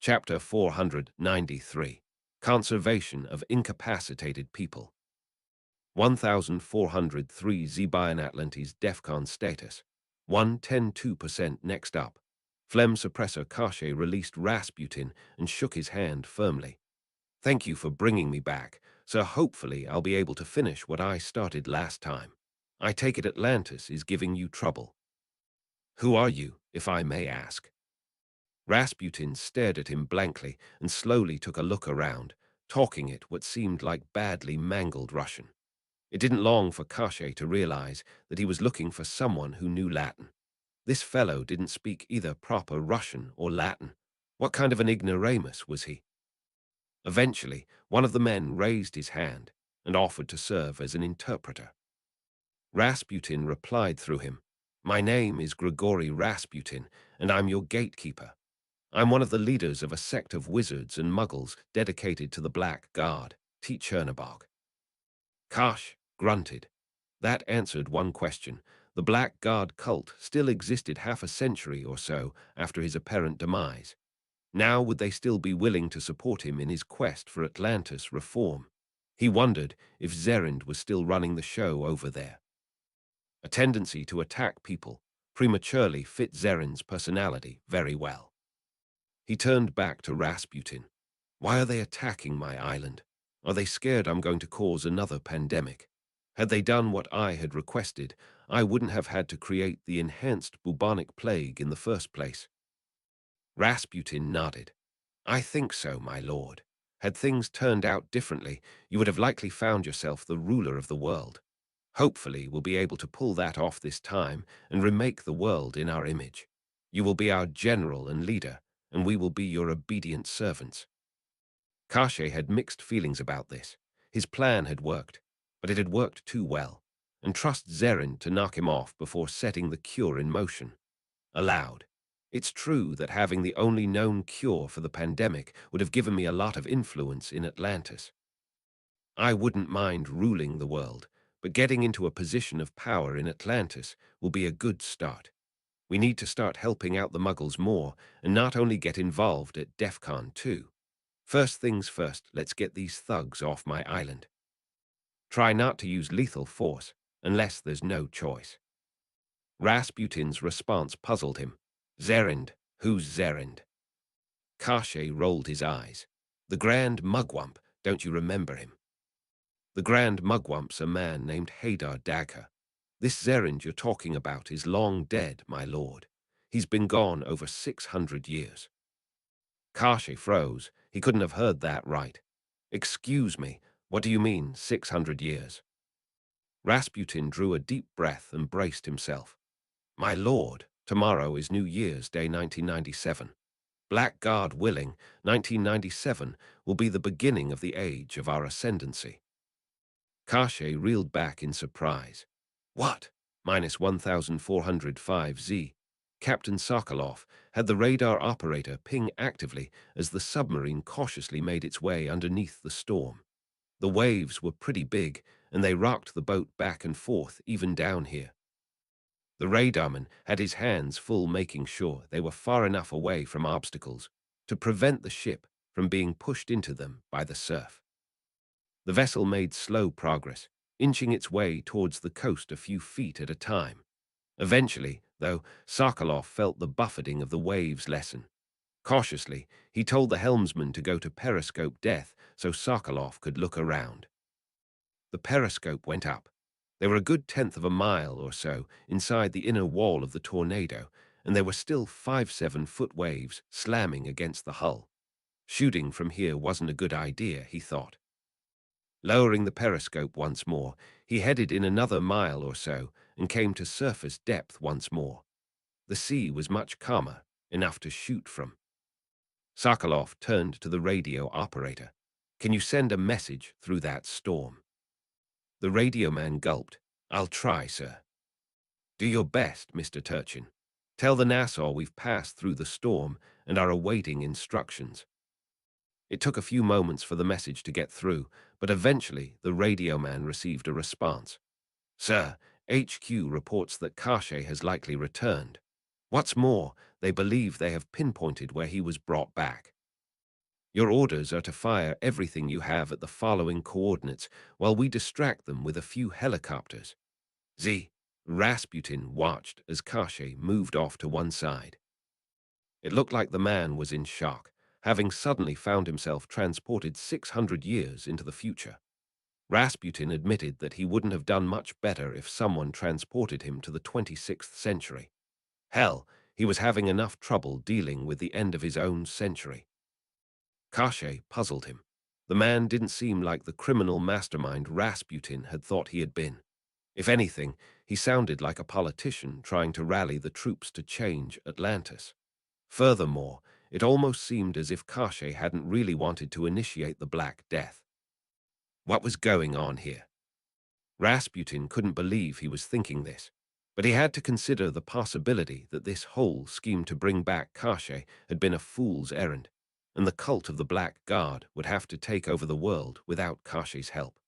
Chapter 493. Conservation of Incapacitated People. 1403 Zebian Atlantis DEFCON status. 110.2% next up. Phlegm suppressor Kache released Rasputin and shook his hand firmly. Thank you for bringing me back, so hopefully I'll be able to finish what I started last time. I take it Atlantis is giving you trouble. Who are you, if I may ask? Rasputin stared at him blankly and slowly took a look around, talking it what seemed like badly mangled Russian. It didn't long for Kache to realize that he was looking for someone who knew Latin. This fellow didn't speak either proper Russian or Latin. What kind of an ignoramus was he? Eventually, one of the men raised his hand and offered to serve as an interpreter. Rasputin replied through him, "My name is Grigory Rasputin, and I'm your gatekeeper. I'm one of the leaders of a sect of wizards and muggles dedicated to the Black God, Chernobog." Kosh grunted. That answered one question. The Black God cult still existed half a century or so after his apparent demise. Now would they still be willing to support him in his quest for Atlantis reform? He wondered if Zerind was still running the show over there. A tendency to attack people prematurely fit Zerind's personality very well. He turned back to Rasputin. Why are they attacking my island? Are they scared I'm going to cause another pandemic? Had they done what I had requested, I wouldn't have had to create the enhanced bubonic plague in the first place. Rasputin nodded. I think so, my lord. Had things turned out differently, you would have likely found yourself the ruler of the world. Hopefully, we'll be able to pull that off this time and remake the world in our image. You will be our general and leader, and we will be your obedient servants. Kache had mixed feelings about this. His plan had worked, but it had worked too well, and trust Zerind to knock him off before setting the cure in motion. Aloud, it's true that having the only known cure for the pandemic would have given me a lot of influence in Atlantis. I wouldn't mind ruling the world, but getting into a position of power in Atlantis will be a good start. We need to start helping out the Muggles more and not only get involved at DEFCON 2. First things first, let's get these thugs off my island. Try not to use lethal force unless there's no choice. Rasputin's response puzzled him. Zerind, who's Zerind? Kache rolled his eyes. The Grand Mugwump, don't you remember him? The Grand Mugwump's a man named Hadar Dagher. This Zerind you're talking about is long dead, my lord. He's been gone over 600 years. Kache froze. He couldn't have heard that right. Excuse me, what do you mean, 600 years? Rasputin drew a deep breath and braced himself. My lord, tomorrow is New Year's Day 1997. Black God willing, 1997 will be the beginning of the age of our ascendancy. Kache reeled back in surprise. What? Minus 1405Z. Captain Sokolov had the radar operator ping actively as the submarine cautiously made its way underneath the storm. The waves were pretty big, and they rocked the boat back and forth even down here. The radarman had his hands full making sure they were far enough away from obstacles to prevent the ship from being pushed into them by the surf. The vessel made slow progress, inching its way towards the coast a few feet at a time. Eventually, though, Sokolov felt the buffeting of the waves lessen. Cautiously, he told the helmsman to go to periscope death so Sokolov could look around. The periscope went up. They were a good tenth of a mile or so inside the inner wall of the tornado, and there were still 5-7-foot waves slamming against the hull. Shooting from here wasn't a good idea, he thought. Lowering the periscope once more, he headed in another mile or so and came to surface depth once more. The sea was much calmer, enough to shoot from. Sokolov turned to the radio operator. Can you send a message through that storm? The radio man gulped. I'll try, sir. Do your best, Mr. Turchin. Tell the Nassau we've passed through the storm and are awaiting instructions. It took a few moments for the message to get through, but eventually the radio man received a response. Sir, HQ reports that Kache has likely returned. What's more, they believe they have pinpointed where he was brought back. Your orders are to fire everything you have at the following coordinates while we distract them with a few helicopters. Z. Rasputin watched as Karshe moved off to one side. It looked like the man was in shock, having suddenly found himself transported 600 years into the future. Rasputin admitted that he wouldn't have done much better if someone transported him to the 26th century. Hell, he was having enough trouble dealing with the end of his own century. Karshe puzzled him. The man didn't seem like the criminal mastermind Rasputin had thought he had been. If anything, he sounded like a politician trying to rally the troops to change Atlantis. Furthermore, it almost seemed as if Karshe hadn't really wanted to initiate the Black Death. What was going on here? Rasputin couldn't believe he was thinking this, but he had to consider the possibility that this whole scheme to bring back Karshe had been a fool's errand, and the cult of the Black Guard would have to take over the world without Karshe's help.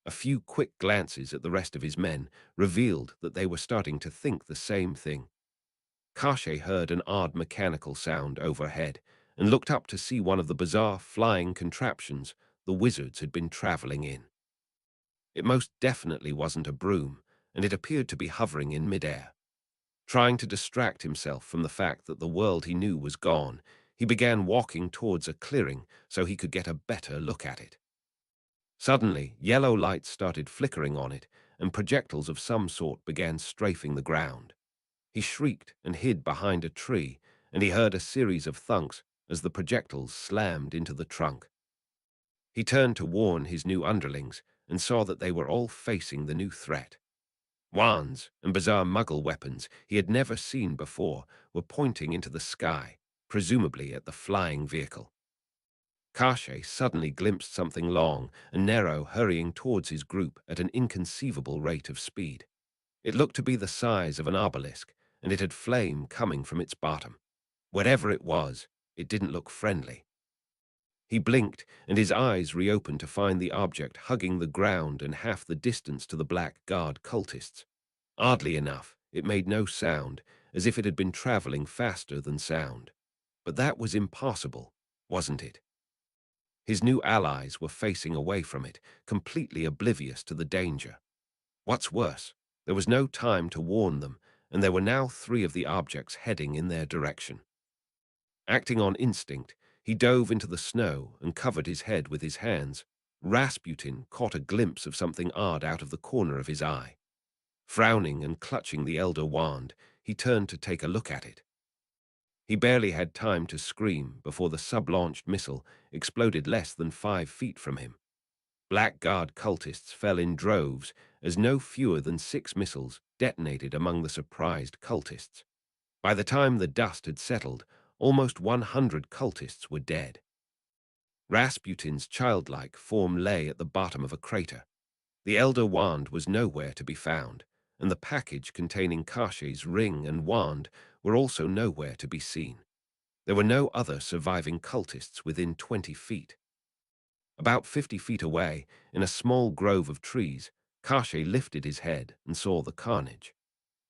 A few quick glances at the rest of his men revealed that they were starting to think the same thing. Karshe heard an odd mechanical sound overhead and looked up to see one of the bizarre flying contraptions the wizards had been traveling in. It most definitely wasn't a broom, and it appeared to be hovering in midair. Trying to distract himself from the fact that the world he knew was gone, he began walking towards a clearing so he could get a better look at it. Suddenly, yellow lights started flickering on it, and projectiles of some sort began strafing the ground. He shrieked and hid behind a tree, and he heard a series of thunks as the projectiles slammed into the trunk. He turned to warn his new underlings and saw that they were all facing the new threat. Wands and bizarre Muggle weapons he had never seen before were pointing into the sky, presumably at the flying vehicle. Karshe suddenly glimpsed something long and narrow hurrying towards his group at an inconceivable rate of speed. It looked to be the size of an obelisk, and it had flame coming from its bottom. Whatever it was, it didn't look friendly. He blinked, and his eyes reopened to find the object hugging the ground and half the distance to the Black Guard cultists. Oddly enough, it made no sound, as if it had been traveling faster than sound. But that was impossible, wasn't it? His new allies were facing away from it, completely oblivious to the danger. What's worse, there was no time to warn them, and there were now 3 of the objects heading in their direction. Acting on instinct, he dove into the snow and covered his head with his hands. Rasputin caught a glimpse of something odd out of the corner of his eye. Frowning and clutching the elder wand, he turned to take a look at it. He barely had time to scream before the sub-launched missile exploded less than 5 feet from him. Black Guard cultists fell in droves as no fewer than 6 missiles detonated among the surprised cultists. By the time the dust had settled, almost 100 cultists were dead. Rasputin's childlike form lay at the bottom of a crater. The Elder Wand was nowhere to be found, and the package containing Karshe's ring and wand were also nowhere to be seen. There were no other surviving cultists within 20 feet. About 50 feet away, in a small grove of trees, Karshe lifted his head and saw the carnage.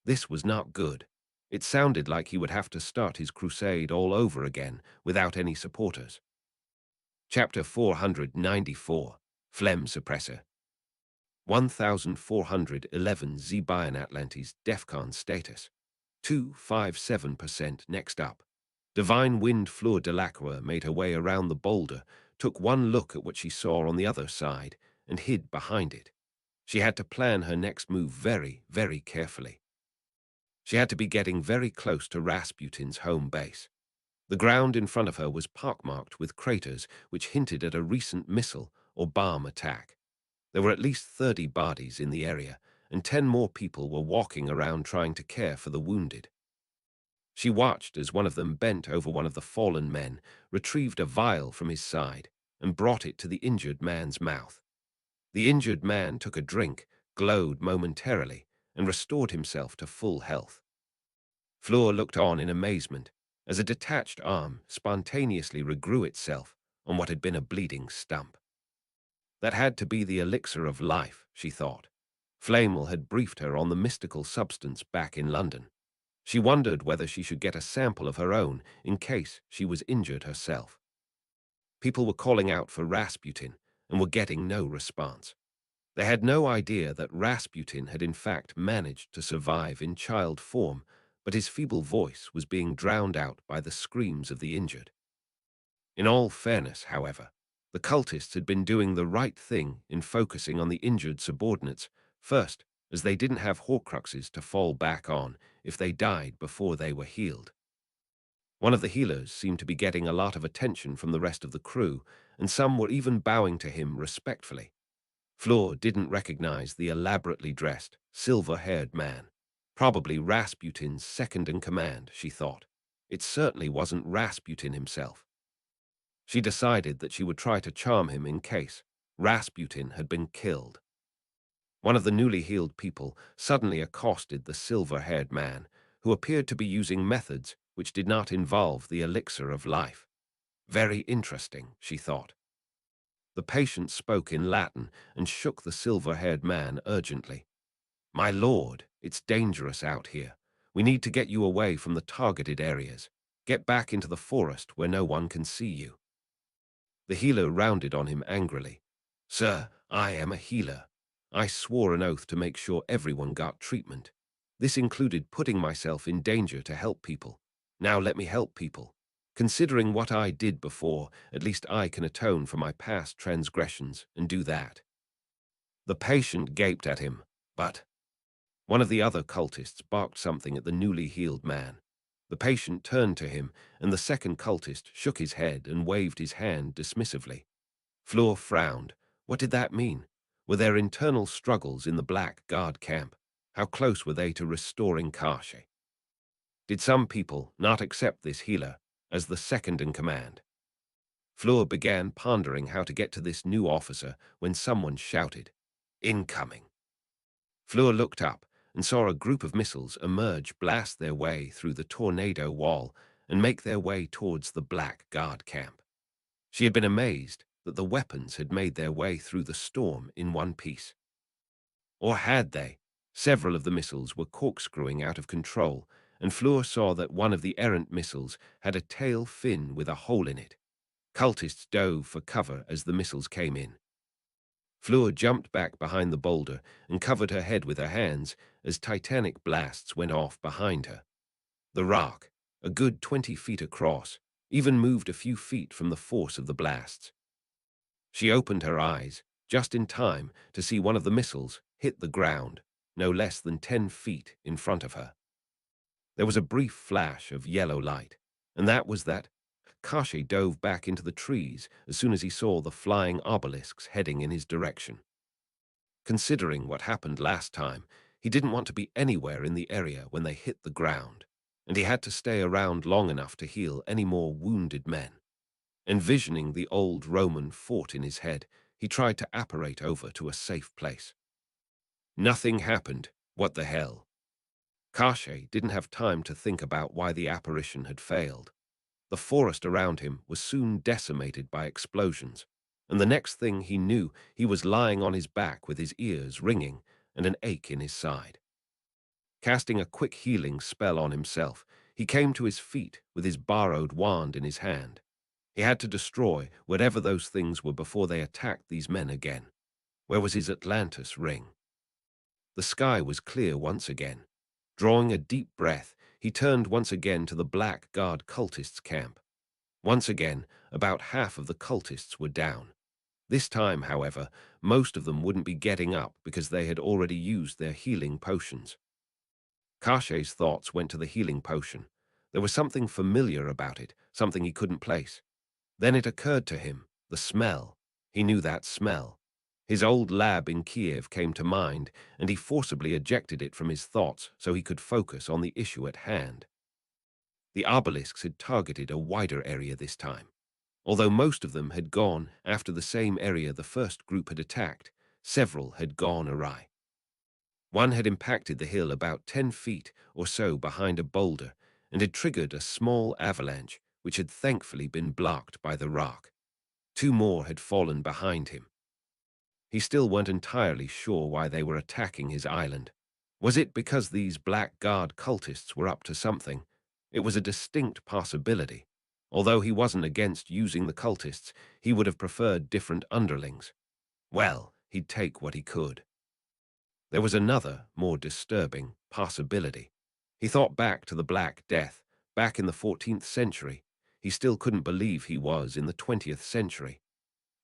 This was not good. It sounded like he would have to start his crusade all over again without any supporters. Chapter 494, Phlegm Suppressor. 1411 Zebian Atlantis DEFCON status. 257% next up. Divine Wind Fleur Delacroix made her way around the boulder, took one look at what she saw on the other side, and hid behind it. She had to plan her next move very, very carefully. She had to be getting very close to Rasputin's home base. The ground in front of her was pockmarked with craters which hinted at a recent missile or bomb attack. There were at least 30 bodies in the area, and 10 more people were walking around trying to care for the wounded. She watched as one of them bent over one of the fallen men, retrieved a vial from his side, and brought it to the injured man's mouth. The injured man took a drink, glowed momentarily, and restored himself to full health. Fleur looked on in amazement as a detached arm spontaneously regrew itself on what had been a bleeding stump. That had to be the elixir of life, she thought. Flamel had briefed her on the mystical substance back in London. She wondered whether she should get a sample of her own in case she was injured herself. People were calling out for Rasputin and were getting no response. They had no idea that Rasputin had in fact managed to survive in child form, but his feeble voice was being drowned out by the screams of the injured. In all fairness, however, the cultists had been doing the right thing in focusing on the injured subordinates first, as they didn't have Horcruxes to fall back on if they died before they were healed. One of the healers seemed to be getting a lot of attention from the rest of the crew, and some were even bowing to him respectfully. Fleur didn't recognize the elaborately dressed, silver-haired man. Probably Rasputin's second-in-command, she thought. It certainly wasn't Rasputin himself. She decided that she would try to charm him in case Rasputin had been killed. One of the newly healed people suddenly accosted the silver-haired man, who appeared to be using methods which did not involve the elixir of life. Very interesting, she thought. The patient spoke in Latin and shook the silver-haired man urgently. "My lord, it's dangerous out here. We need to get you away from the targeted areas. Get back into the forest where no one can see you." The healer rounded on him angrily. "Sir, I am a healer. I swore an oath to make sure everyone got treatment. This included putting myself in danger to help people. Now let me help people. Considering what I did before, at least I can atone for my past transgressions and do that." The patient gaped at him, but one of the other cultists barked something at the newly healed man. The patient turned to him, and the second cultist shook his head and waved his hand dismissively. Fleur frowned. What did that mean? Were there internal struggles in the Black Guard camp? How close were they to restoring Kashi? Did some people not accept this healer as the second-in-command? Fleur began pondering how to get to this new officer when someone shouted, "Incoming!" Fleur looked up and saw a group of missiles emerge, blast their way through the tornado wall, and make their way towards the Black Guard camp. She had been amazed that the weapons had made their way through the storm in one piece. Or had they? Several of the missiles were corkscrewing out of control, and Fleur saw that one of the errant missiles had a tail fin with a hole in it. Cultists dove for cover as the missiles came in. Fleur jumped back behind the boulder and covered her head with her hands as titanic blasts went off behind her. The rock, a good 20 feet across, even moved a few feet from the force of the blasts. She opened her eyes just in time to see one of the missiles hit the ground, no less than 10 feet in front of her. There was a brief flash of yellow light, and that was that. Kashi dove back into the trees as soon as he saw the flying obelisks heading in his direction. Considering what happened last time, he didn't want to be anywhere in the area when they hit the ground, and he had to stay around long enough to heal any more wounded men. Envisioning the old Roman fort in his head, he tried to apparate over to a safe place. Nothing happened. What the hell? Kashi didn't have time to think about why the apparition had failed. The forest around him was soon decimated by explosions, and the next thing he knew, he was lying on his back with his ears ringing and an ache in his side. Casting a quick healing spell on himself, he came to his feet with his borrowed wand in his hand. He had to destroy whatever those things were before they attacked these men again. Where was his Atlantis ring? The sky was clear once again. Drawing a deep breath, he turned once again to the Black Guard cultists' camp. Once again, about half of the cultists were down. This time, however, most of them wouldn't be getting up because they had already used their healing potions. Kashi's thoughts went to the healing potion. There was something familiar about it, something he couldn't place. Then it occurred to him, the smell. He knew that smell. His old lab in Kiev came to mind, and he forcibly ejected it from his thoughts so he could focus on the issue at hand. The obelisks had targeted a wider area this time. Although most of them had gone after the same area the first group had attacked, several had gone awry. One had impacted the hill about 10 feet or so behind a boulder and had triggered a small avalanche which had thankfully been blocked by the rock. 2 more had fallen behind him. He still weren't entirely sure why they were attacking his island. Was it because these Black Guard cultists were up to something? It was a distinct possibility. Although he wasn't against using the cultists, he would have preferred different underlings. Well, he'd take what he could. There was another, more disturbing, possibility. He thought back to the Black Death, back in the 14th century. He still couldn't believe he was in the 20th century.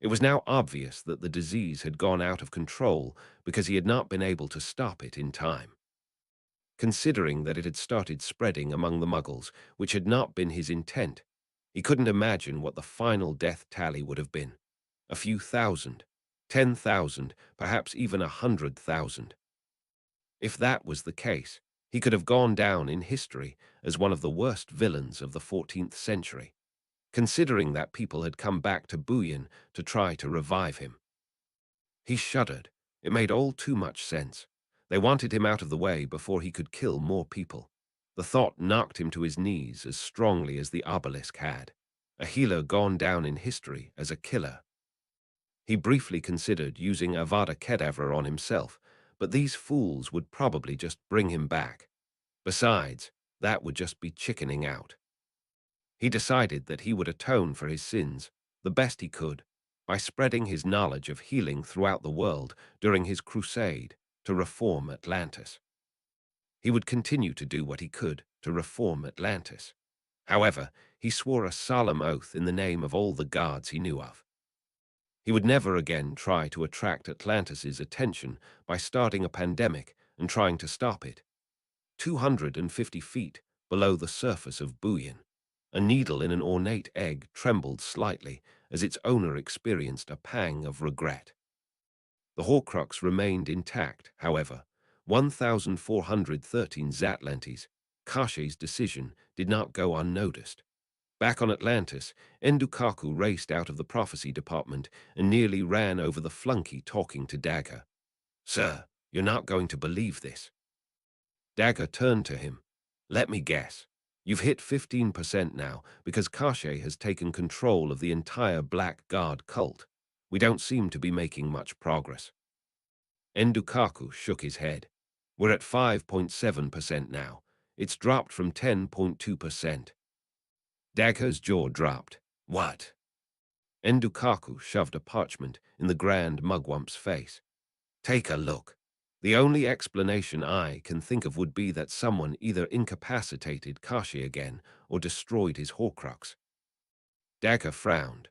It was now obvious that the disease had gone out of control because he had not been able to stop it in time. Considering that it had started spreading among the Muggles, which had not been his intent, he couldn't imagine what the final death tally would have been. A few thousand, 10,000, perhaps even 100,000. If that was the case, he could have gone down in history as one of the worst villains of the 14th century, considering that people had come back to Bouillon to try to revive him. He shuddered. It made all too much sense. They wanted him out of the way before he could kill more people. The thought knocked him to his knees as strongly as the obelisk had. A healer gone down in history as a killer. He briefly considered using Avada Kedavra on himself, but these fools would probably just bring him back. Besides, that would just be chickening out. He decided that he would atone for his sins, the best he could, by spreading his knowledge of healing throughout the world during his crusade to reform Atlantis. He would continue to do what he could to reform Atlantis. However, he swore a solemn oath in the name of all the gods he knew of. He would never again try to attract Atlantis's attention by starting a pandemic and trying to stop it. 250 feet below the surface of Bouillon, a needle in an ornate egg trembled slightly as its owner experienced a pang of regret. The Horcrux remained intact, however. 1,413 Zatlantes. Kash's decision did not go unnoticed. Back on Atlantis, Endukaku raced out of the prophecy department and nearly ran over the flunky talking to Dagger. "Sir, you're not going to believe this." Dagger turned to him. "Let me guess. You've hit 15% now because Kashe has taken control of the entire Black Guard cult. We don't seem to be making much progress." Endukaku shook his head. "We're at 5.7% now. It's dropped from 10.2%. Dagger's jaw dropped. "What?" Endukaku shoved a parchment in the Grand Mugwump's face. "Take a look. The only explanation I can think of would be that someone either incapacitated Kashi again or destroyed his Horcrux." Dagger frowned.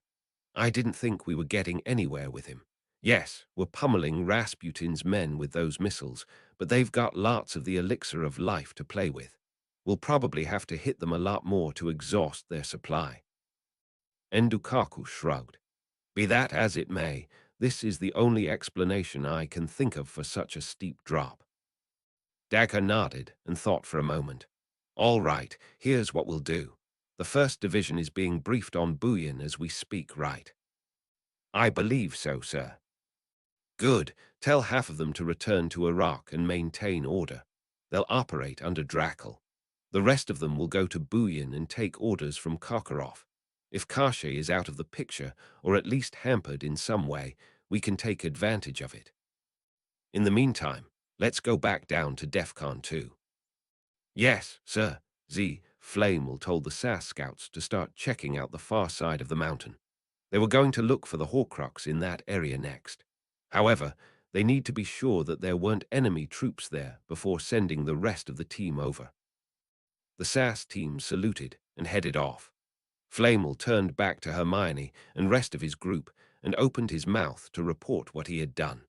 "I didn't think we were getting anywhere with him. Yes, we're pummeling Rasputin's men with those missiles, but they've got lots of the elixir of life to play with. We'll probably have to hit them a lot more to exhaust their supply." Endukaku shrugged. "Be that as it may, this is the only explanation I can think of for such a steep drop." Dagger nodded and thought for a moment. "All right, here's what we'll do. The 1st Division is being briefed on Bouillon as we speak, right?" "I believe so, sir." "Good. Tell half of them to return to Iraq and maintain order. They'll operate under Drackle. The rest of them will go to Bouillon and take orders from Karkaroff. If Kashe is out of the picture, or at least hampered in some way, we can take advantage of it. In the meantime, let's go back down to DEFCON 2. "Yes, sir." Flamel told the SAS scouts to start checking out the far side of the mountain. They were going to look for the Horcrux in that area next. However, they need to be sure that there weren't enemy troops there before sending the rest of the team over. The SAS team saluted and headed off. Flamel turned back to Hermione and rest of his group and opened his mouth to report what he had done.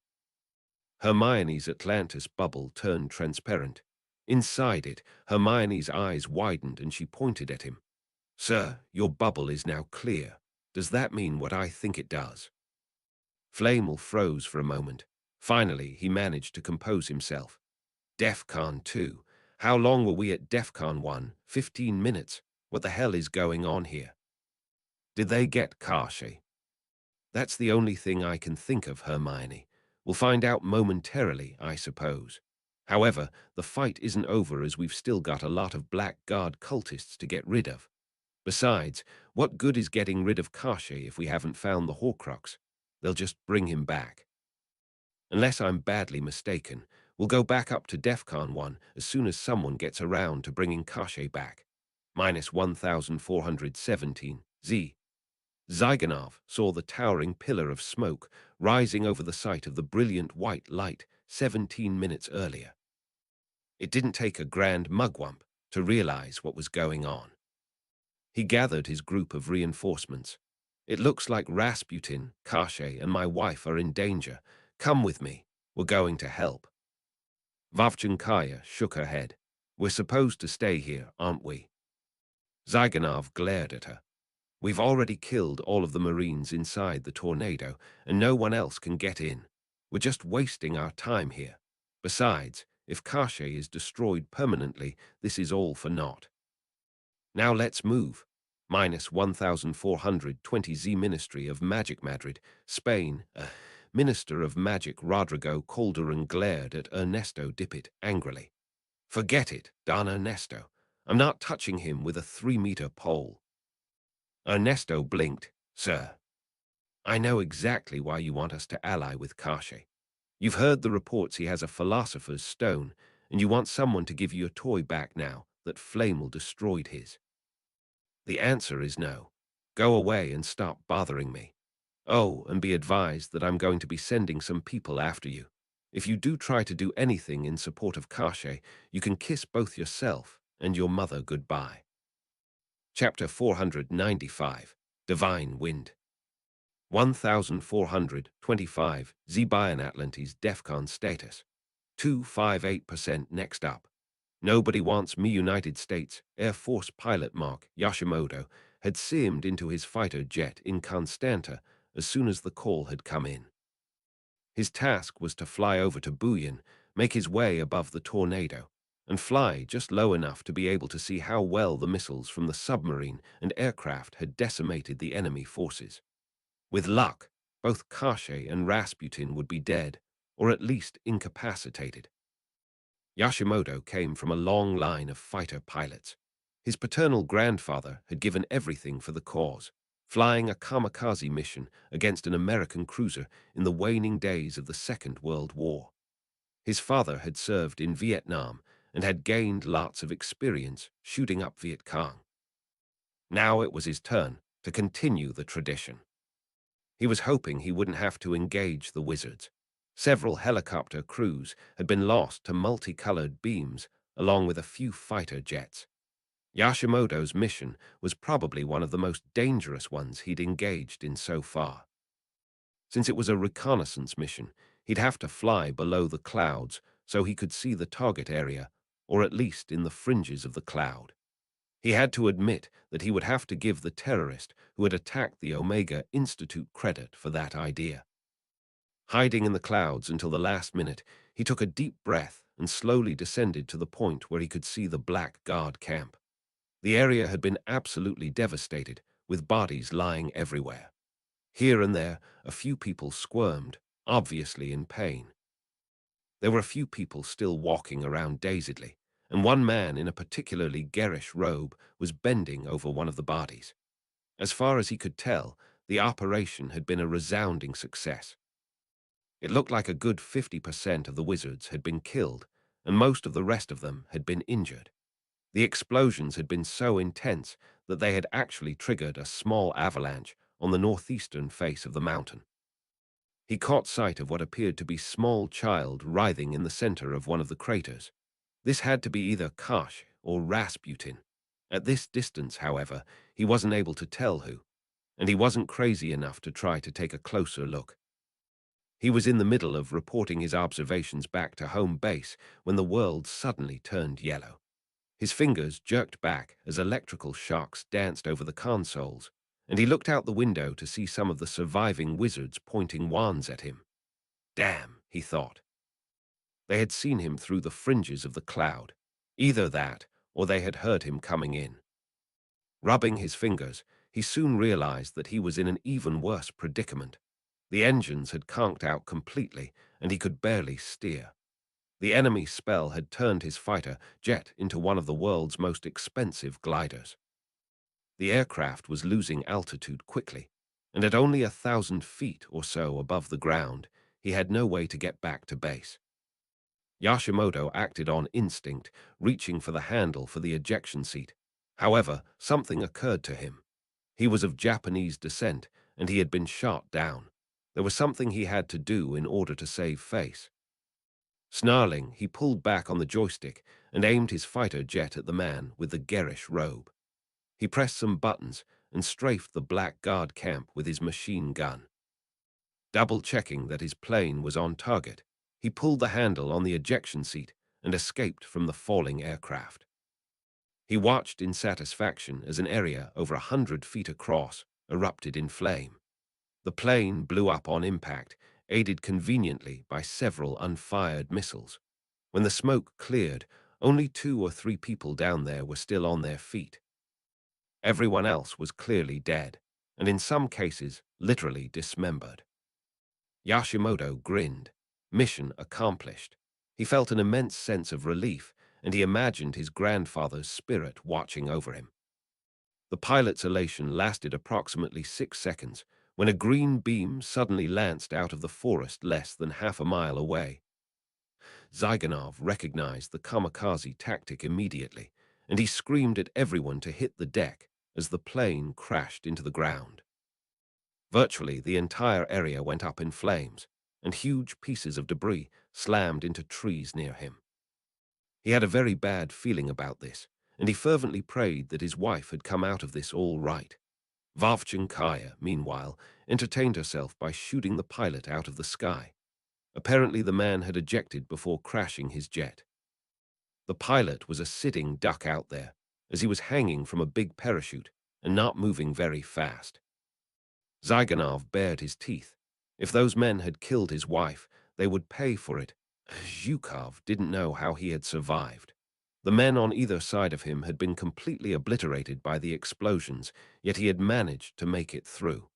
Hermione's Atlantis bubble turned transparent. Inside it, Hermione's eyes widened and she pointed at him. "Sir, your bubble is now clear. Does that mean what I think it does?" Flamel froze for a moment. Finally, he managed to compose himself. "DEFCON 2. How long were we at DEFCON 1? 15 minutes. What the hell is going on here?" "Did they get Kashi?" "That's the only thing I can think of, Hermione. We'll find out momentarily, I suppose. However, the fight isn't over as we've still got a lot of Black Guard cultists to get rid of. Besides, what good is getting rid of Kashi if we haven't found the Horcrux? They'll just bring him back. Unless I'm badly mistaken, we'll go back up to DEFCON 1 as soon as someone gets around to bringing Kashi back. minus 1,417 Z. Zyganov saw the towering pillar of smoke rising over the site of the brilliant white light 17 minutes earlier. It didn't take a grand mugwump to realize what was going on. He gathered his group of reinforcements. It looks like Rasputin, Karshe, and my wife are in danger. Come with me. We're going to help. Vovchankaya shook her head. We're supposed to stay here, aren't we? Zyganov glared at her. We've already killed all of the Marines inside the tornado, and no one else can get in. We're just wasting our time here. Besides, if Karshe is destroyed permanently, this is all for naught. Now let's move. Minus 1,420 Z Ministry of Magic Madrid, Spain. Minister of Magic Rodrigo Calderon glared at Ernesto Dippet angrily. Forget it, Don Ernesto. I'm not touching him with a 3-meter pole. Ernesto blinked. Sir, I know exactly why you want us to ally with Karshe. You've heard the reports he has a philosopher's stone, and you want someone to give you a toy back now that Flamel destroyed his. The answer is no. Go away and stop bothering me. Oh, and be advised that I'm going to be sending some people after you. If you do try to do anything in support of Karshe, you can kiss both yourself and your mother goodbye. Chapter 495, Divine Wind. 1,425, Zebian Atlantis DEFCON status. 258% next up. Nobody wants me. United States Air Force pilot Mark Yashimoto had simmed into his fighter jet in Constanta as soon as the call had come in. His task was to fly over to Buyan, make his way above the tornado, and fly just low enough to be able to see how well the missiles from the submarine and aircraft had decimated the enemy forces. With luck, both Karshe and Rasputin would be dead, or at least incapacitated. Yashimoto came from a long line of fighter pilots. His paternal grandfather had given everything for the cause, flying a kamikaze mission against an American cruiser in the waning days of the Second World War. His father had served in Vietnam and had gained lots of experience shooting up Viet Cong. Now it was his turn to continue the tradition. He was hoping he wouldn't have to engage the wizards. Several helicopter crews had been lost to multicolored beams, along with a few fighter jets. Yashimoto's mission was probably one of the most dangerous ones he'd engaged in so far. Since it was a reconnaissance mission, he'd have to fly below the clouds so he could see the target area, or at least in the fringes of the cloud. He had to admit that he would have to give the terrorist who had attacked the Omega Institute credit for that idea. Hiding in the clouds until the last minute, he took a deep breath and slowly descended to the point where he could see the Black Guard camp. The area had been absolutely devastated, with bodies lying everywhere. Here and there, a few people squirmed, obviously in pain. There were a few people still walking around dazedly, and one man in a particularly garish robe was bending over one of the bodies. As far as he could tell, the operation had been a resounding success. It looked like a good 50% of the wizards had been killed, and most of the rest of them had been injured. The explosions had been so intense that they had actually triggered a small avalanche on the northeastern face of the mountain. He caught sight of what appeared to be a small child writhing in the center of one of the craters. This had to be either Karshe or Rasputin. At this distance, however, he wasn't able to tell who, and he wasn't crazy enough to try to take a closer look. He was in the middle of reporting his observations back to home base when the world suddenly turned yellow. His fingers jerked back as electrical shocks danced over the consoles, and he looked out the window to see some of the surviving wizards pointing wands at him. Damn, he thought. They had seen him through the fringes of the cloud. Either that, or they had heard him coming in. Rubbing his fingers, he soon realized that he was in an even worse predicament. The engines had conked out completely, and he could barely steer. The enemy spell had turned his fighter jet into one of the world's most expensive gliders. The aircraft was losing altitude quickly, and at only 1,000 feet or so above the ground, he had no way to get back to base. Yashimoto acted on instinct, reaching for the handle for the ejection seat. However, something occurred to him. He was of Japanese descent, and he had been shot down. There was something he had to do in order to save face. Snarling, he pulled back on the joystick and aimed his fighter jet at the man with the garish robe. He pressed some buttons and strafed the black guard camp with his machine gun. Double-checking that his plane was on target, he pulled the handle on the ejection seat and escaped from the falling aircraft. He watched in satisfaction as an area over 100 feet across erupted in flame. The plane blew up on impact, aided conveniently by several unfired missiles. When the smoke cleared, only 2 or 3 people down there were still on their feet. Everyone else was clearly dead, and in some cases literally dismembered. Yashimoto grinned. Mission accomplished. He felt an immense sense of relief, and he imagined his grandfather's spirit watching over him. The pilot's elation lasted approximately 6 seconds when a green beam suddenly lanced out of the forest less than half a mile away. Zyganov recognized the kamikaze tactic immediately, and he screamed at everyone to hit the deck as the plane crashed into the ground. Virtually the entire area went up in flames, and huge pieces of debris slammed into trees near him. He had a very bad feeling about this, and he fervently prayed that his wife had come out of this all right. Vovchankaya, meanwhile, entertained herself by shooting the pilot out of the sky. Apparently the man had ejected before crashing his jet. The pilot was a sitting duck out there, as he was hanging from a big parachute and not moving very fast. Zyganov bared his teeth. If those men had killed his wife, they would pay for it. Zhukov didn't know how he had survived. The men on either side of him had been completely obliterated by the explosions, yet he had managed to make it through.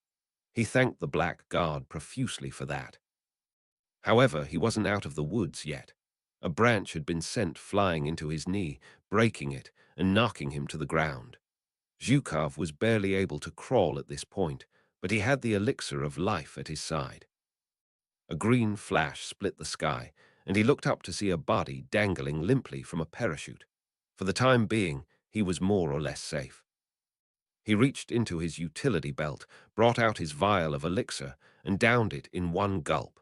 He thanked the Black Guard profusely for that. However, he wasn't out of the woods yet. A branch had been sent flying into his knee, breaking it and knocking him to the ground. Zhukov was barely able to crawl at this point, but he had the elixir of life at his side. A green flash split the sky, and he looked up to see a body dangling limply from a parachute. For the time being, he was more or less safe. He reached into his utility belt, brought out his vial of elixir, and downed it in one gulp.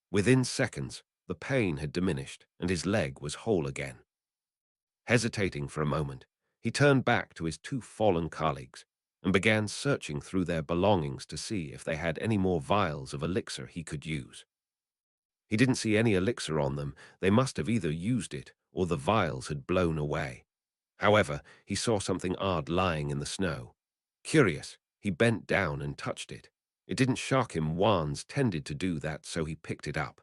Within seconds, the pain had diminished, and his leg was whole again. Hesitating for a moment, he turned back to his 2 fallen colleagues and began searching through their belongings to see if they had any more vials of elixir he could use. He didn't see any elixir on them. They must have either used it or the vials had blown away. However, he saw something odd lying in the snow. Curious, he bent down and touched it. It didn't shock him. Wands tended to do that, so he picked it up.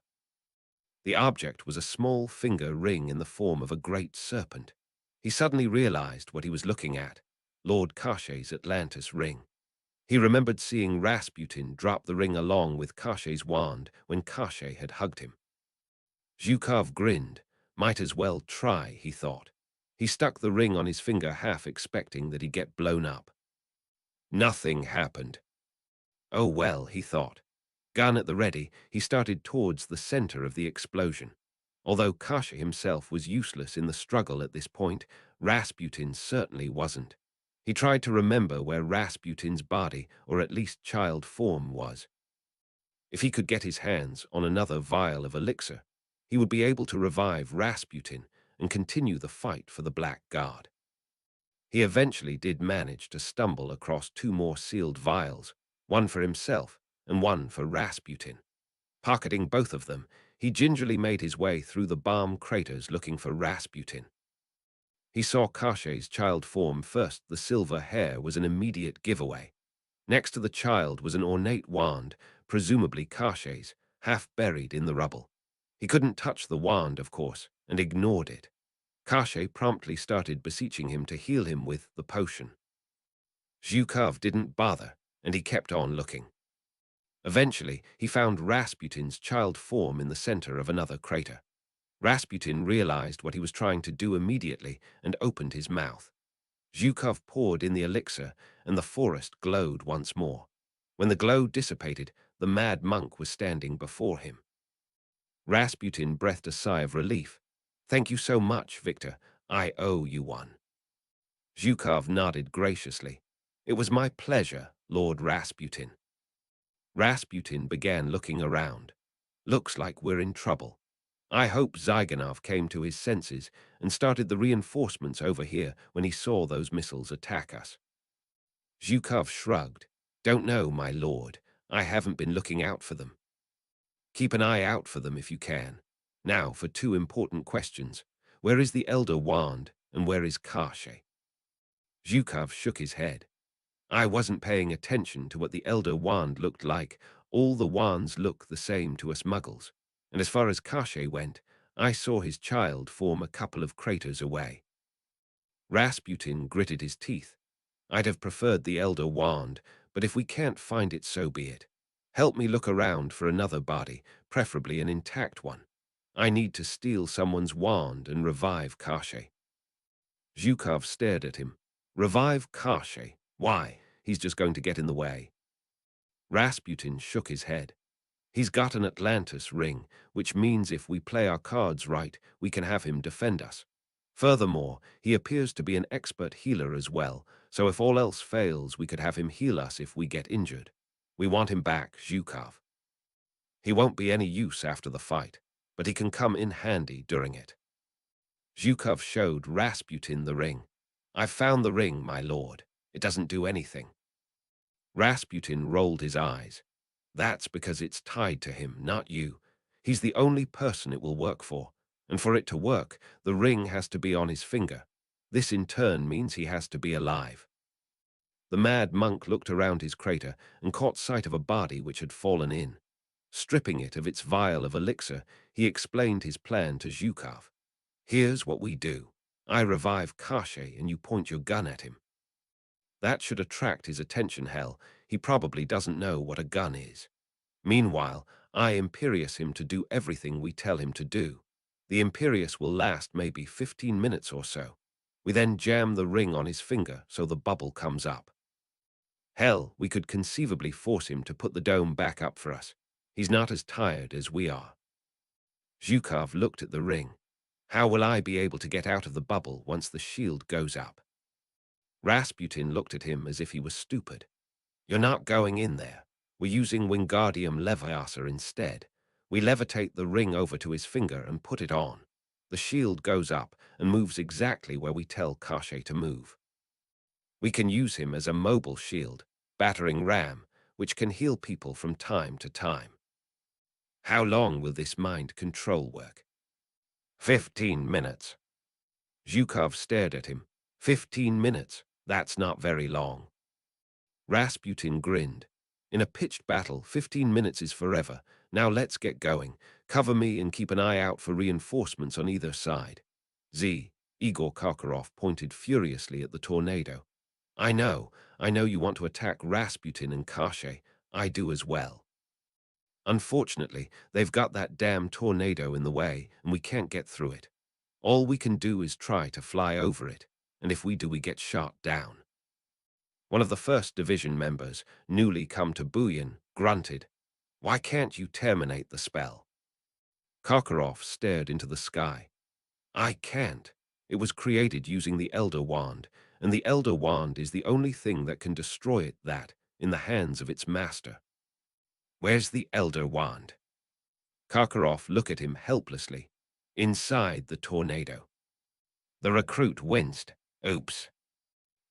The object was a small finger ring in the form of a great serpent. He suddenly realized what he was looking at, Lord Kashay's Atlantis ring. He remembered seeing Rasputin drop the ring along with Kashay's wand when Kashay had hugged him. Zhukov grinned. Might as well try, he thought. He stuck the ring on his finger, half expecting that he'd get blown up. Nothing happened. Oh well, he thought. Gun at the ready, he started towards the center of the explosion. Although Kasha himself was useless in the struggle at this point, Rasputin certainly wasn't. He tried to remember where Rasputin's body, or at least child form, was. If he could get his hands on another vial of elixir, he would be able to revive Rasputin and continue the fight for the Black Guard. He eventually did manage to stumble across 2 more sealed vials, one for himself and one for Rasputin. Pocketing both of them, he gingerly made his way through the bomb craters looking for Rasputin. He saw Kashay's child form first. The silver hair was an immediate giveaway. Next to the child was an ornate wand, presumably Kashay's, half buried in the rubble. He couldn't touch the wand, of course, and ignored it. Kashay promptly started beseeching him to heal him with the potion. Zhukov didn't bother, and he kept on looking. Eventually, he found Rasputin's child form in the center of another crater. Rasputin realized what he was trying to do immediately and opened his mouth. Zhukov poured in the elixir, and the forest glowed once more. When the glow dissipated, the mad monk was standing before him. Rasputin breathed a sigh of relief. "Thank you so much, Victor. I owe you one." Zhukov nodded graciously. It was my pleasure, Lord Rasputin. Rasputin began looking around. Looks like we're in trouble. I hope Zyganov came to his senses and started the reinforcements over here when he saw those missiles attack us. Zhukov shrugged. Don't know, my lord. I haven't been looking out for them. Keep an eye out for them if you can. Now for two important questions. Where is the Elder Wand and where is Karshe? Zhukov shook his head. I wasn't paying attention to what the Elder Wand looked like. All the wands look the same to us Muggles. And as far as Karshe went, I saw his child form a couple of craters away. Rasputin gritted his teeth. I'd have preferred the Elder Wand, but if we can't find it, so be it. Help me look around for another body, preferably an intact one. I need to steal someone's wand and revive Karshe. Zhukov stared at him. Revive Karshe? Why? He's just going to get in the way. Rasputin shook his head. He's got an Atlantis ring, which means if we play our cards right, we can have him defend us. Furthermore, he appears to be an expert healer as well, so if all else fails, we could have him heal us if we get injured. We want him back, Zhukov. He won't be any use after the fight, but he can come in handy during it. Zhukov showed Rasputin the ring. I've found the ring, my lord. It doesn't do anything. Rasputin rolled his eyes. That's because it's tied to him, not you. He's the only person it will work for. And for it to work, the ring has to be on his finger. This in turn means he has to be alive. The mad monk looked around his crater and caught sight of a body which had fallen in. Stripping it of its vial of elixir, he explained his plan to Zhukov. Here's what we do. I revive Karshe and you point your gun at him. That should attract his attention, hell. He probably doesn't know what a gun is. Meanwhile, I Imperius him to do everything we tell him to do. The Imperius will last maybe 15 minutes or so. We then jam the ring on his finger so the bubble comes up. Hell, we could conceivably force him to put the dome back up for us. He's not as tired as we are. Zhukov looked at the ring. How will I be able to get out of the bubble once the shield goes up? Rasputin looked at him as if he was stupid. You're not going in there. We're using Wingardium Leviosa instead. We levitate the ring over to his finger and put it on. The shield goes up and moves exactly where we tell Karshe to move. We can use him as a mobile shield, battering ram, which can heal people from time to time. How long will this mind control work? 15 minutes. Zhukov stared at him. 15 minutes? That's not very long. Rasputin grinned. In a pitched battle, 15 minutes is forever. Now let's get going. Cover me and keep an eye out for reinforcements on either side. Igor Karkaroff pointed furiously at the tornado. I know you want to attack Rasputin and Karshe. I do as well. Unfortunately, they've got that damn tornado in the way, and we can't get through it. All we can do is try to fly over it, and if we do, we get shot down. One of the 1st Division members, newly come to Buyan, grunted. Why can't you terminate the spell? Karkaroff stared into the sky. I can't. It was created using the Elder Wand, and the Elder Wand is the only thing that can destroy it in the hands of its master. Where's the Elder Wand? Karkaroff looked at him helplessly. Inside the tornado. The recruit winced. Oops.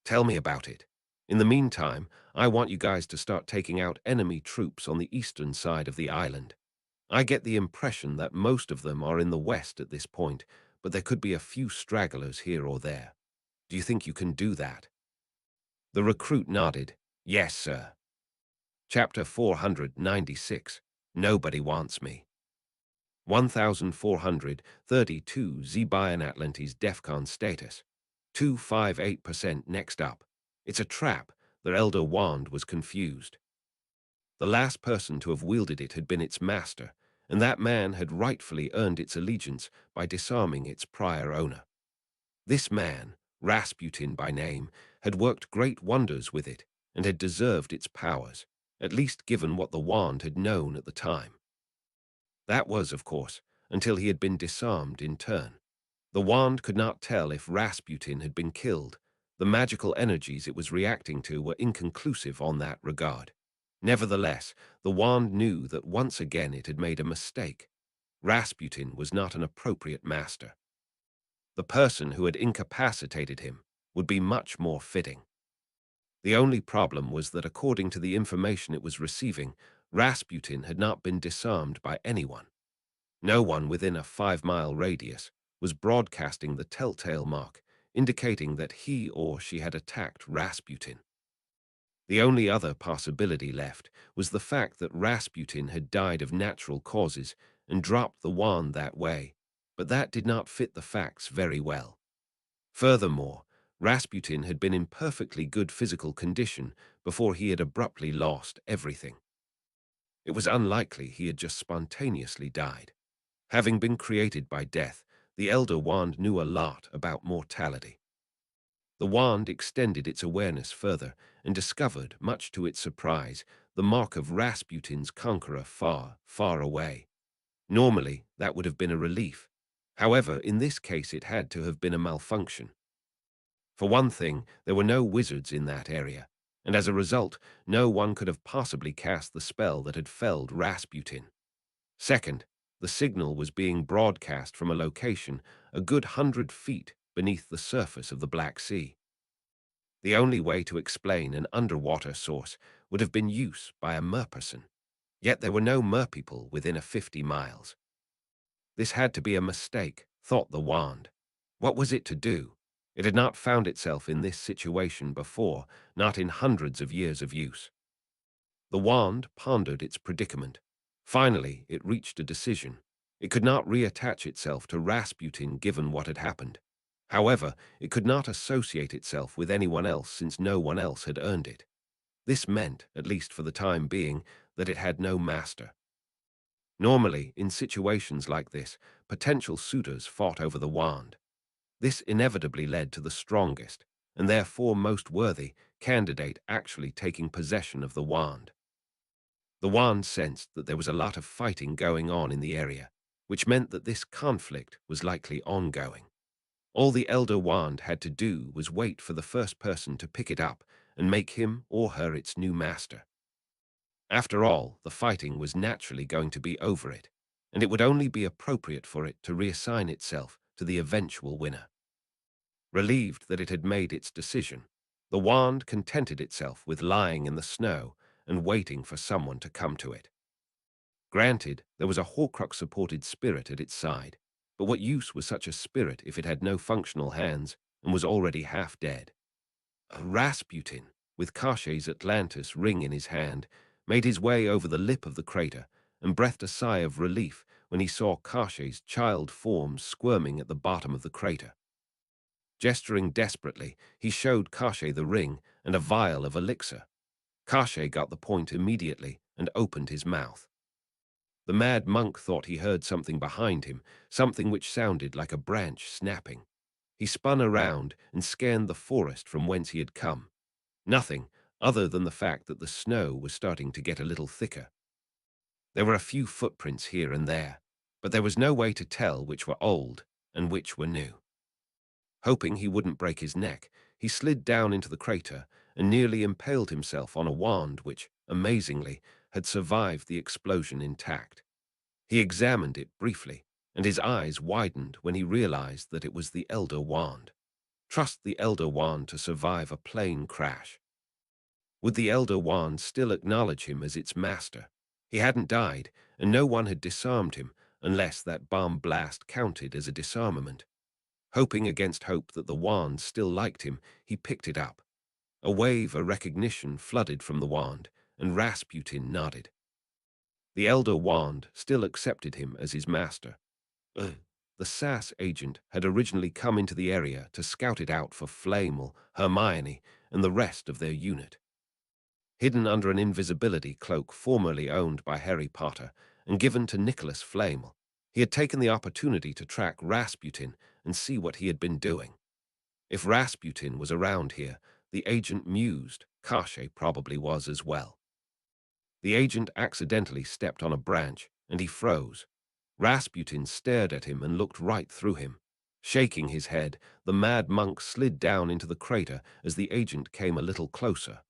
Tell me about it. In the meantime, I want you guys to start taking out enemy troops on the eastern side of the island. I get the impression that most of them are in the west at this point, but there could be a few stragglers here or there. Do you think you can do that? The recruit nodded. Yes, sir. Chapter 496. Nobody wants me. 1432 Zebian Atlantis DEFCON status. 258% next up. It's a trap. The Elder Wand was confused. The last person to have wielded it had been its master, and that man had rightfully earned its allegiance by disarming its prior owner. This man, Rasputin by name, had worked great wonders with it and had deserved its powers, at least given what the wand had known at the time. That was, of course, until he had been disarmed in turn. The wand could not tell if Rasputin had been killed. The magical energies it was reacting to were inconclusive on that regard. Nevertheless, the wand knew that once again it had made a mistake. Rasputin was not an appropriate master. The person who had incapacitated him would be much more fitting. The only problem was that according to the information it was receiving, Rasputin had not been disarmed by anyone. No one within a 5-mile radius was broadcasting the telltale mark, indicating that he or she had attacked Rasputin. The only other possibility left was the fact that Rasputin had died of natural causes and dropped the wand that way, but that did not fit the facts very well. Furthermore, Rasputin had been in perfectly good physical condition before he had abruptly lost everything. It was unlikely he had just spontaneously died. Having been created by death, the Elder Wand knew a lot about mortality. The wand extended its awareness further and discovered, much to its surprise, the mark of Rasputin's conqueror far, far away. Normally, that would have been a relief. However, in this case it had to have been a malfunction. For one thing, there were no wizards in that area, and as a result, no one could have possibly cast the spell that had felled Rasputin. Second, the signal was being broadcast from a location a good 100 feet beneath the surface of the Black Sea. The only way to explain an underwater source would have been use by a merperson, yet there were no merpeople within a 50 miles. This had to be a mistake, thought the wand. What was it to do? It had not found itself in this situation before, not in hundreds of years of use. The wand pondered its predicament. Finally, it reached a decision. It could not reattach itself to Rasputin given what had happened. However, it could not associate itself with anyone else since no one else had earned it. This meant, at least for the time being, that it had no master. Normally, in situations like this, potential suitors fought over the wand. This inevitably led to the strongest, and therefore most worthy, candidate actually taking possession of the wand. The wand sensed that there was a lot of fighting going on in the area, which meant that this conflict was likely ongoing. All the Elder Wand had to do was wait for the first person to pick it up and make him or her its new master. After all, the fighting was naturally going to be over it, and it would only be appropriate for it to reassign itself to the eventual winner. Relieved that it had made its decision, the wand contented itself with lying in the snow and waiting for someone to come to it. Granted, there was a Horcrux-supported spirit at its side, but what use was such a spirit if it had no functional hands and was already half dead? Rasputin, with Kashay's Atlantis ring in his hand, made his way over the lip of the crater and breathed a sigh of relief when he saw Kashay's child form squirming at the bottom of the crater. Gesturing desperately, he showed Kashay the ring and a vial of elixir. Kashay got the point immediately and opened his mouth. The mad monk thought he heard something behind him, something which sounded like a branch snapping. He spun around and scanned the forest from whence he had come. Nothing, other than the fact that the snow was starting to get a little thicker. There were a few footprints here and there, but there was no way to tell which were old and which were new. Hoping he wouldn't break his neck, he slid down into the crater and nearly impaled himself on a wand which, amazingly, had survived the explosion intact. He examined it briefly, and his eyes widened when he realized that it was the Elder Wand. Trust the Elder Wand to survive a plane crash. Would the Elder Wand still acknowledge him as its master? He hadn't died, and no one had disarmed him, unless that bomb blast counted as a disarmament. Hoping against hope that the wand still liked him, he picked it up. A wave of recognition flooded from the wand, and Rasputin nodded. The Elder Wand still accepted him as his master. The SAS agent had originally come into the area to scout it out for Flamel, Hermione, and the rest of their unit. Hidden under an invisibility cloak formerly owned by Harry Potter and given to Nicholas Flamel, he had taken the opportunity to track Rasputin and see what he had been doing. If Rasputin was around here, the agent mused Kashay probably was as well. The agent accidentally stepped on a branch, and he froze. Rasputin stared at him and looked right through him. Shaking his head, the mad monk slid down into the crater as the agent came a little closer.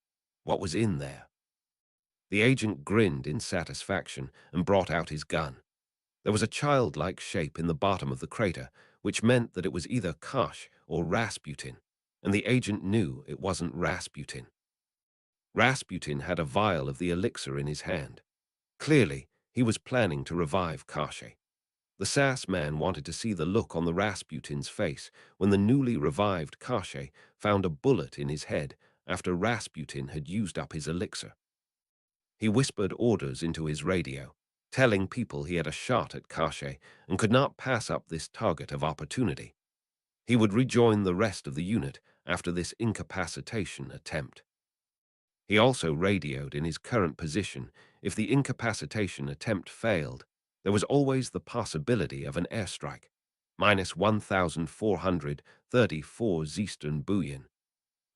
What was in there? The agent grinned in satisfaction and brought out his gun. There was a childlike shape in the bottom of the crater, which meant that it was either Kosh or Rasputin, and the agent knew it wasn't Rasputin. Rasputin had a vial of the elixir in his hand. Clearly, he was planning to revive Kosh. The sass man wanted to see the look on the Rasputin's face when the newly revived Kosh found a bullet in his head after Rasputin had used up his elixir. He whispered orders into his radio, telling people he had a shot at Kosh and could not pass up this target of opportunity. He would rejoin the rest of the unit after this incapacitation attempt. He also radioed in his current position. If the incapacitation attempt failed, there was always the possibility of an airstrike, minus 1,434 Eastern bullion.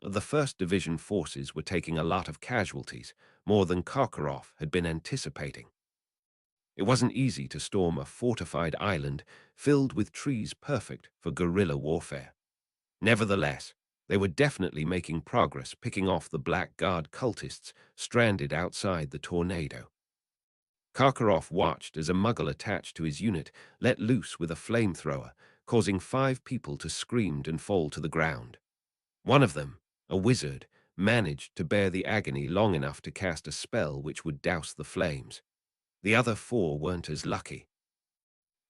The 1st Division forces were taking a lot of casualties, more than Karkaroff had been anticipating. It wasn't easy to storm a fortified island filled with trees perfect for guerrilla warfare. Nevertheless, they were definitely making progress picking off the Blackguard cultists stranded outside the tornado. Karkaroff watched as a Muggle attached to his unit let loose with a flamethrower, causing 5 people to scream and fall to the ground. One of them, a wizard, managed to bear the agony long enough to cast a spell which would douse the flames. The other 4 weren't as lucky.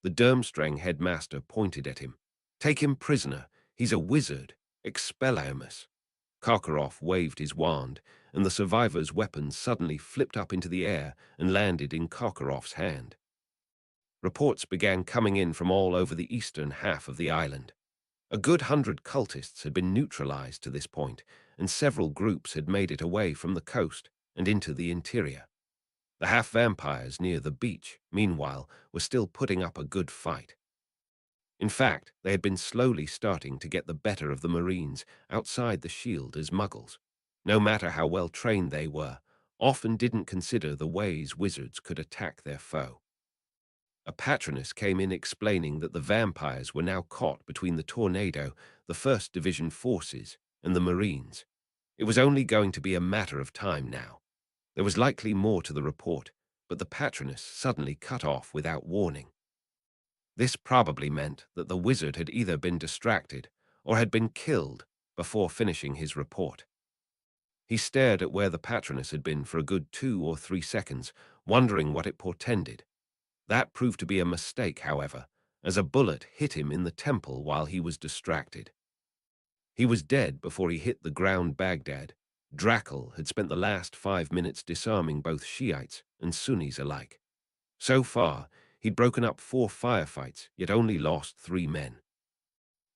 The Durmstrang headmaster pointed at him. "Take him prisoner. He's a wizard. Expelliarmus." Karkaroff waved his wand, and the survivor's weapon suddenly flipped up into the air and landed in Karkaroff's hand. Reports began coming in from all over the eastern half of the island. A good 100 cultists had been neutralized to this point, and several groups had made it away from the coast and into the interior. The half-vampires near the beach, meanwhile, were still putting up a good fight. In fact, they had been slowly starting to get the better of the Marines outside the shield as Muggles. No matter how well trained they were, often didn't consider the ways wizards could attack their foe. A patroness came in explaining that the vampires were now caught between the tornado, the 1st Division forces, and the Marines. It was only going to be a matter of time now. There was likely more to the report, but the patroness suddenly cut off without warning. This probably meant that the wizard had either been distracted or had been killed before finishing his report. He stared at where the patroness had been for a good 2 or 3 seconds, wondering what it portended. That proved to be a mistake, however, as a bullet hit him in the temple while he was distracted. He was dead before he hit the ground. Baghdad. Drackle had spent the last 5 minutes disarming both Shiites and Sunnis alike. So far, he'd broken up 4 firefights, yet only lost 3 men.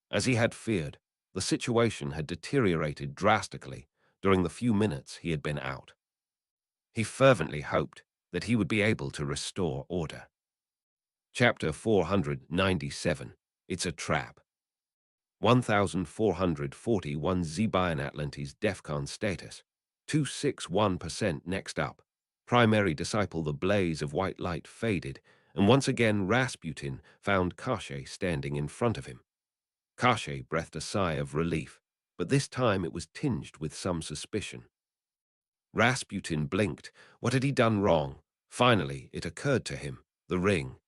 As he had feared, the situation had deteriorated drastically during the few minutes he had been out. He fervently hoped that he would be able to restore order. Chapter 497. It's a Trap. 1,441 Zebian Atlantis DEFCON status. 261% next up. Primary disciple. The blaze of white light faded, and once again Rasputin found Kosh standing in front of him. Kosh breathed a sigh of relief, but this time it was tinged with some suspicion. Rasputin blinked. What had he done wrong? Finally, it occurred to him. The ring.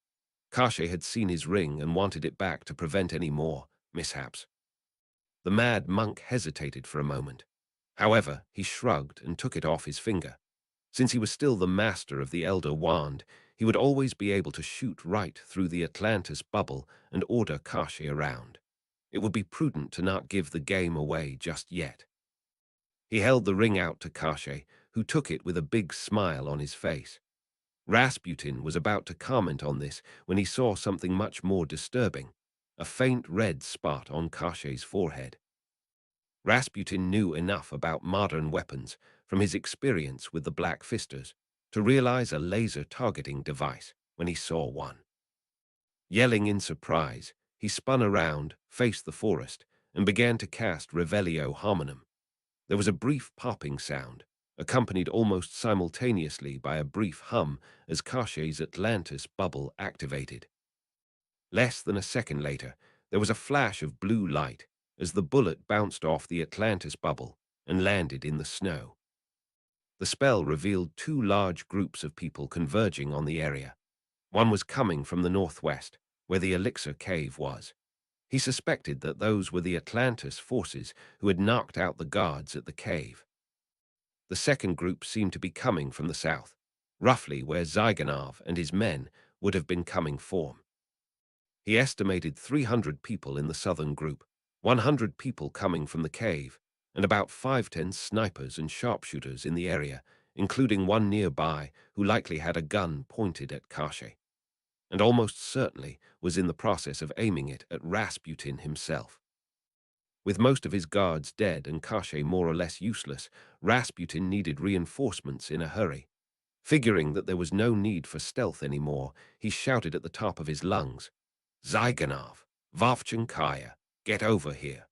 Kosh had seen his ring and wanted it back to prevent any more mishaps. The mad monk hesitated for a moment. However, he shrugged and took it off his finger. Since he was still the master of the Elder Wand, he would always be able to shoot right through the Atlantis bubble and order Kosh around. It would be prudent to not give the game away just yet. He held the ring out to Kosh, who took it with a big smile on his face. Rasputin was about to comment on this when he saw something much more disturbing, a faint red spot on Kosh's forehead. Rasputin knew enough about modern weapons from his experience with the Black Fisters to realize a laser targeting device when he saw one. Yelling in surprise, he spun around, faced the forest, and began to cast Revelio Hominum. There was a brief popping sound, accompanied almost simultaneously by a brief hum as Kosh's Atlantis bubble activated. Less than a second later, There was a flash of blue light as the bullet bounced off the Atlantis bubble and landed in the snow. The spell revealed two large groups of people converging on the area. One was coming from the northwest, where the elixir cave was. He suspected that those were the Atlantis forces who had knocked out the guards at the cave. The second group seemed to be coming from the south, roughly where Zyganov and his men would have been coming from. He estimated 300 people in the southern group, 100 people coming from the cave, and about 5-10 snipers and sharpshooters in the area, including one nearby who likely had a gun pointed at Kashe, and almost certainly was in the process of aiming it at Rasputin himself. With most of his guards dead and Kashe more or less useless, Rasputin needed reinforcements in a hurry. Figuring that there was no need for stealth anymore, he shouted at the top of his lungs, "Zyganov, Vovchankaya, get over here."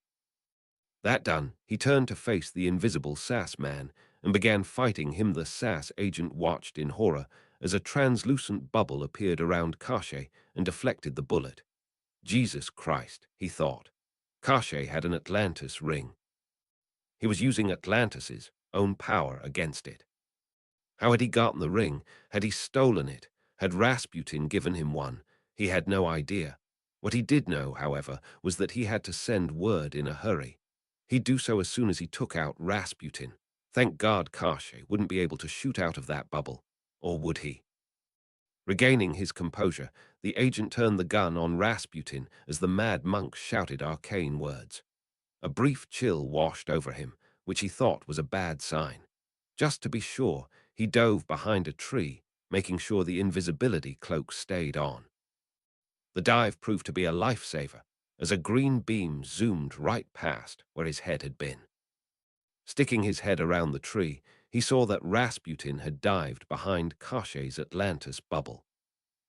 That done, he turned to face the invisible SAS man and began fighting him. The SAS agent watched in horror as a translucent bubble appeared around Kashe and deflected the bullet. Jesus Christ, he thought. Kashe had an Atlantis ring. He was using Atlantis's own power against it. How had he gotten the ring? Had he stolen it? Had Rasputin given him one? He had no idea. What he did know, however, was that he had to send word in a hurry. He'd do so as soon as he took out Rasputin. Thank God Kashe wouldn't be able to shoot out of that bubble. Or would he? Regaining his composure, the agent turned the gun on Rasputin as the mad monk shouted arcane words. A brief chill washed over him, which he thought was a bad sign. Just to be sure, he dove behind a tree, making sure the invisibility cloak stayed on. The dive proved to be a lifesaver, as a green beam zoomed right past where his head had been. Sticking his head around the tree, he saw that Rasputin had dived behind Kashe's Atlantis bubble.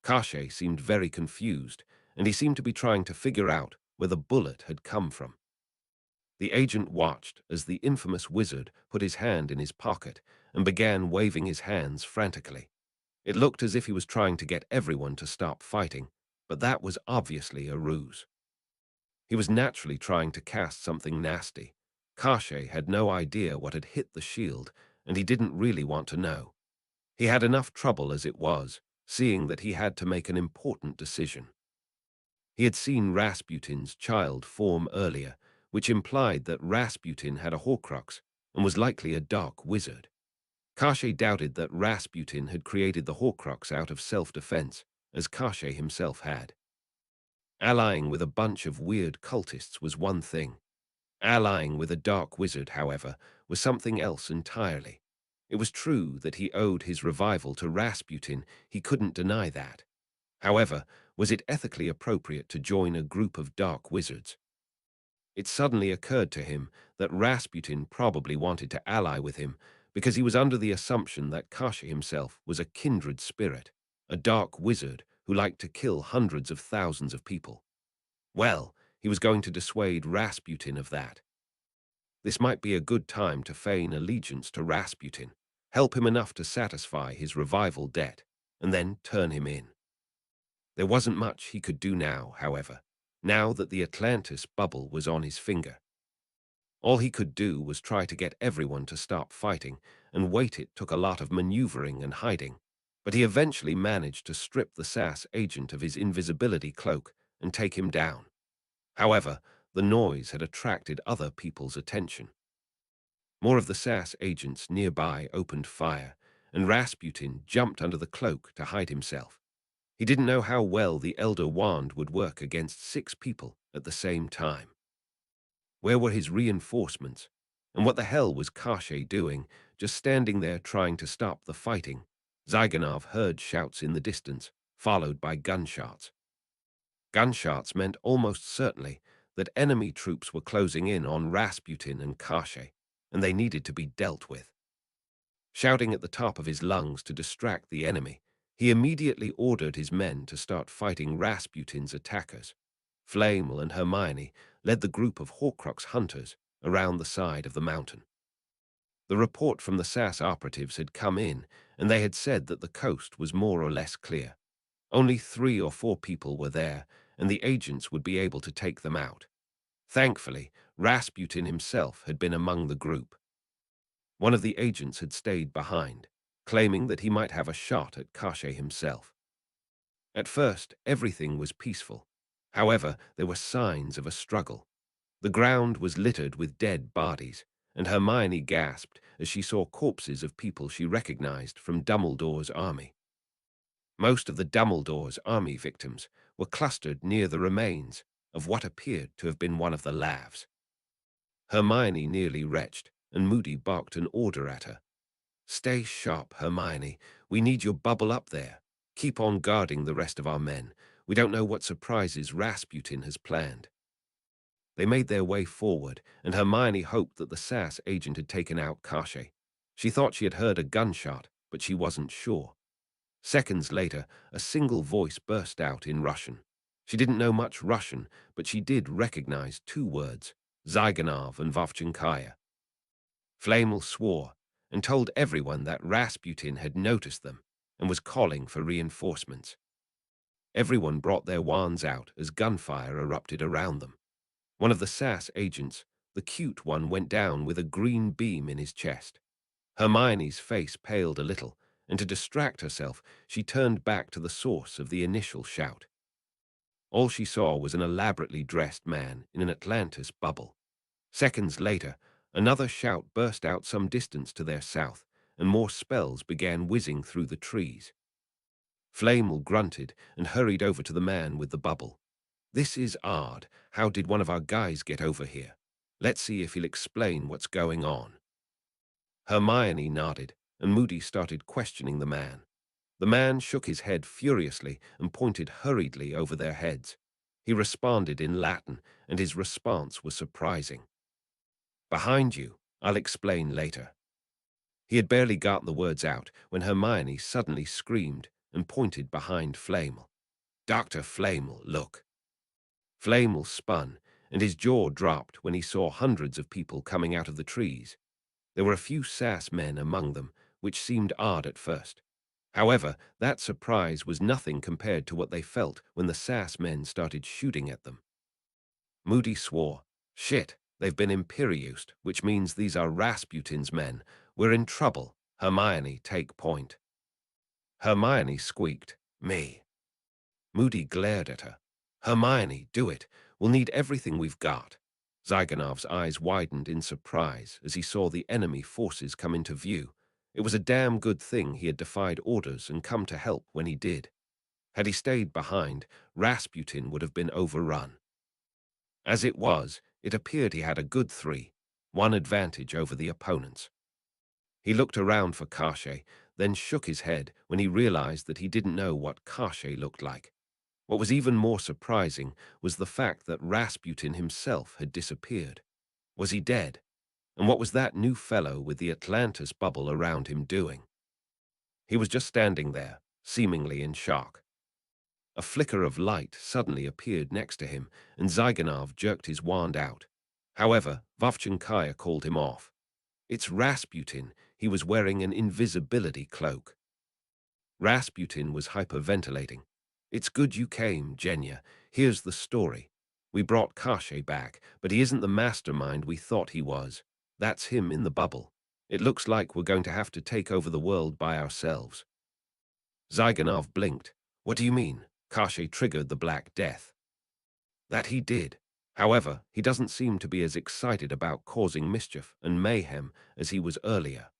Kashe seemed very confused, and he seemed to be trying to figure out where the bullet had come from. The agent watched as the infamous wizard put his hand in his pocket and began waving his hands frantically. It looked as if he was trying to get everyone to stop fighting, but that was obviously a ruse. He was naturally trying to cast something nasty. Kashe had no idea what had hit the shield, and he didn't really want to know. He had enough trouble as it was, seeing that he had to make an important decision. He had seen Rasputin's child form earlier, which implied that Rasputin had a Horcrux and was likely a dark wizard. Kashe doubted that Rasputin had created the Horcrux out of self-defense, as Kashe himself had. Allying with a bunch of weird cultists was one thing. Allying with a dark wizard, however, was something else entirely. It was true that he owed his revival to Rasputin, he couldn't deny that. However, was it ethically appropriate to join a group of dark wizards? It suddenly occurred to him that Rasputin probably wanted to ally with him because he was under the assumption that Kashe himself was a kindred spirit, a dark wizard who liked to kill hundreds of thousands of people. Well, he was going to dissuade Rasputin of that. This might be a good time to feign allegiance to Rasputin, help him enough to satisfy his revival debt, and then turn him in. There wasn't much he could do now, however, now that the Atlantis bubble was on his finger. All he could do was try to get everyone to stop fighting, and wait. It took a lot of maneuvering and hiding, but he eventually managed to strip the SAS agent of his invisibility cloak and take him down. However, the noise had attracted other people's attention. More of the SAS agents nearby opened fire, and Rasputin jumped under the cloak to hide himself. He didn't know how well the Elder Wand would work against 6 people at the same time. Where were his reinforcements? And what the hell was Kashe doing, just standing there trying to stop the fighting? Zyganov heard shouts in the distance, followed by gunshots. Gunshots meant almost certainly that enemy troops were closing in on Rasputin and Kashe, and they needed to be dealt with. Shouting at the top of his lungs to distract the enemy, he immediately ordered his men to start fighting Rasputin's attackers. Flamel and Hermione led the group of Horcrux hunters around the side of the mountain. The report from the SAS operatives had come in, and they had said that the coast was more or less clear. Only 3 or 4 people were there, and the agents would be able to take them out. Thankfully, Rasputin himself had been among the group. One of the agents had stayed behind, claiming that he might have a shot at Kashe himself. At first, everything was peaceful. However, there were signs of a struggle. The ground was littered with dead bodies, and Hermione gasped as she saw corpses of people she recognized from Dumbledore's army. Most of the Dumbledore's army victims were clustered near the remains of what appeared to have been one of the Lavs. Hermione nearly retched, and Moody barked an order at her. "Stay sharp, Hermione. We need your bubble up there. Keep on guarding the rest of our men. We don't know what surprises Rasputin has planned." They made their way forward, and Hermione hoped that the SAS agent had taken out Kashe. She thought she had heard a gunshot, but she wasn't sure. Seconds later, a single voice burst out in Russian. She didn't know much Russian, but she did recognize two words, Zyganov and Vovchenkaya. Flamel swore and told everyone that Rasputin had noticed them and was calling for reinforcements. Everyone brought their wands out as gunfire erupted around them. One of the SAS agents, the cute one, went down with a green beam in his chest. Hermione's face paled a little, and to distract herself, she turned back to the source of the initial shout. All she saw was an elaborately dressed man in an Atlantis bubble. Seconds later, another shout burst out some distance to their south, and more spells began whizzing through the trees. Flamel grunted and hurried over to the man with the bubble. "This is odd. How did one of our guys get over here? Let's see if he'll explain what's going on." Hermione nodded, and Moody started questioning the man. The man shook his head furiously and pointed hurriedly over their heads. He responded in Latin, and his response was surprising. "Behind you. I'll explain later." He had barely got the words out when Hermione suddenly screamed and pointed behind Flamel. "Dr. Flamel, look." Flamel spun, and his jaw dropped when he saw hundreds of people coming out of the trees. There were a few SAS men among them, which seemed odd at first. However, that surprise was nothing compared to what they felt when the SAS men started shooting at them. Moody swore, "Shit, they've been Imperiused, which means these are Rasputin's men. We're in trouble. Hermione, take point." Hermione squeaked, "Me." Moody glared at her. "Hermione, do it. We'll need everything we've got." Zyganov's eyes widened in surprise as he saw the enemy forces come into view. It was a damn good thing he had defied orders and come to help when he did. Had he stayed behind, Rasputin would have been overrun. As it was, it appeared he had a good 3-1 advantage over the opponents. He looked around for Kashe, then shook his head when he realized that he didn't know what Kashe looked like. What was even more surprising was the fact that Rasputin himself had disappeared. Was he dead? And what was that new fellow with the Atlantis bubble around him doing? He was just standing there, seemingly in shock. A flicker of light suddenly appeared next to him, and Zyganov jerked his wand out. However, Vovchenkaya called him off. "It's Rasputin. He was wearing an invisibility cloak." Rasputin was hyperventilating. "It's good you came, Genya. Here's the story. We brought Kashe back, but he isn't the mastermind we thought he was. That's him in the bubble. It looks like we're going to have to take over the world by ourselves." Zyganov blinked. "What do you mean? Kashe triggered the Black Death?" "That he did. However, he doesn't seem to be as excited about causing mischief and mayhem as he was earlier.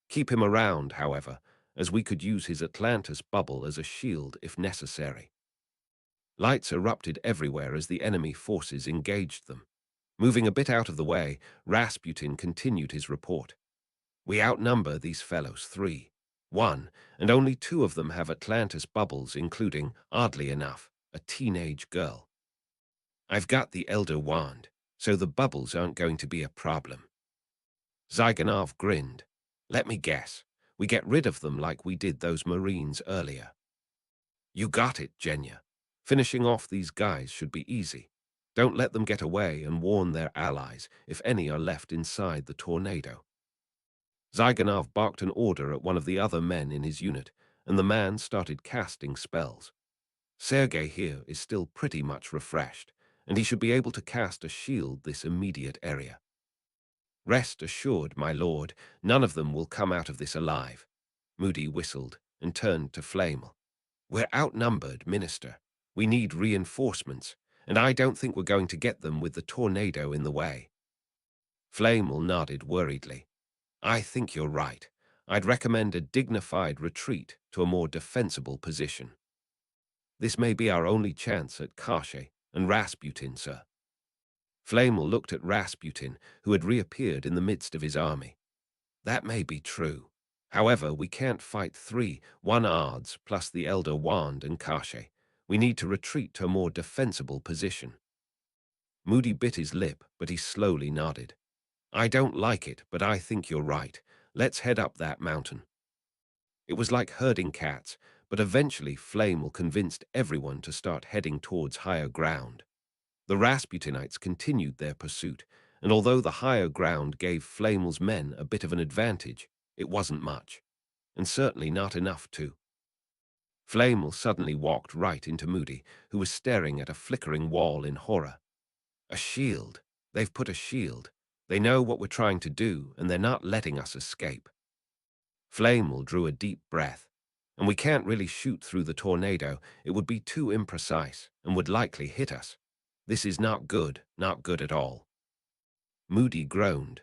Keep him around, however, as we could use his Atlantis bubble as a shield if necessary." Lights erupted everywhere as the enemy forces engaged them. Moving a bit out of the way, Rasputin continued his report. "We outnumber these fellows 3-1, and only 2 of them have Atlantis bubbles, including, oddly enough, a teenage girl. I've got the Elder Wand, so the bubbles aren't going to be a problem." Zyganov grinned. "Let me guess. We get rid of them like we did those Marines earlier." "You got it, Genya. Finishing off these guys should be easy. Don't let them get away, and warn their allies if any are left inside the tornado." Zyganov barked an order at one of the other men in his unit, and the man started casting spells. Sergei here is still pretty much refreshed, and he should be able to cast a shield this immediate area. Rest assured, my lord, none of them will come out of this alive. Moody whistled and turned to Flamel. We're outnumbered, Minister. We need reinforcements, and I don't think we're going to get them with the tornado in the way. Flamel nodded worriedly. I think you're right. I'd recommend a dignified retreat to a more defensible position. This may be our only chance at Karshe and Rasputin, sir. Flamel looked at Rasputin, who had reappeared in the midst of his army. That may be true. However, we can't fight 3 one-ards plus the Elder Wand and Karshe. We need to retreat to a more defensible position. Moody bit his lip, but he slowly nodded. I don't like it, but I think you're right. Let's head up that mountain. It was like herding cats, but eventually Flamel convinced everyone to start heading towards higher ground. The Rasputinites continued their pursuit, and although the higher ground gave Flamel's men a bit of an advantage, it wasn't much, and certainly not enough to. Flamel suddenly walked right into Moody, who was staring at a flickering wall in horror. A shield. They've put a shield. They know what we're trying to do, and they're not letting us escape. Flamel drew a deep breath. And we can't really shoot through the tornado. It would be too imprecise and would likely hit us. This is not good at all. Moody groaned.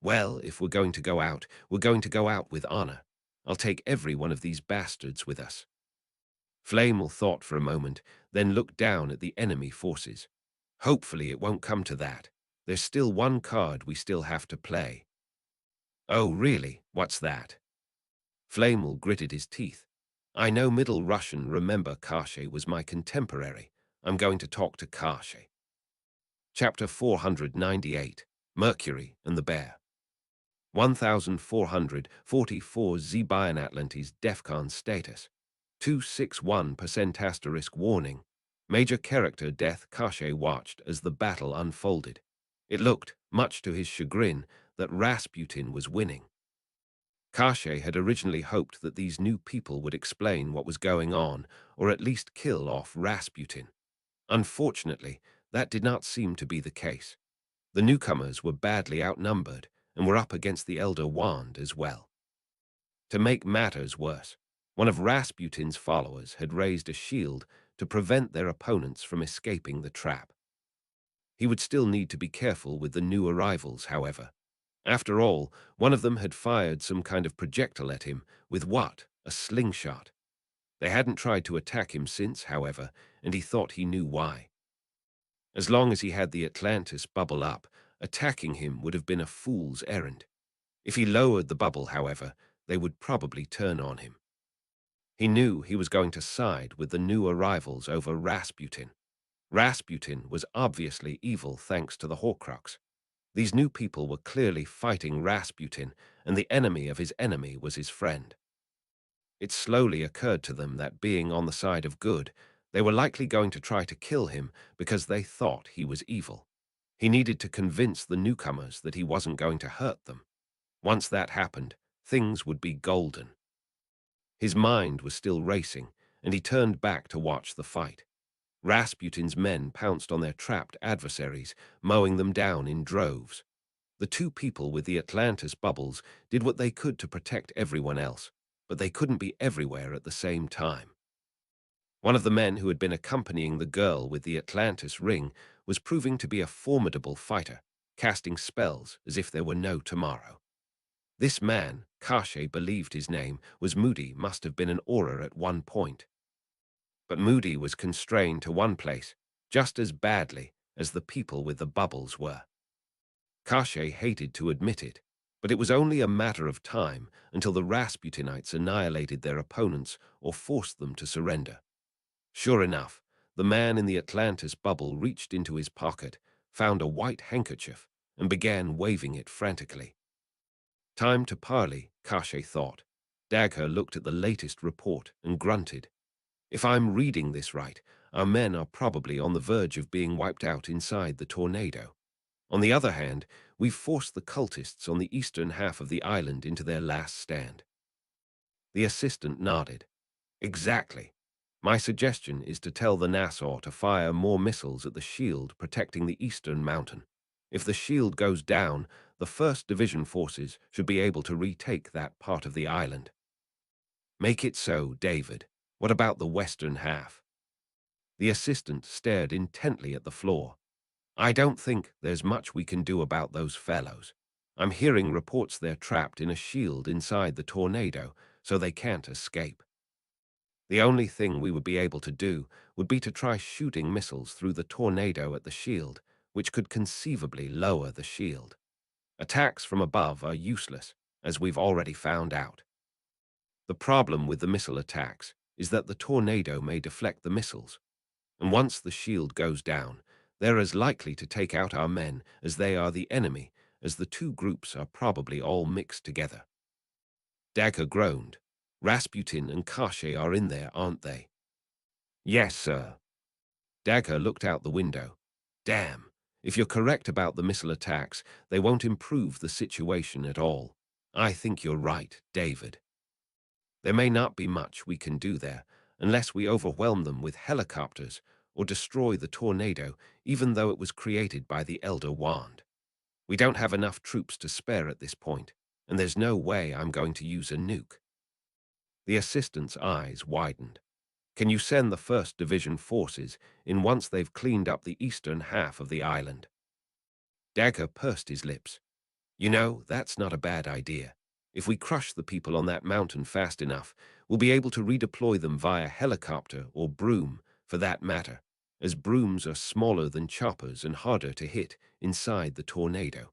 Well, if we're going to go out, we're going to go out with honor. I'll take every one of these bastards with us. Flamel thought for a moment, then looked down at the enemy forces. Hopefully it won't come to that. There's still one card we still have to play. Oh, really? What's that? Flamel gritted his teeth. I know Middle Russian. Remember, Karshe was my contemporary. I'm going to talk to Karshe. Chapter 498, Mercury and the Bear. 1444 Zebian Atlantis DEFCON status. 261% * warning. Major character death. Karshe watched as the battle unfolded. It looked, much to his chagrin, that Rasputin was winning. Karshe had originally hoped that these new people would explain what was going on, or at least kill off Rasputin. Unfortunately, that did not seem to be the case. The newcomers were badly outnumbered and were up against the Elder Wand as well. To make matters worse, one of Rasputin's followers had raised a shield to prevent their opponents from escaping the trap. He would still need to be careful with the new arrivals, however. After all, one of them had fired some kind of projectile at him with what? A slingshot. They hadn't tried to attack him since, however, and he thought he knew why. As long as he had the Atlantis bubble up, attacking him would have been a fool's errand. If he lowered the bubble, however, they would probably turn on him. He knew he was going to side with the new arrivals over Rasputin. Rasputin was obviously evil thanks to the Horcrux. These new people were clearly fighting Rasputin, and the enemy of his enemy was his friend. It slowly occurred to them that being on the side of good, they were likely going to try to kill him because they thought he was evil. He needed to convince the newcomers that he wasn't going to hurt them. Once that happened, things would be golden. His mind was still racing, and he turned back to watch the fight. Rasputin's men pounced on their trapped adversaries, mowing them down in droves. The two people with the Atlantis bubbles did what they could to protect everyone else, but they couldn't be everywhere at the same time. One of the men who had been accompanying the girl with the Atlantis ring was proving to be a formidable fighter, casting spells as if there were no tomorrow. This man, Karshe believed his name, was Moody, must have been an aura at one point. But Moody was constrained to one place, just as badly as the people with the bubbles were. Karshe hated to admit it, but it was only a matter of time until the Rasputinites annihilated their opponents or forced them to surrender. Sure enough, the man in the Atlantis bubble reached into his pocket, found a white handkerchief, and began waving it frantically. Time to parley, Karshe thought. Dagher looked at the latest report and grunted. If I'm reading this right, our men are probably on the verge of being wiped out inside the tornado. On the other hand, we've forced the cultists on the eastern half of the island into their last stand. The assistant nodded. Exactly. My suggestion is to tell the Nassau to fire more missiles at the shield protecting the eastern mountain. If the shield goes down, the 1st Division forces should be able to retake that part of the island. Make it so, David. What about the western half? The assistant stared intently at the floor. I don't think there's much we can do about those fellows. I'm hearing reports they're trapped in a shield inside the tornado, so they can't escape. The only thing we would be able to do would be to try shooting missiles through the tornado at the shield, which could conceivably lower the shield. Attacks from above are useless, as we've already found out. The problem with the missile attacks is that the tornado may deflect the missiles, and once the shield goes down, they're as likely to take out our men as they are the enemy, as the two groups are probably all mixed together. Dagger groaned. Rasputin and Karshe are in there, aren't they? Yes, sir. Dagger looked out the window. Damn, if you're correct about the missile attacks, they won't improve the situation at all. I think you're right, David. There may not be much we can do there, unless we overwhelm them with helicopters or destroy the tornado, even though it was created by the Elder Wand. We don't have enough troops to spare at this point, and there's no way I'm going to use a nuke. The assistant's eyes widened. Can you send the 1st Division forces in once they've cleaned up the eastern half of the island? Dagger pursed his lips. You know, that's not a bad idea. If we crush the people on that mountain fast enough, we'll be able to redeploy them via helicopter or broom, for that matter, as brooms are smaller than choppers and harder to hit inside the tornado.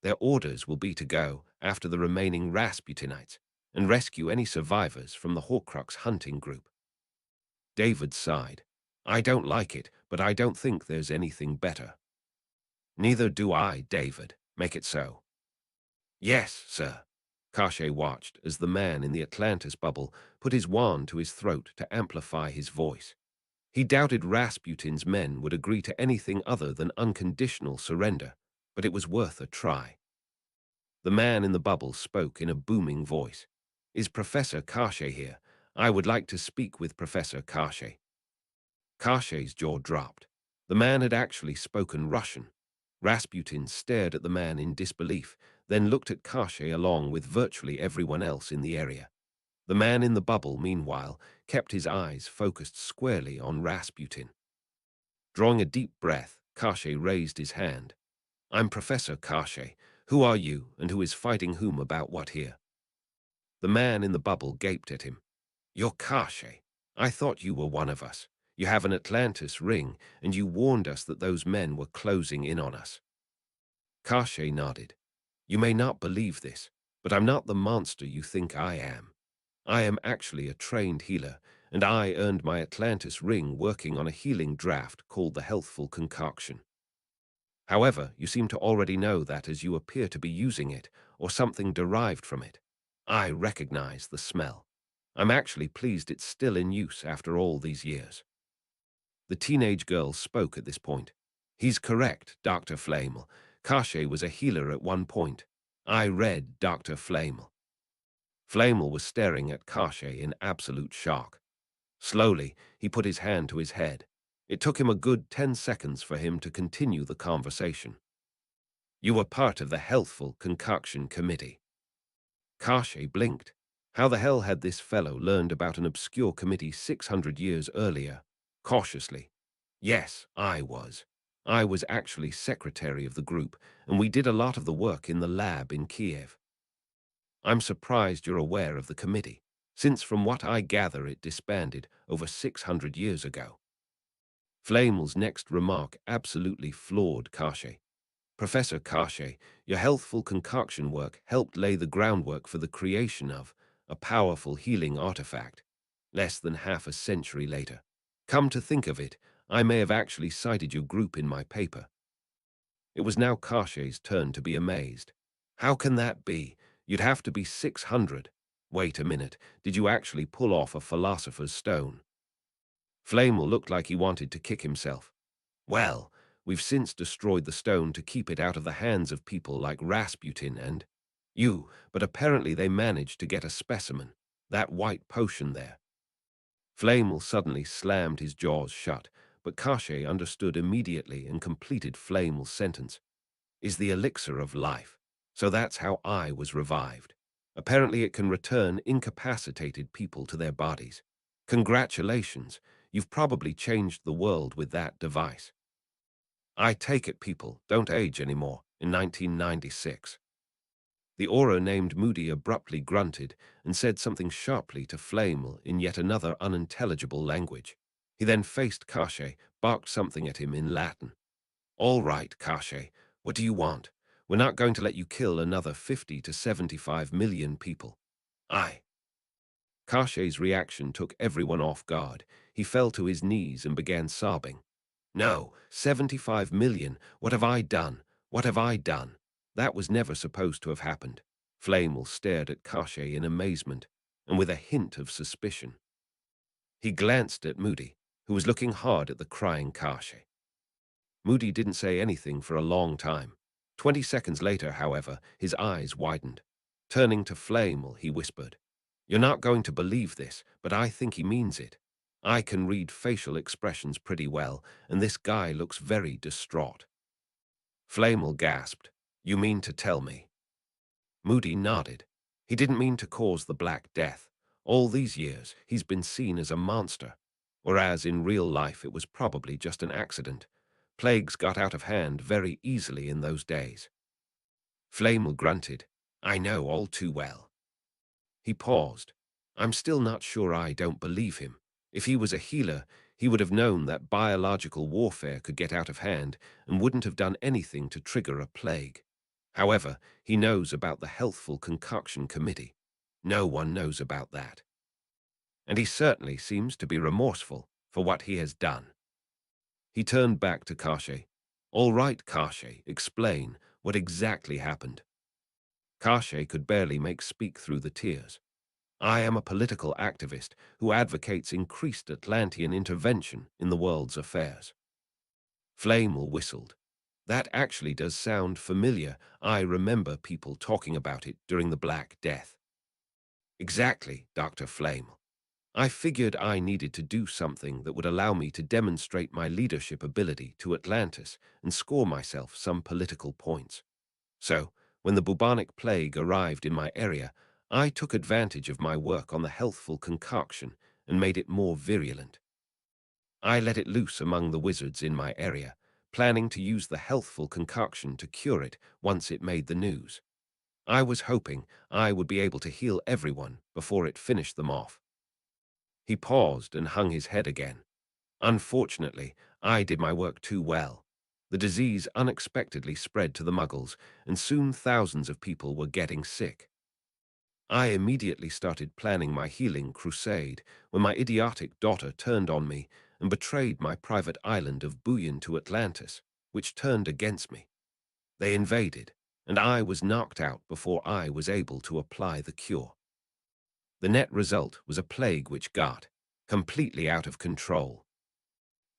Their orders will be to go after the remaining Rasputinites and rescue any survivors from the Horcrux hunting group. David sighed. I don't like it, but I don't think there's anything better. Neither do I, David. Make it so. Yes, sir. Karshe watched as the man in the Atlantis bubble put his wand to his throat to amplify his voice. He doubted Rasputin's men would agree to anything other than unconditional surrender, but it was worth a try. The man in the bubble spoke in a booming voice. Is Professor Karshe here? I would like to speak with Professor Karshe. Karshe's jaw dropped. The man had actually spoken Russian. Rasputin stared at the man in disbelief, then looked at Karshe along with virtually everyone else in the area. The man in the bubble, meanwhile, kept his eyes focused squarely on Rasputin. Drawing a deep breath, Karshe raised his hand. I'm Professor Karshe. Who are you, and who is fighting whom about what here? The man in the bubble gaped at him. You're Karshe. I thought you were one of us. You have an Atlantis ring, and you warned us that those men were closing in on us. Karshe nodded. You may not believe this, but I'm not the monster you think I am. I am actually a trained healer, and I earned my Atlantis ring working on a healing draft called the Healthful Concoction. However, you seem to already know that as you appear to be using it, or something derived from it. I recognize the smell. I'm actually pleased it's still in use after all these years. The teenage girl spoke at this point. He's correct, Dr. Flamel. Karshe was a healer at one point. I read Dr. Flamel. Flamel was staring at Karshe in absolute shock. Slowly, he put his hand to his head. It took him a good 10 seconds for him to continue the conversation. You were part of the Healthful Concoction Committee. Karshe blinked. How the hell had this fellow learned about an obscure committee 600 years earlier? Cautiously. Yes, I was. I was actually secretary of the group, and we did a lot of the work in the lab in Kiev. I'm surprised you're aware of the committee, since from what I gather it disbanded over 600 years ago. Flamel's next remark absolutely floored Karshe. Professor Karshe, your healthful concoction work helped lay the groundwork for the creation of a powerful healing artifact, less than half a century later. Come to think of it, I may have actually cited your group in my paper. It was now Karshe's turn to be amazed. How can that be? You'd have to be 600. Wait a minute, did you actually pull off a philosopher's stone? Flamel looked like he wanted to kick himself. Well, we've since destroyed the stone to keep it out of the hands of people like Rasputin and but apparently they managed to get a specimen, that white potion there. Flamel suddenly slammed his jaws shut, but Karshe understood immediately and completed Flamel's sentence. Is the elixir of life. So that's how I was revived. Apparently it can return incapacitated people to their bodies. Congratulations, you've probably changed the world with that device. I take it people don't age anymore in 1996. The aura named Moody abruptly grunted and said something sharply to Flamel in yet another unintelligible language. He then faced Karshe, barked something at him in Latin. All right, Karshe, what do you want? We're not going to let you kill another 50 to 75 million people. Aye. Karshe's reaction took everyone off guard. He fell to his knees and began sobbing. No, 75 million. What have I done? What have I done? That was never supposed to have happened. Flamel stared at Karshe in amazement and with a hint of suspicion. He glanced at Moody, who was looking hard at the crying Karshe. Moody didn't say anything for a long time. 20 seconds later, however, his eyes widened. Turning to Flamel, he whispered, "You're not going to believe this, but I think he means it. I can read facial expressions pretty well, and this guy looks very distraught." Flamel gasped, "You mean to tell me?" Moody nodded. He didn't mean to cause the Black Death. All these years, he's been seen as a monster, whereas in real life it was probably just an accident. Plagues got out of hand very easily in those days. Flamel grunted, "I know all too well." He paused. "I'm still not sure I don't believe him. If he was a healer, he would have known that biological warfare could get out of hand and wouldn't have done anything to trigger a plague. However, he knows about the Healthful Concoction Committee. No one knows about that. And he certainly seems to be remorseful for what he has done." He turned back to Karshe. "All right, Karshe, explain what exactly happened." Karshe could barely make speak through the tears. "I am a political activist who advocates increased Atlantean intervention in the world's affairs." Flamel whistled. "That actually does sound familiar. I remember people talking about it during the Black Death." "Exactly, Dr. Flamel. I figured I needed to do something that would allow me to demonstrate my leadership ability to Atlantis and score myself some political points. So, when the bubonic plague arrived in my area, I took advantage of my work on the healthful concoction and made it more virulent. I let it loose among the wizards in my area, planning to use the healthful concoction to cure it once it made the news. I was hoping I would be able to heal everyone before it finished them off." He paused and hung his head again. "Unfortunately, I did my work too well. The disease unexpectedly spread to the Muggles, and soon thousands of people were getting sick. I immediately started planning my healing crusade when my idiotic daughter turned on me and betrayed my private island of Bouillon to Atlantis, which turned against me. They invaded, and I was knocked out before I was able to apply the cure. The net result was a plague which got completely out of control."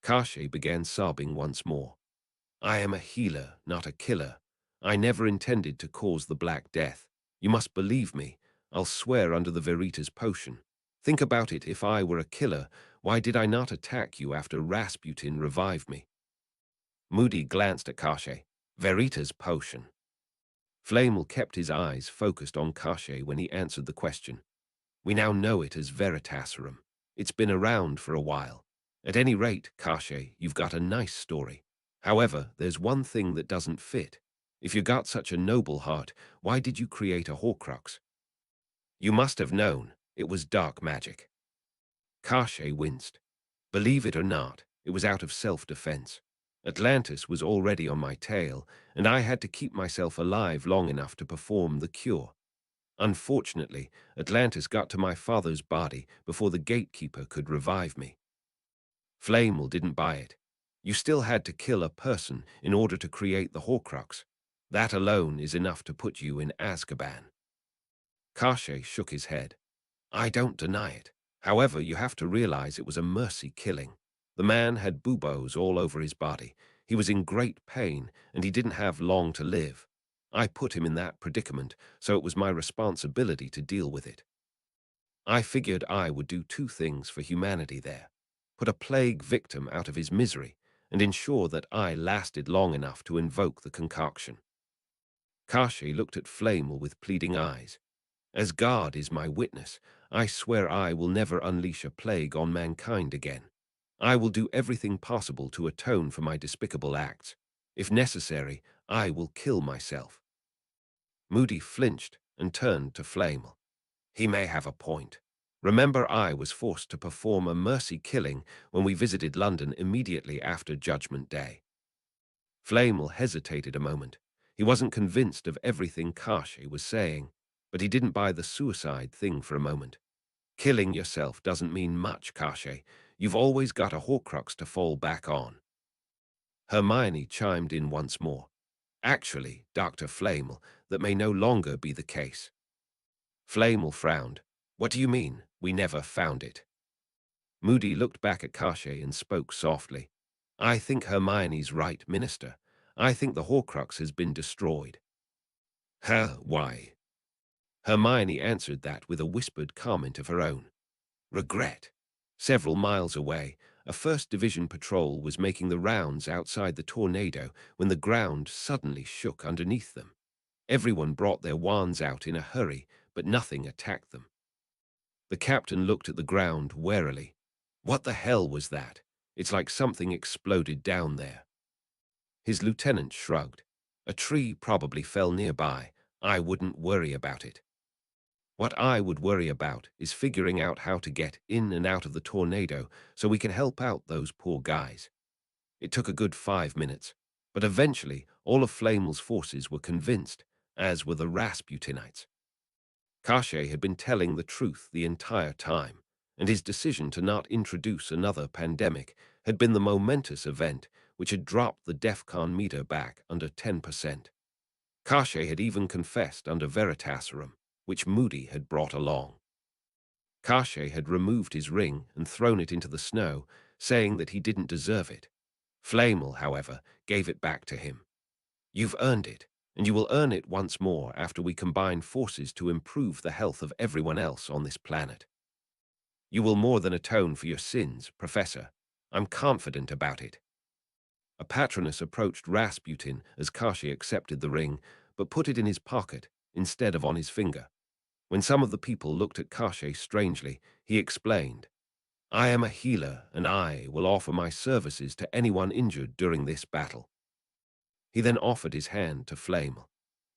Karshe began sobbing once more. "I am a healer, not a killer. I never intended to cause the Black Death. You must believe me. I'll swear under the Veritas potion. Think about it, if I were a killer, why did I not attack you after Rasputin revived me?" Moody glanced at Karshe. "Veritas potion." Flamel kept his eyes focused on Karshe when he answered the question. "We now know it as Veritaserum. It's been around for a while. At any rate, Karshe, you've got a nice story. However, there's one thing that doesn't fit. If you got such a noble heart, why did you create a Horcrux? You must have known it was dark magic." Karshe winced. "Believe it or not, it was out of self-defense. Atlantis was already on my tail, and I had to keep myself alive long enough to perform the cure. Unfortunately, Atlantis got to my father's body before the gatekeeper could revive me." Flamel didn't buy it. "You still had to kill a person in order to create the Horcrux. That alone is enough to put you in Azkaban." Karshe shook his head. "I don't deny it. However, you have to realize it was a mercy killing. The man had buboes all over his body. He was in great pain, and he didn't have long to live. I put him in that predicament, so it was my responsibility to deal with it." I figured I would do two things for humanity there: put a plague victim out of his misery and ensure that I lasted long enough to invoke the concoction. Kashi looked at Flamel with pleading eyes. As God is my witness, I swear I will never unleash a plague on mankind again. I will do everything possible to atone for my despicable acts. If necessary, I will kill myself. Moody flinched and turned to Flamel. He may have a point. Remember, I was forced to perform a mercy killing when we visited London immediately after Judgment Day. Flamel hesitated a moment. He wasn't convinced of everything Kashi was saying, but he didn't buy the suicide thing for a moment. Killing yourself doesn't mean much, Kashi. You've always got a Horcrux to fall back on. Hermione chimed in once more. Actually, Dr. Flamel, that may no longer be the case. Flamel frowned. What do you mean, we never found it? Moody looked back at Kashi and spoke softly. I think Hermione's right, Minister. I think the Horcrux has been destroyed. Huh, why? Hermione answered that with a whispered comment of her own. Regret. Several miles away, a 1st Division patrol was making the rounds outside the tornado when the ground suddenly shook underneath them. Everyone brought their wands out in a hurry, but nothing attacked them. The captain looked at the ground warily. What the hell was that? It's like something exploded down there. His lieutenant shrugged. A tree probably fell nearby. I wouldn't worry about it. What I would worry about is figuring out how to get in and out of the tornado so we can help out those poor guys. It took a good 5 minutes, but eventually all of Flamel's forces were convinced, as were the Rasputinites. Kashi had been telling the truth the entire time, and his decision to not introduce another pandemic had been the momentous event which had dropped the DEFCON meter back under 10%. Kashi had even confessed under Veritaserum, which Moody had brought along. Kashi had removed his ring and thrown it into the snow, saying that he didn't deserve it. Flamel, however, gave it back to him. You've earned it, and you will earn it once more after we combine forces to improve the health of everyone else on this planet. You will more than atone for your sins, Professor. I'm confident about it. A patronus approached Rasputin as Kashi accepted the ring, but put it in his pocket instead of on his finger. When some of the people looked at Kashi strangely, he explained, I am a healer, and I will offer my services to anyone injured during this battle. He then offered his hand to Flamel.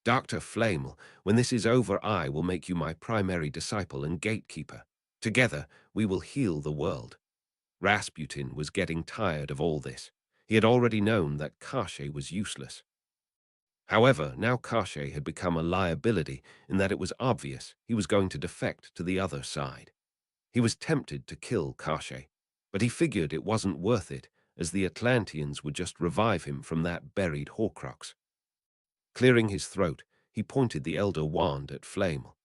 Dr. Flamel, when this is over, I will make you my primary disciple and gatekeeper. Together, we will heal the world. Rasputin was getting tired of all this. He had already known that Kashi was useless. However, now Kashi had become a liability in that it was obvious he was going to defect to the other side. He was tempted to kill Kashi, but he figured it wasn't worth it, as the Atlanteans would just revive him from that buried Horcrux. Clearing his throat, he pointed the Elder Wand at Flamel.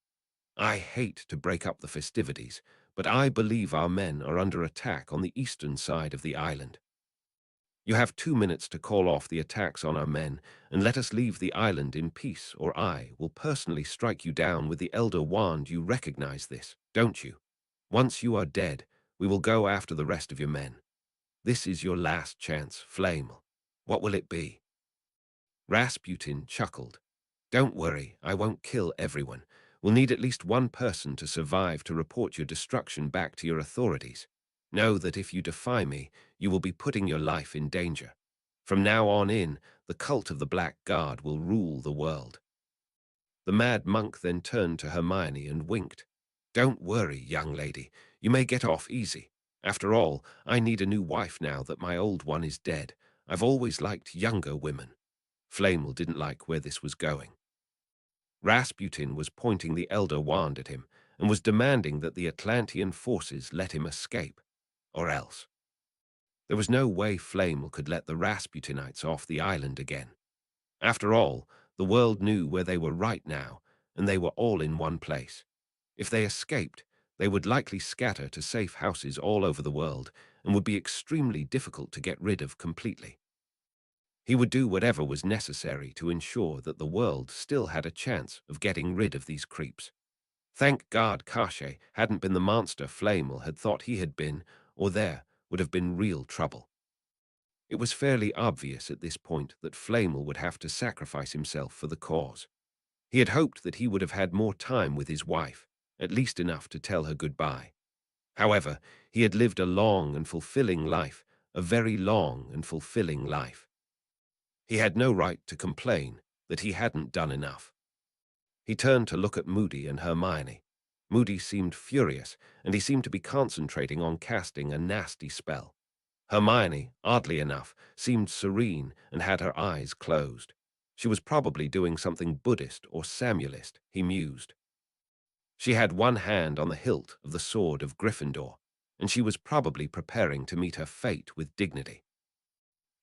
I hate to break up the festivities, but I believe our men are under attack on the eastern side of the island. You have 2 minutes to call off the attacks on our men and let us leave the island in peace, or I will personally strike you down with the Elder Wand. You recognize this, don't you? Once you are dead, we will go after the rest of your men. This is your last chance, Flamel. What will it be? Rasputin chuckled. Don't worry, I won't kill everyone. We'll need at least one person to survive to report your destruction back to your authorities. Know that if you defy me, you will be putting your life in danger. From now on in, the cult of the Black Guard will rule the world. The mad monk then turned to Hermione and winked. Don't worry, young lady. You may get off easy. After all, I need a new wife now that my old one is dead. I've always liked younger women. Flamel didn't like where this was going. Rasputin was pointing the Elder Wand at him and was demanding that the Atlantean forces let him escape, or else. There was no way Flamel could let the Rasputinites off the island again. After all, the world knew where they were right now, and they were all in one place. If they escaped, they would likely scatter to safe houses all over the world and would be extremely difficult to get rid of completely. He would do whatever was necessary to ensure that the world still had a chance of getting rid of these creeps. Thank God Karshe hadn't been the monster Flamel had thought he had been, or there would have been real trouble. It was fairly obvious at this point that Flamel would have to sacrifice himself for the cause. He had hoped that he would have had more time with his wife, at least enough to tell her goodbye. However, he had lived a long and fulfilling life, a very long and fulfilling life. He had no right to complain that he hadn't done enough. He turned to look at Moody and Hermione. Moody seemed furious, and he seemed to be concentrating on casting a nasty spell. Hermione, oddly enough, seemed serene and had her eyes closed. She was probably doing something Buddhist or Samuelist, he mused. She had one hand on the hilt of the sword of Gryffindor, and she was probably preparing to meet her fate with dignity.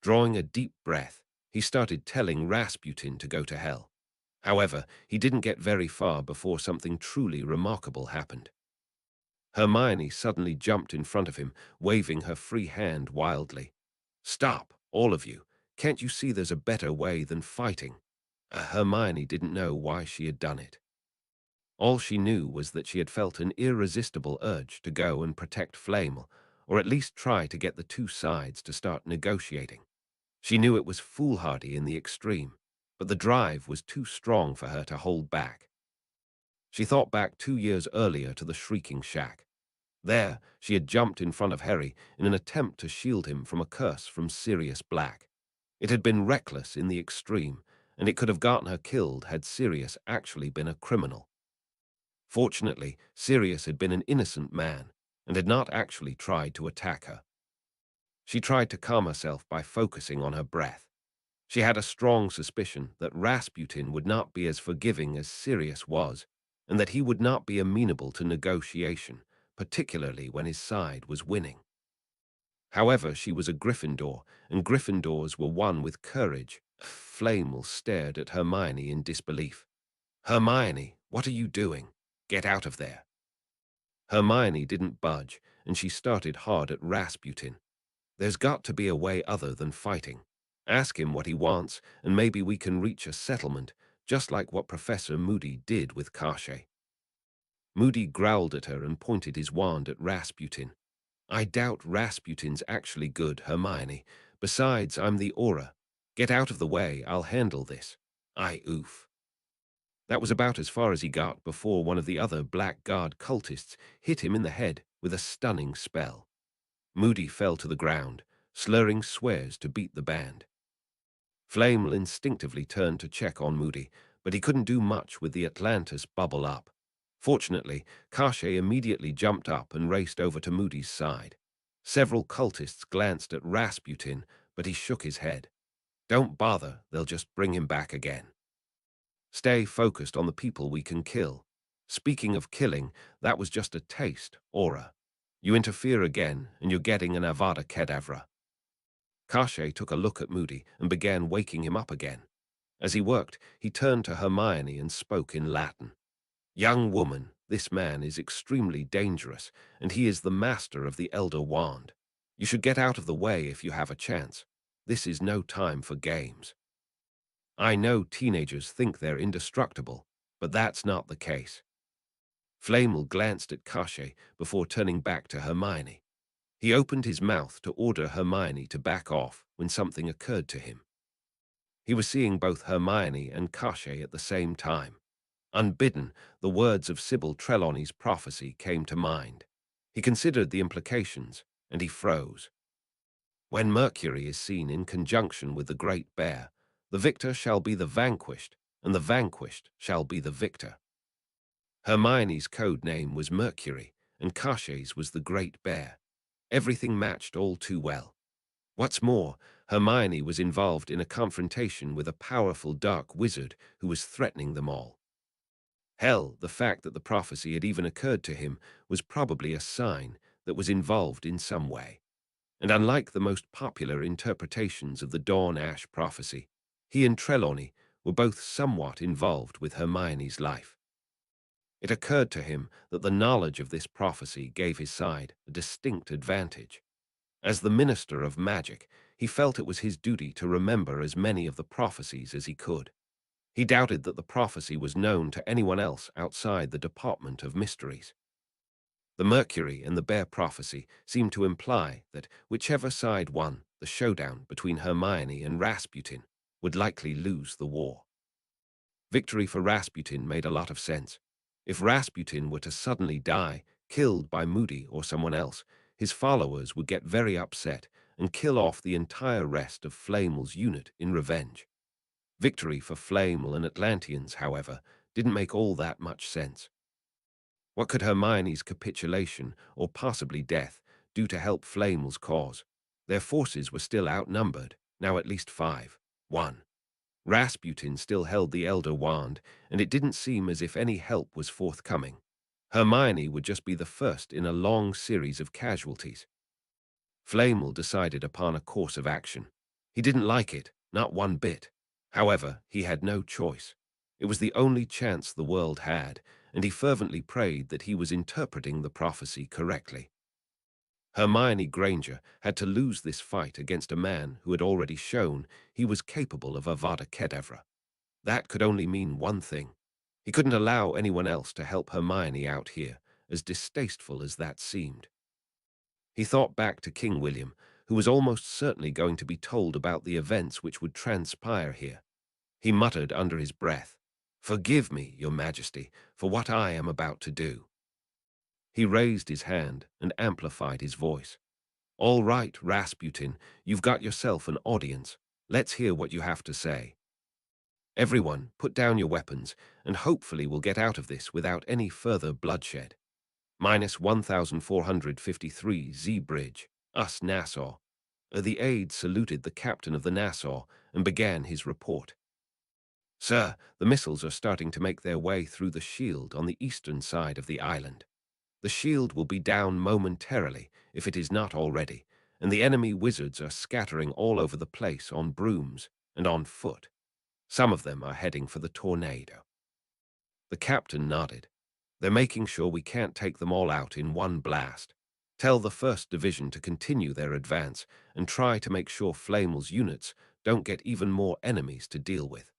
Drawing a deep breath, he started telling Rasputin to go to hell. However, he didn't get very far before something truly remarkable happened. Hermione suddenly jumped in front of him, waving her free hand wildly. "Stop, all of you. Can't you see there's a better way than fighting?" Hermione didn't know why she had done it. All she knew was that she had felt an irresistible urge to go and protect Flamel, or at least try to get the two sides to start negotiating. She knew it was foolhardy in the extreme, but the drive was too strong for her to hold back. She thought back 2 years earlier to the Shrieking Shack. There, she had jumped in front of Harry in an attempt to shield him from a curse from Sirius Black. It had been reckless in the extreme, and it could have gotten her killed had Sirius actually been a criminal. Fortunately, Sirius had been an innocent man and had not actually tried to attack her. She tried to calm herself by focusing on her breath. She had a strong suspicion that Rasputin would not be as forgiving as Sirius was, and that he would not be amenable to negotiation, particularly when his side was winning. However, she was a Gryffindor, and Gryffindors were won with courage. Flamel stared at Hermione in disbelief. "Hermione, what are you doing? Get out of there." Hermione didn't budge, and she started hard at Rasputin. "There's got to be a way other than fighting. Ask him what he wants, and maybe we can reach a settlement, just like what Professor Moody did with Karshe." Moody growled at her and pointed his wand at Rasputin. "I doubt Rasputin's actually good, Hermione. Besides, I'm the Aura. Get out of the way, I'll handle this." Oof. That was about as far as he got before one of the other Black Guard cultists hit him in the head with a stunning spell. Moody fell to the ground, slurring swears to beat the band. Flamel instinctively turned to check on Moody, but he couldn't do much with the Atlantis bubble up. Fortunately, Karshe immediately jumped up and raced over to Moody's side. Several cultists glanced at Rasputin, but he shook his head. "Don't bother, they'll just bring him back again. Stay focused on the people we can kill. Speaking of killing, that was just a taste, Aura. You interfere again, and you're getting an Avada Kedavra." Karshe took a look at Moody and began waking him up again. As he worked, he turned to Hermione and spoke in Latin. "Young woman, this man is extremely dangerous, and he is the master of the Elder Wand. You should get out of the way if you have a chance. This is no time for games. I know teenagers think they're indestructible, but that's not the case." Flamel glanced at Karshe before turning back to Hermione. He opened his mouth to order Hermione to back off when something occurred to him. He was seeing both Hermione and Karshe at the same time. Unbidden, the words of Sybil Trelawney's prophecy came to mind. He considered the implications, and he froze. "When Mercury is seen in conjunction with the Great Bear, the victor shall be the vanquished, and the vanquished shall be the victor." Hermione's code name was Mercury, and Karshe's was the Great Bear. Everything matched all too well. What's more, Hermione was involved in a confrontation with a powerful dark wizard who was threatening them all. Hell, the fact that the prophecy had even occurred to him was probably a sign that was involved in some way. And unlike the most popular interpretations of the Dawn Ash prophecy, he and Trelawney were both somewhat involved with Hermione's life. It occurred to him that the knowledge of this prophecy gave his side a distinct advantage. As the minister of magic, he felt it was his duty to remember as many of the prophecies as he could. He doubted that the prophecy was known to anyone else outside the Department of Mysteries. The Mercury and the Bear prophecy seemed to imply that whichever side won the showdown between Hermione and Rasputin would likely lose the war. Victory for Rasputin made a lot of sense. If Rasputin were to suddenly die, killed by Moody or someone else, his followers would get very upset and kill off the entire rest of Flamel's unit in revenge. Victory for Flamel and Atlanteans, however, didn't make all that much sense. What could Hermione's capitulation, or possibly death, do to help Flamel's cause? Their forces were still outnumbered, now at least 5-1. Rasputin still held the Elder Wand, and it didn't seem as if any help was forthcoming. Hermione would just be the first in a long series of casualties. Flamel decided upon a course of action. He didn't like it, not one bit. However, he had no choice. It was the only chance the world had, and he fervently prayed that he was interpreting the prophecy correctly. Hermione Granger had to lose this fight against a man who had already shown he was capable of Avada Kedavra. That could only mean one thing. He couldn't allow anyone else to help Hermione out here, as distasteful as that seemed. He thought back to King William, who was almost certainly going to be told about the events which would transpire here. He muttered under his breath, "Forgive me, Your Majesty, for what I am about to do." He raised his hand and amplified his voice. "All right, Rasputin, you've got yourself an audience. Let's hear what you have to say. Everyone, put down your weapons, and hopefully we'll get out of this without any further bloodshed. Minus 1453 Z Bridge, us Nassau." The aide saluted the captain of the Nassau and began his report. "Sir, the missiles are starting to make their way through the shield on the eastern side of the island. The shield will be down momentarily, if it is not already, and the enemy wizards are scattering all over the place on brooms and on foot. Some of them are heading for the tornado." The captain nodded. "They're making sure we can't take them all out in one blast. Tell the 1st Division to continue their advance and try to make sure Flamel's units don't get even more enemies to deal with."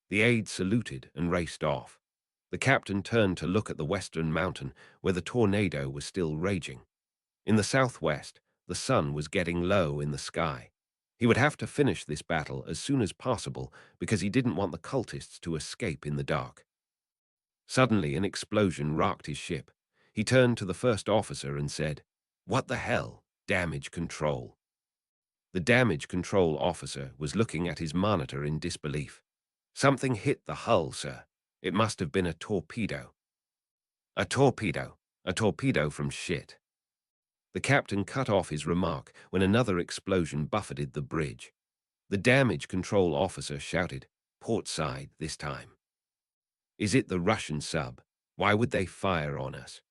The aide saluted and raced off. The captain turned to look at the western mountain where the tornado was still raging. In the southwest, the sun was getting low in the sky. He would have to finish this battle as soon as possible because he didn't want the cultists to escape in the dark. Suddenly, an explosion rocked his ship. He turned to the first officer and said, "What the hell? Damage control." The damage control officer was looking at his monitor in disbelief. "Something hit the hull, sir. It must have been a torpedo." "A torpedo? A torpedo from shit." The captain cut off his remark when another explosion buffeted the bridge. The damage control officer shouted, "Port side this time." "Is it the Russian sub? Why would they fire on us?"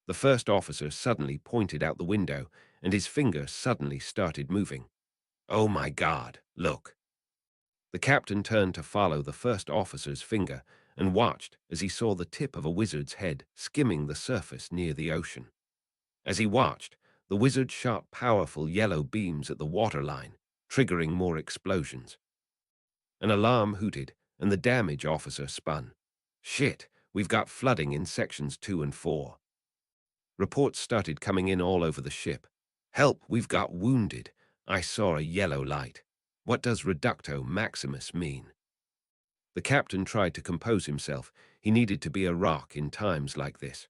The first officer suddenly pointed out the window, and his finger suddenly started moving. "Oh my God, look." The captain turned to follow the first officer's finger and watched as he saw the tip of a wizard's head skimming the surface near the ocean. As he watched, the wizard shot powerful yellow beams at the waterline, triggering more explosions. An alarm hooted, and the damage officer spun. "Shit, we've got flooding in sections 2 and 4. Reports started coming in all over the ship. "Help, we've got wounded. I saw a yellow light. What does Reducto Maximus mean?" The captain tried to compose himself. He needed to be a rock in times like this.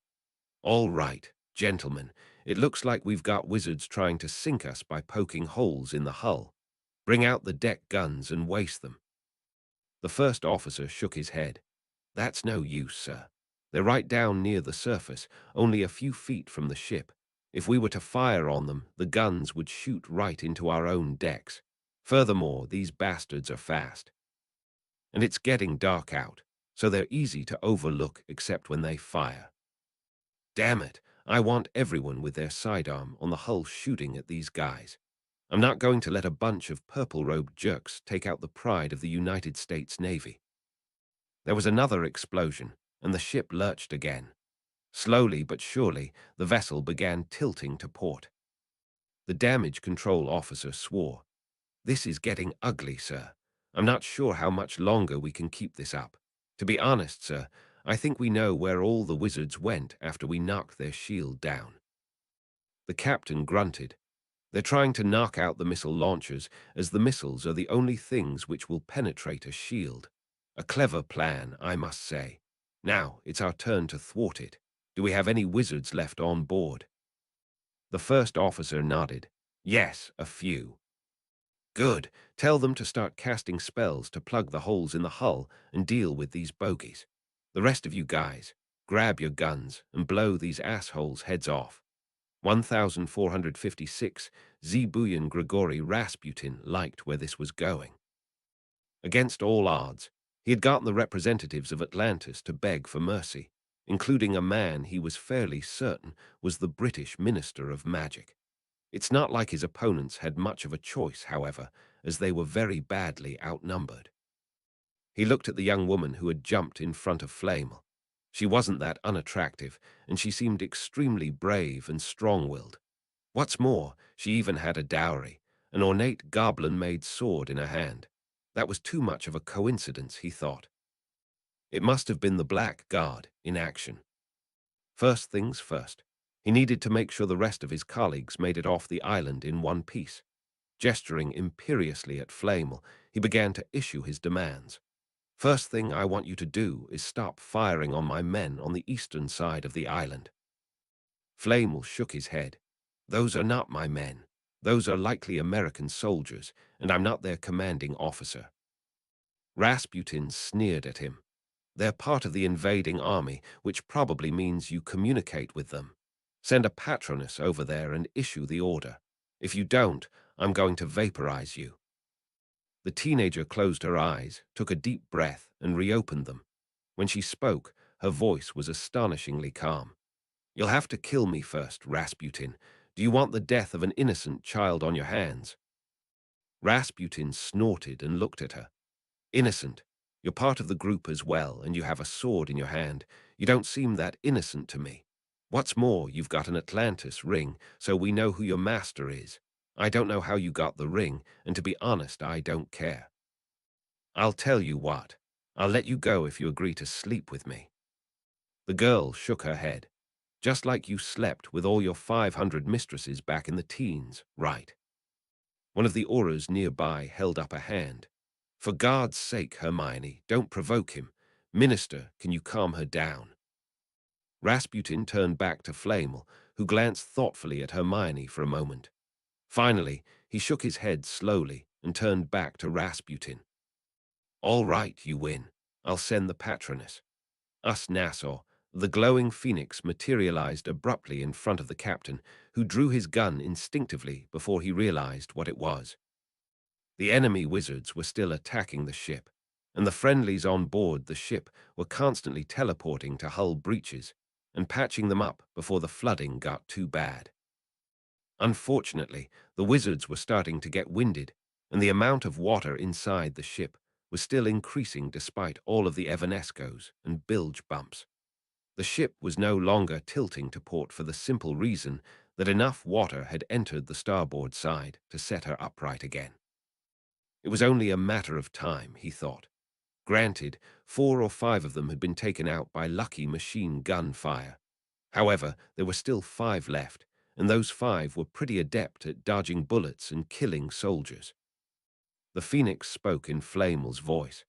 "All right, gentlemen, it looks like we've got wizards trying to sink us by poking holes in the hull. Bring out the deck guns and waste them." The first officer shook his head. "That's no use, sir. They're right down near the surface, only a few feet from the ship. If we were to fire on them, the guns would shoot right into our own decks. Furthermore, these bastards are fast. And it's getting dark out, so they're easy to overlook except when they fire. Damn it, I want everyone with their sidearm on the hull shooting at these guys. I'm not going to let a bunch of purple-robed jerks take out the pride of the United States Navy." There was another explosion, and the ship lurched again. Slowly but surely, the vessel began tilting to port. The damage control officer swore. "This is getting ugly, sir. I'm not sure how much longer we can keep this up. To be honest, sir, I think we know where all the wizards went after we knocked their shield down." The captain grunted. "They're trying to knock out the missile launchers, as the missiles are the only things which will penetrate a shield. A clever plan, I must say. Now, it's our turn to thwart it. Do we have any wizards left on board?" The first officer nodded. "Yes, a few." "Good. Tell them to start casting spells to plug the holes in the hull and deal with these bogies. The rest of you guys, grab your guns and blow these assholes' heads off." 1456, Zebuyan Grigori Rasputin liked where this was going. Against all odds, he had gotten the representatives of Atlantis to beg for mercy, including a man he was fairly certain was the British Minister of Magic. It's not like his opponents had much of a choice, however, as they were very badly outnumbered. He looked at the young woman who had jumped in front of Flamel. She wasn't that unattractive, and she seemed extremely brave and strong-willed. What's more, she even had a dowry, an ornate goblin-made sword in her hand. That was too much of a coincidence, he thought. It must have been the Black Guard in action. First things first, he needed to make sure the rest of his colleagues made it off the island in one piece. Gesturing imperiously at Flamel, he began to issue his demands. "First thing I want you to do is stop firing on my men on the eastern side of the island." Flamel shook his head. "Those are not my men. Those are likely American soldiers, and I'm not their commanding officer." Rasputin sneered at him. "They're part of the invading army, which probably means you communicate with them. Send a patronus over there and issue the order. If you don't, I'm going to vaporize you." The teenager closed her eyes, took a deep breath, and reopened them. When she spoke, her voice was astonishingly calm. "You'll have to kill me first, Rasputin. Do you want the death of an innocent child on your hands?" Rasputin snorted and looked at her. "Innocent? You're part of the group as well, and you have a sword in your hand. You don't seem that innocent to me. What's more, you've got an Atlantis ring, so we know who your master is. I don't know how you got the ring, and to be honest, I don't care. I'll tell you what. I'll let you go if you agree to sleep with me." The girl shook her head. "Just like you slept with all your 500 mistresses back in the teens, right?" One of the auras nearby held up a hand. "For God's sake, Hermione, don't provoke him. Minister, can you calm her down?" Rasputin turned back to Flamel, who glanced thoughtfully at Hermione for a moment. Finally, he shook his head slowly and turned back to Rasputin. "All right, you win. I'll send the patroness." Nassau, the glowing phoenix materialized abruptly in front of the captain, who drew his gun instinctively before he realized what it was. The enemy wizards were still attacking the ship, and the friendlies on board the ship were constantly teleporting to hull breaches and patching them up before the flooding got too bad. Unfortunately, the wizards were starting to get winded, and the amount of water inside the ship was still increasing despite all of the evanescos and bilge bumps. The ship was no longer tilting to port for the simple reason that enough water had entered the starboard side to set her upright again. It was only a matter of time, he thought. Granted, 4 or 5 of them had been taken out by lucky machine gun fire. However, there were still 5 left, and those 5 were pretty adept at dodging bullets and killing soldiers. The Phoenix spoke in Flamel's voice.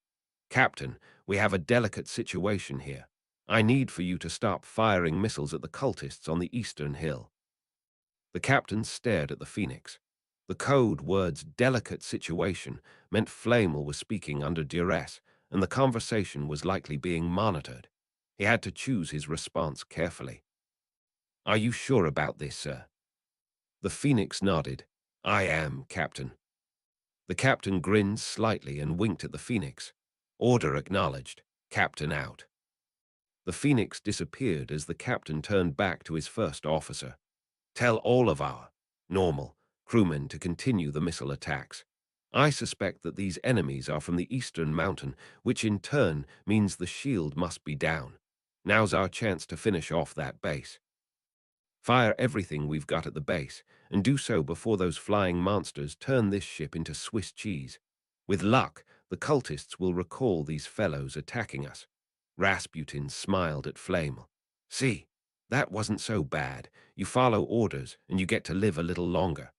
"Captain, we have a delicate situation here. I need for you to stop firing missiles at the cultists on the eastern hill." The captain stared at the Phoenix. The code words "delicate situation" meant Flamel was speaking under duress, and the conversation was likely being monitored. He had to choose his response carefully. "Are you sure about this, sir?" The Phoenix nodded. "I am, Captain." The captain grinned slightly and winked at the Phoenix. "Order acknowledged. Captain out." The Phoenix disappeared as the captain turned back to his first officer. "Tell all of our normal crewmen to continue the missile attacks. I suspect that these enemies are from the eastern mountain, which in turn means the shield must be down. Now's our chance to finish off that base. Fire everything we've got at the base, and do so before those flying monsters turn this ship into Swiss cheese. With luck, the cultists will recall these fellows attacking us. Rasputin smiled at Flamel. See, that wasn't so bad. You follow orders, and you get to live a little longer.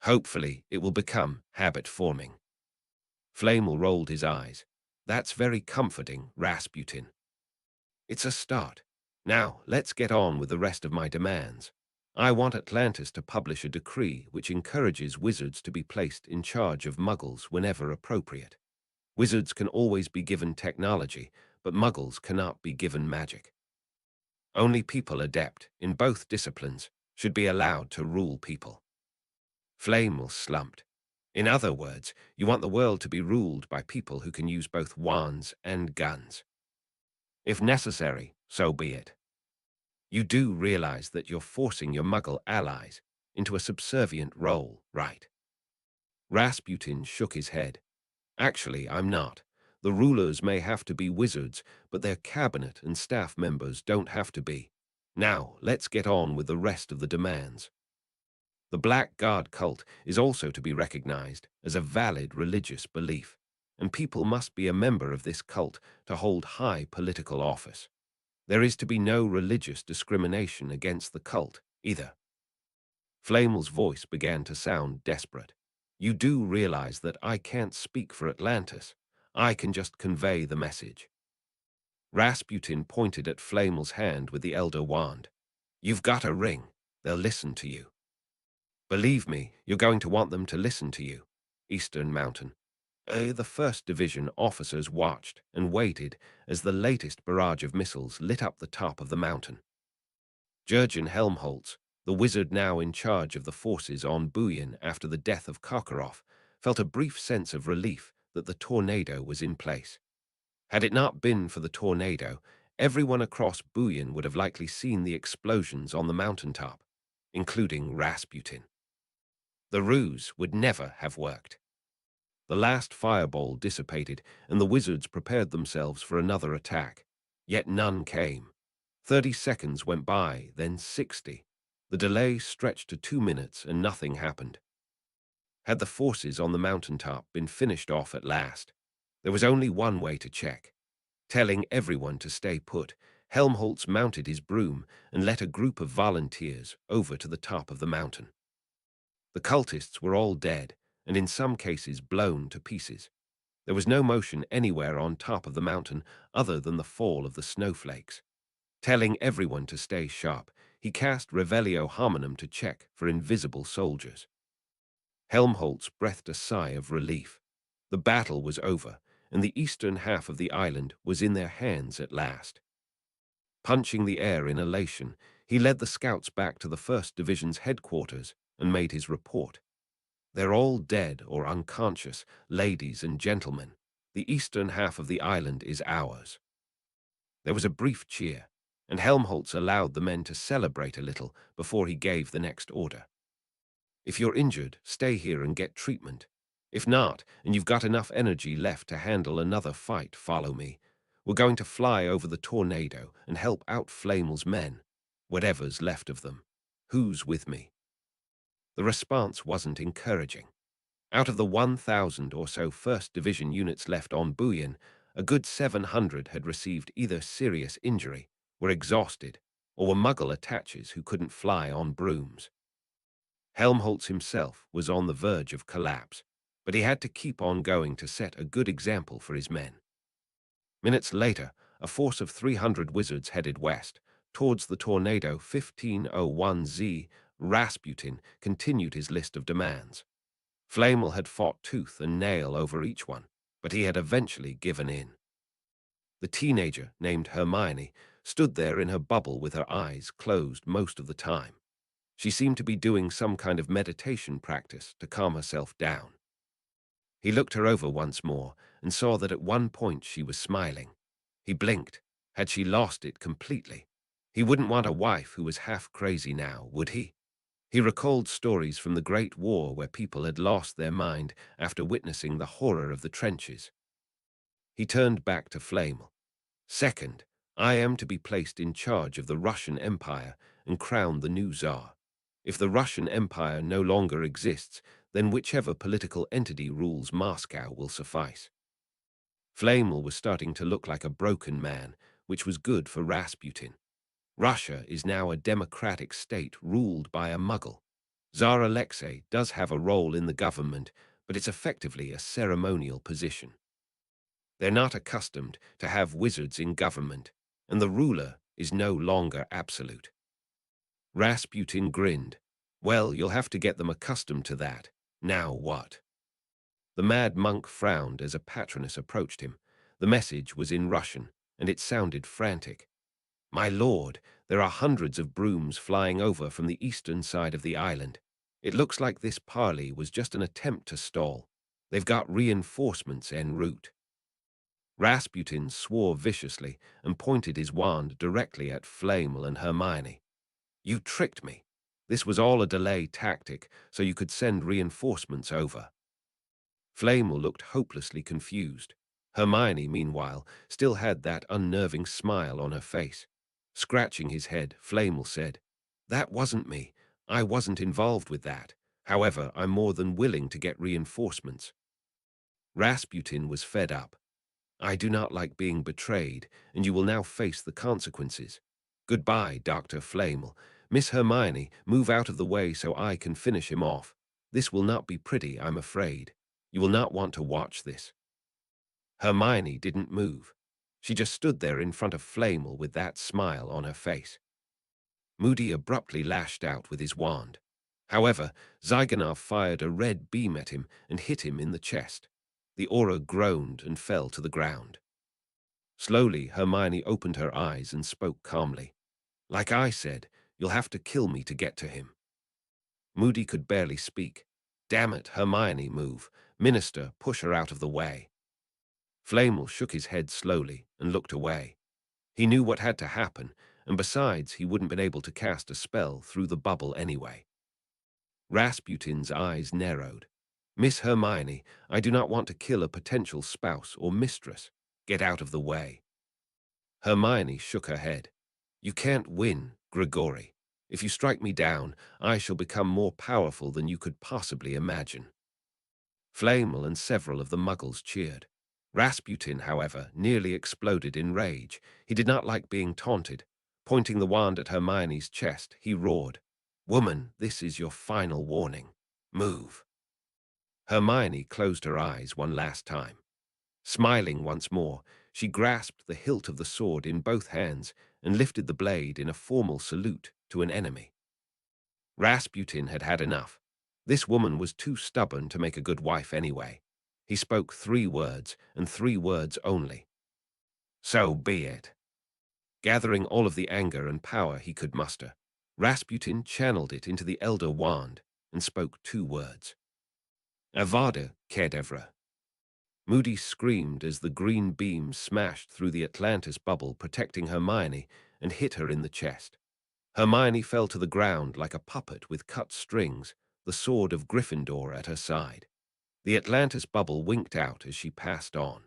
Hopefully, it will become habit-forming. Flamel rolled his eyes. That's very comforting, Rasputin. It's a start. Now, let's get on with the rest of my demands. I want Atlantis to publish a decree which encourages wizards to be placed in charge of Muggles whenever appropriate. Wizards can always be given technology, but Muggles cannot be given magic. Only people adept in both disciplines should be allowed to rule people. Flamel slumped. In other words, you want the world to be ruled by people who can use both wands and guns. If necessary, so be it. You do realize that you're forcing your Muggle allies into a subservient role, right? Rasputin shook his head. Actually, I'm not. The rulers may have to be wizards, but their cabinet and staff members don't have to be. Now, let's get on with the rest of the demands. The Black Guard cult is also to be recognized as a valid religious belief, and people must be a member of this cult to hold high political office. There is to be no religious discrimination against the cult, either. Flamel's voice began to sound desperate. You do realize that I can't speak for Atlantis. I can just convey the message. Rasputin pointed at Flamel's hand with the Elder Wand. You've got a ring. They'll listen to you. Believe me, you're going to want them to listen to you. Eastern Mountain. The 1st Division officers watched and waited as the latest barrage of missiles lit up the top of the mountain. Jurgen Helmholtz, the wizard now in charge of the forces on Buyan after the death of Karkaroff, felt a brief sense of relief that the tornado was in place. Had it not been for the tornado, everyone across Buyan would have likely seen the explosions on the mountaintop, including Rasputin. The ruse would never have worked. The last fireball dissipated, and the wizards prepared themselves for another attack. Yet none came. 30 seconds went by, then 60. The delay stretched to 2 minutes, and nothing happened. Had the forces on the mountaintop been finished off at last? There was only one way to check. Telling everyone to stay put, Helmholtz mounted his broom and led a group of volunteers over to the top of the mountain. The cultists were all dead, and in some cases blown to pieces. There was no motion anywhere on top of the mountain other than the fall of the snowflakes. Telling everyone to stay sharp, he cast Revelio Hominum to check for invisible soldiers. Helmholtz breathed a sigh of relief. The battle was over, and the eastern half of the island was in their hands at last. Punching the air in elation, he led the scouts back to the 1st Division's headquarters and made his report. They're all dead or unconscious, ladies and gentlemen. The eastern half of the island is ours. There was a brief cheer, and Helmholtz allowed the men to celebrate a little before he gave the next order. If you're injured, stay here and get treatment. If not, and you've got enough energy left to handle another fight, follow me. We're going to fly over the tornado and help out Flamel's men, whatever's left of them. Who's with me? The response wasn't encouraging. Out of the 1,000 or so 1st Division units left on Buyan, a good 700 had received either serious injury, were exhausted, or were Muggle attaches who couldn't fly on brooms. Helmholtz himself was on the verge of collapse, but he had to keep on going to set a good example for his men. Minutes later, a force of 300 wizards headed west, towards the tornado 1501Z. Rasputin continued his list of demands. Flamel had fought tooth and nail over each one, but he had eventually given in. The teenager, named Hermione, stood there in her bubble with her eyes closed most of the time. She seemed to be doing some kind of meditation practice to calm herself down. He looked her over once more and saw that at one point she was smiling. He blinked. Had she lost it completely? He wouldn't want a wife who was half crazy now, would he? He recalled stories from the Great War where people had lost their mind after witnessing the horror of the trenches. He turned back to Flamel. Second, I am to be placed in charge of the Russian Empire and crowned the new Tsar. If the Russian Empire no longer exists, then whichever political entity rules Moscow will suffice. Flamel was starting to look like a broken man, which was good for Rasputin. Russia is now a democratic state ruled by a Muggle. Tsar Alexei does have a role in the government, but it's effectively a ceremonial position. They're not accustomed to have wizards in government, and the ruler is no longer absolute. Rasputin grinned. Well, you'll have to get them accustomed to that. Now what? The mad monk frowned as a patroness approached him. The message was in Russian, and it sounded frantic. My lord, there are hundreds of brooms flying over from the eastern side of the island. It looks like this parley was just an attempt to stall. They've got reinforcements en route. Rasputin swore viciously and pointed his wand directly at Flamel and Hermione. You tricked me. This was all a delay tactic, so you could send reinforcements over. Flamel looked hopelessly confused. Hermione, meanwhile, still had that unnerving smile on her face. Scratching his head, Flamel said, That wasn't me. I wasn't involved with that. However, I'm more than willing to get reinforcements. Rasputin was fed up. I do not like being betrayed, and you will now face the consequences. Goodbye, Dr. Flamel. Miss Hermione, move out of the way so I can finish him off. This will not be pretty, I'm afraid. You will not want to watch this. Hermione didn't move. She just stood there in front of Flamel with that smile on her face. Moody abruptly lashed out with his wand. However, Zygonov fired a red beam at him and hit him in the chest. The aura groaned and fell to the ground. Slowly, Hermione opened her eyes and spoke calmly. Like I said, you'll have to kill me to get to him. Moody could barely speak. Damn it, Hermione, move. Minister, push her out of the way. Flamel shook his head slowly and looked away. He knew what had to happen, and besides, he wouldn't been able to cast a spell through the bubble anyway. Rasputin's eyes narrowed. Miss Hermione, I do not want to kill a potential spouse or mistress. Get out of the way. Hermione shook her head. You can't win, Grigori. If you strike me down, I shall become more powerful than you could possibly imagine. Flamel and several of the Muggles cheered. Rasputin, however, nearly exploded in rage. He did not like being taunted. Pointing the wand at Hermione's chest, he roared, Woman, this is your final warning. Move. Hermione closed her eyes one last time. Smiling once more, she grasped the hilt of the sword in both hands and lifted the blade in a formal salute to an enemy. Rasputin had had enough. This woman was too stubborn to make a good wife anyway. He spoke 3 words, and 3 words only. So be it. Gathering all of the anger and power he could muster, Rasputin channeled it into the Elder Wand and spoke 2 words. Avada Kedavra. Moody screamed as the green beam smashed through the Atlantis bubble protecting Hermione and hit her in the chest. Hermione fell to the ground like a puppet with cut strings, the sword of Gryffindor at her side. The Atlantis bubble winked out as she passed on.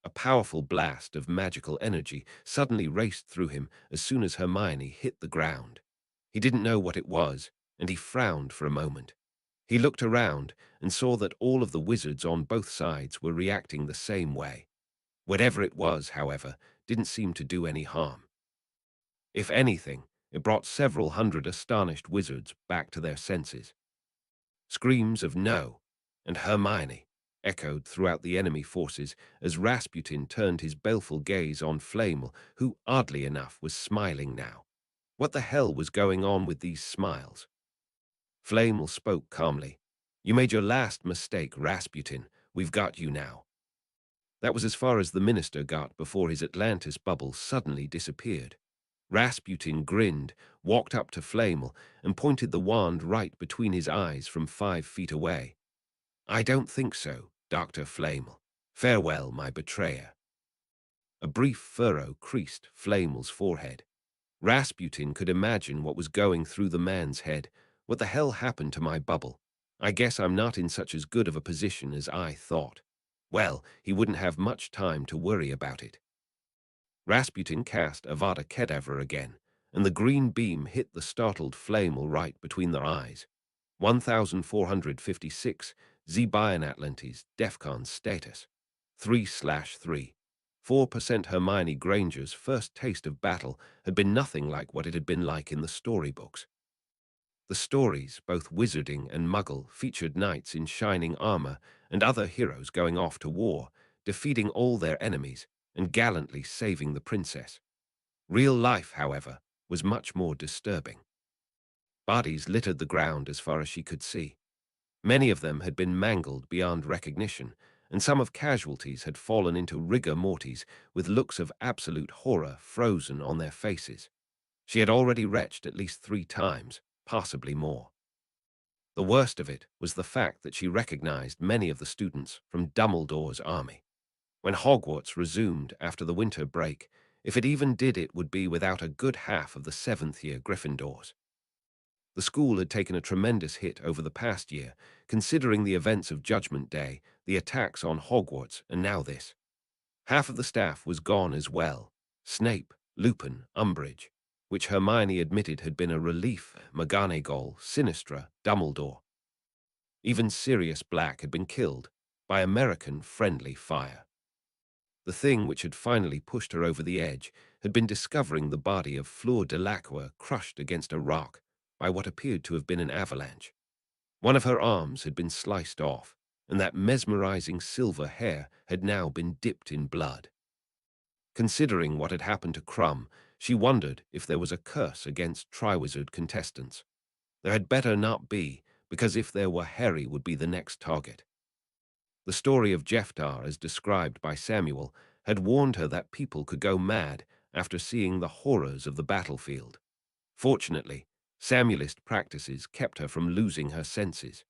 A powerful blast of magical energy suddenly raced through him as soon as Hermione hit the ground. He didn't know what it was, and he frowned for a moment. He looked around and saw that all of the wizards on both sides were reacting the same way. Whatever it was, however, didn't seem to do any harm. If anything, it brought several hundred astonished wizards back to their senses. Screams of no and Hermione echoed throughout the enemy forces as Rasputin turned his baleful gaze on Flamel, who, oddly enough, was smiling now. What the hell was going on with these smiles? Flamel spoke calmly. You made your last mistake, Rasputin. We've got you now. That was as far as the minister got before his Atlantis bubble suddenly disappeared. Rasputin grinned, walked up to Flamel, and pointed the wand right between his eyes from 5 feet away. I don't think so, Dr. Flamel. Farewell, my betrayer. A brief furrow creased Flamel's forehead. Rasputin could imagine what was going through the man's head. What the hell happened to my bubble? I guess I'm not in such as good of a position as I thought. Well, he wouldn't have much time to worry about it. Rasputin cast Avada Kedavra again, and the green beam hit the startled flame right between their eyes. 1456, Zebian Atlantis, DEFCON status. 3/3. 4% Hermione Granger's first taste of battle had been nothing like what it had been like in the storybooks. The stories, both wizarding and muggle, featured knights in shining armor and other heroes going off to war, defeating all their enemies and gallantly saving the princess. Real life, however, was much more disturbing. Bodies littered the ground as far as she could see. Many of them had been mangled beyond recognition, and some of casualties had fallen into rigor mortis with looks of absolute horror frozen on their faces. She had already retched at least 3 times, possibly more. The worst of it was the fact that she recognized many of the students from Dumbledore's army. When Hogwarts resumed after the winter break, if it even did, it would be without a good half of the 7th-year Gryffindors. The school had taken a tremendous hit over the past year, considering the events of Judgment Day, the attacks on Hogwarts, and now this. Half of the staff was gone as well. Snape, Lupin, Umbridge, which Hermione admitted had been a relief, McGonagall, Sinistra, Dumbledore. Even Sirius Black had been killed by American friendly fire. The thing which had finally pushed her over the edge had been discovering the body of Fleur Delacroix crushed against a rock by what appeared to have been an avalanche. One of her arms had been sliced off, and that mesmerizing silver hair had now been dipped in blood. Considering what had happened to Crumb, she wondered if there was a curse against Triwizard contestants. There had better not be, because if there were, Harry would be the next target. The story of Jeftar, as described by Samuel, had warned her that people could go mad after seeing the horrors of the battlefield. Fortunately, Samuelist practices kept her from losing her senses.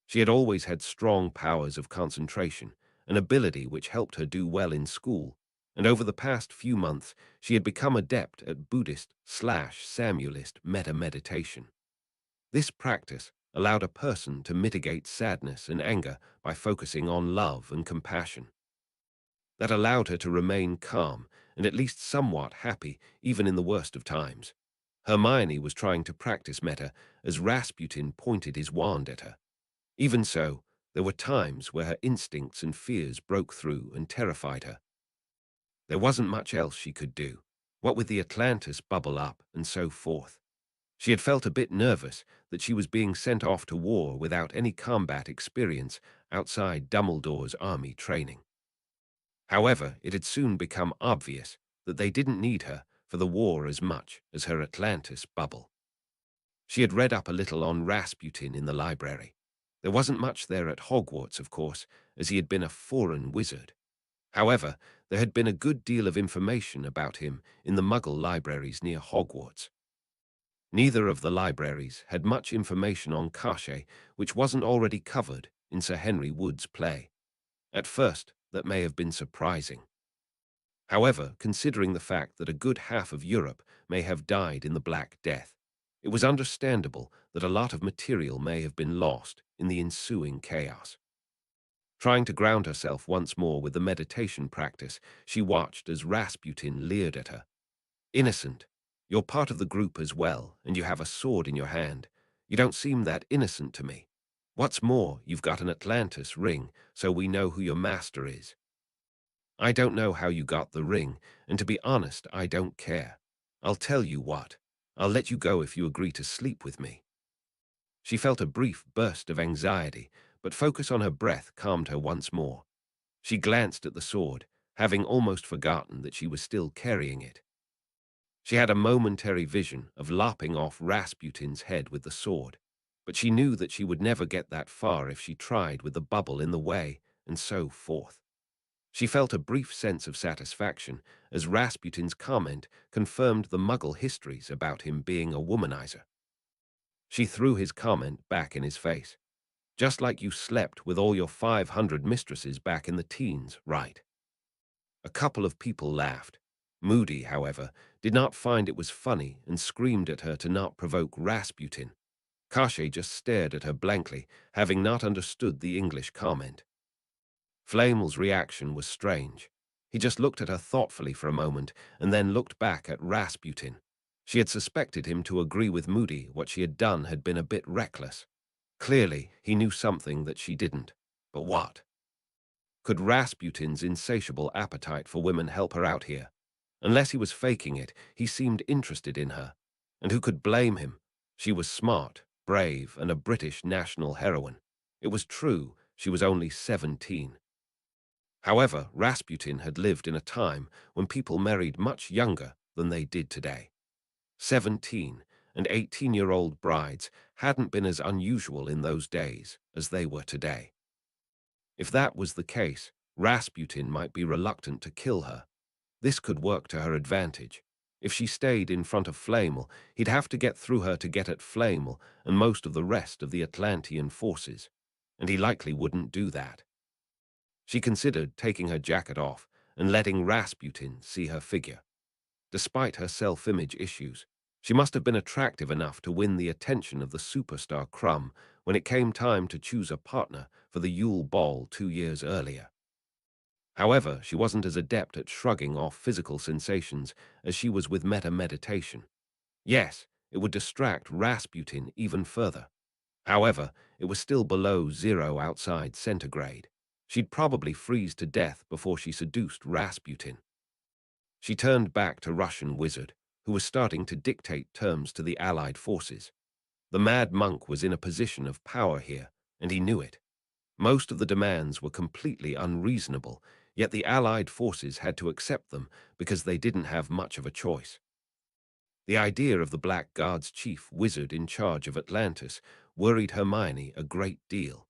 She had always had strong powers of concentration, an ability which helped her do well in school, and over the past few months she had become adept at Buddhist/Samuelist meta-meditation. This practice allowed a person to mitigate sadness and anger by focusing on love and compassion. That allowed her to remain calm and at least somewhat happy even in the worst of times. Hermione was trying to practice meta as Rasputin pointed his wand at her. Even so, there were times where her instincts and fears broke through and terrified her. There wasn't much else she could do, what with the Atlantis bubble up and so forth. She had felt a bit nervous that she was being sent off to war without any combat experience outside Dumbledore's army training. However, it had soon become obvious that they didn't need her for the war as much as her Atlantis bubble. She had read up a little on Rasputin in the library. There wasn't much there at Hogwarts, of course, as he had been a foreign wizard. However, there had been a good deal of information about him in the Muggle libraries near Hogwarts. Neither of the libraries had much information on Cartier which wasn't already covered in Sir Henry Wood's play. At first, that may have been surprising. However, considering the fact that a good half of Europe may have died in the Black Death, it was understandable that a lot of material may have been lost in the ensuing chaos. Trying to ground herself once more with the meditation practice, she watched as Rasputin leered at her. "Innocent. You're part of the group as well, and you have a sword in your hand. You don't seem that innocent to me. What's more, you've got an Atlantis ring, so we know who your master is." "I don't know how you got the ring, and to be honest, I don't care. I'll tell you what. I'll let you go if you agree to sleep with me." She felt a brief burst of anxiety, but focus on her breath calmed her once more. She glanced at the sword, having almost forgotten that she was still carrying it. She had a momentary vision of lopping off Rasputin's head with the sword, but she knew that she would never get that far if she tried with the bubble in the way, and so forth. She felt a brief sense of satisfaction as Rasputin's comment confirmed the Muggle histories about him being a womanizer. She threw his comment back in his face. "Just like you slept with all your 500 mistresses back in the teens, right?" A couple of people laughed. Moody, however, did not find it was funny and screamed at her to not provoke Rasputin. Cartier just stared at her blankly, having not understood the English comment. Flamel's reaction was strange. He just looked at her thoughtfully for a moment and then looked back at Rasputin. She had suspected him to agree with Moody what she had done had been a bit reckless. Clearly, he knew something that she didn't. But what? Could Rasputin's insatiable appetite for women help her out here? Unless he was faking it, he seemed interested in her. And who could blame him? She was smart, brave, and a British national heroine. It was true, she was only 17. However, Rasputin had lived in a time when people married much younger than they did today. 17 and 18-year-old brides hadn't been as unusual in those days as they were today. If that was the case, Rasputin might be reluctant to kill her. This could work to her advantage. If she stayed in front of Flamel, he'd have to get through her to get at Flamel and most of the rest of the Atlantean forces, and he likely wouldn't do that. She considered taking her jacket off and letting Rasputin see her figure. Despite her self-image issues, she must have been attractive enough to win the attention of the superstar Crumb when it came time to choose a partner for the Yule Ball 2 years earlier. However, she wasn't as adept at shrugging off physical sensations as she was with meta-meditation. Yes, it would distract Rasputin even further. However, it was still below 0 outside centigrade. She'd probably freeze to death before she seduced Rasputin. She turned back to Russian Wizard, who was starting to dictate terms to the Allied forces. The mad monk was in a position of power here, and he knew it. Most of the demands were completely unreasonable, yet the Allied forces had to accept them because they didn't have much of a choice. The idea of the Black Guard's chief wizard in charge of Atlantis worried Hermione a great deal.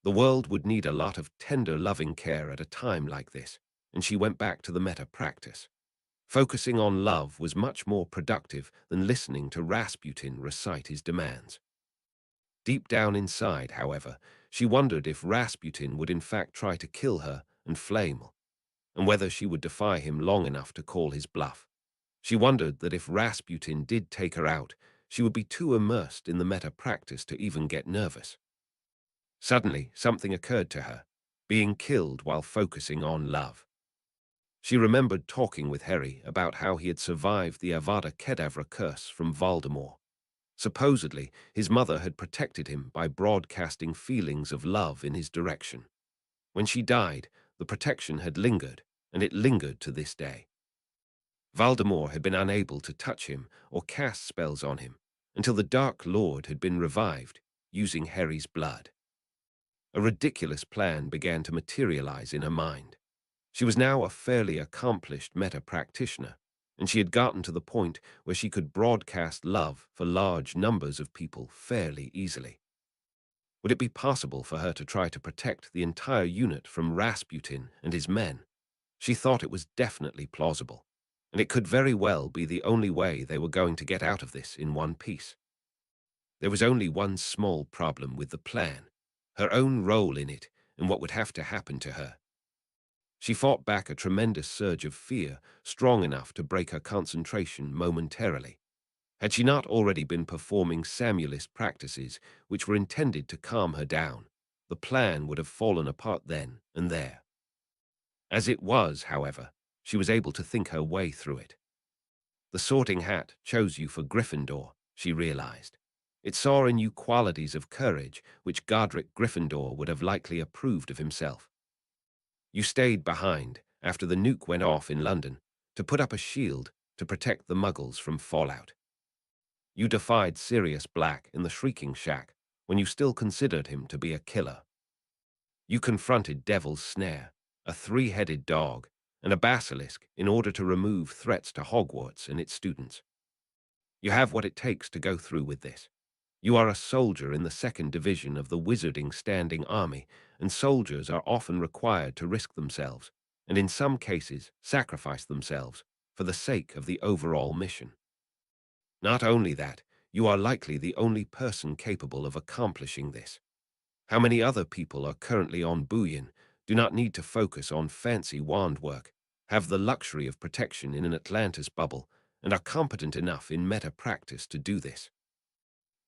The world would need a lot of tender, loving care at a time like this, and she went back to the meta practice. Focusing on love was much more productive than listening to Rasputin recite his demands. Deep down inside, however, she wondered if Rasputin would in fact try to kill her and Flamel, and whether she would defy him long enough to call his bluff. She wondered that if Rasputin did take her out, she would be too immersed in the meta practice to even get nervous. Suddenly, something occurred to her, being killed while focusing on love. She remembered talking with Harry about how he had survived the Avada Kedavra curse from Voldemort. Supposedly, his mother had protected him by broadcasting feelings of love in his direction. When she died, the protection had lingered, and it lingered to this day. Voldemort had been unable to touch him or cast spells on him until the Dark Lord had been revived using Harry's blood. A ridiculous plan began to materialize in her mind. She was now a fairly accomplished meta-practitioner, and she had gotten to the point where she could broadcast love for large numbers of people fairly easily. Would it be possible for her to try to protect the entire unit from Rasputin and his men? She thought it was definitely plausible, and it could very well be the only way they were going to get out of this in one piece. There was only one small problem with the plan, her own role in it and what would have to happen to her. She fought back a tremendous surge of fear, strong enough to break her concentration momentarily. Had she not already been performing Samuelist practices which were intended to calm her down, the plan would have fallen apart then and there. As it was, however, she was able to think her way through it. The Sorting Hat chose you for Gryffindor, she realized. It saw in you qualities of courage which Godric Gryffindor would have likely approved of himself. You stayed behind after the nuke went off in London to put up a shield to protect the Muggles from fallout. You defied Sirius Black in the Shrieking Shack when you still considered him to be a killer. You confronted Devil's Snare, a three-headed dog, and a basilisk in order to remove threats to Hogwarts and its students. You have what it takes to go through with this. You are a soldier in the 2nd Division of the Wizarding Standing Army, and soldiers are often required to risk themselves, and in some cases sacrifice themselves, for the sake of the overall mission. Not only that, you are likely the only person capable of accomplishing this. How many other people are currently on Booyan, do not need to focus on fancy wand work, have the luxury of protection in an Atlantis bubble, and are competent enough in meta practice to do this.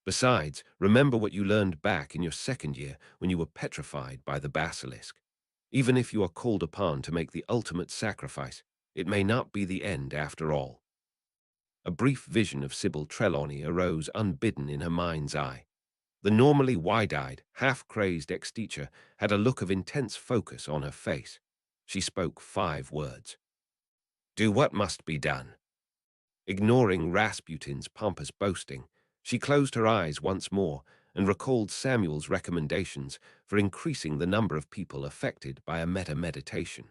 Besides, remember what you learned back in your 2nd year when you were petrified by the basilisk. Even if you are called upon to make the ultimate sacrifice, it may not be the end after all. A brief vision of Sybil Trelawney arose unbidden in her mind's eye. The normally wide-eyed, half-crazed ex-teacher had a look of intense focus on her face. She spoke 5 words. "Do what must be done." Ignoring Rasputin's pompous boasting, she closed her eyes once more and recalled Samuel's recommendations for increasing the number of people affected by a meta-meditation.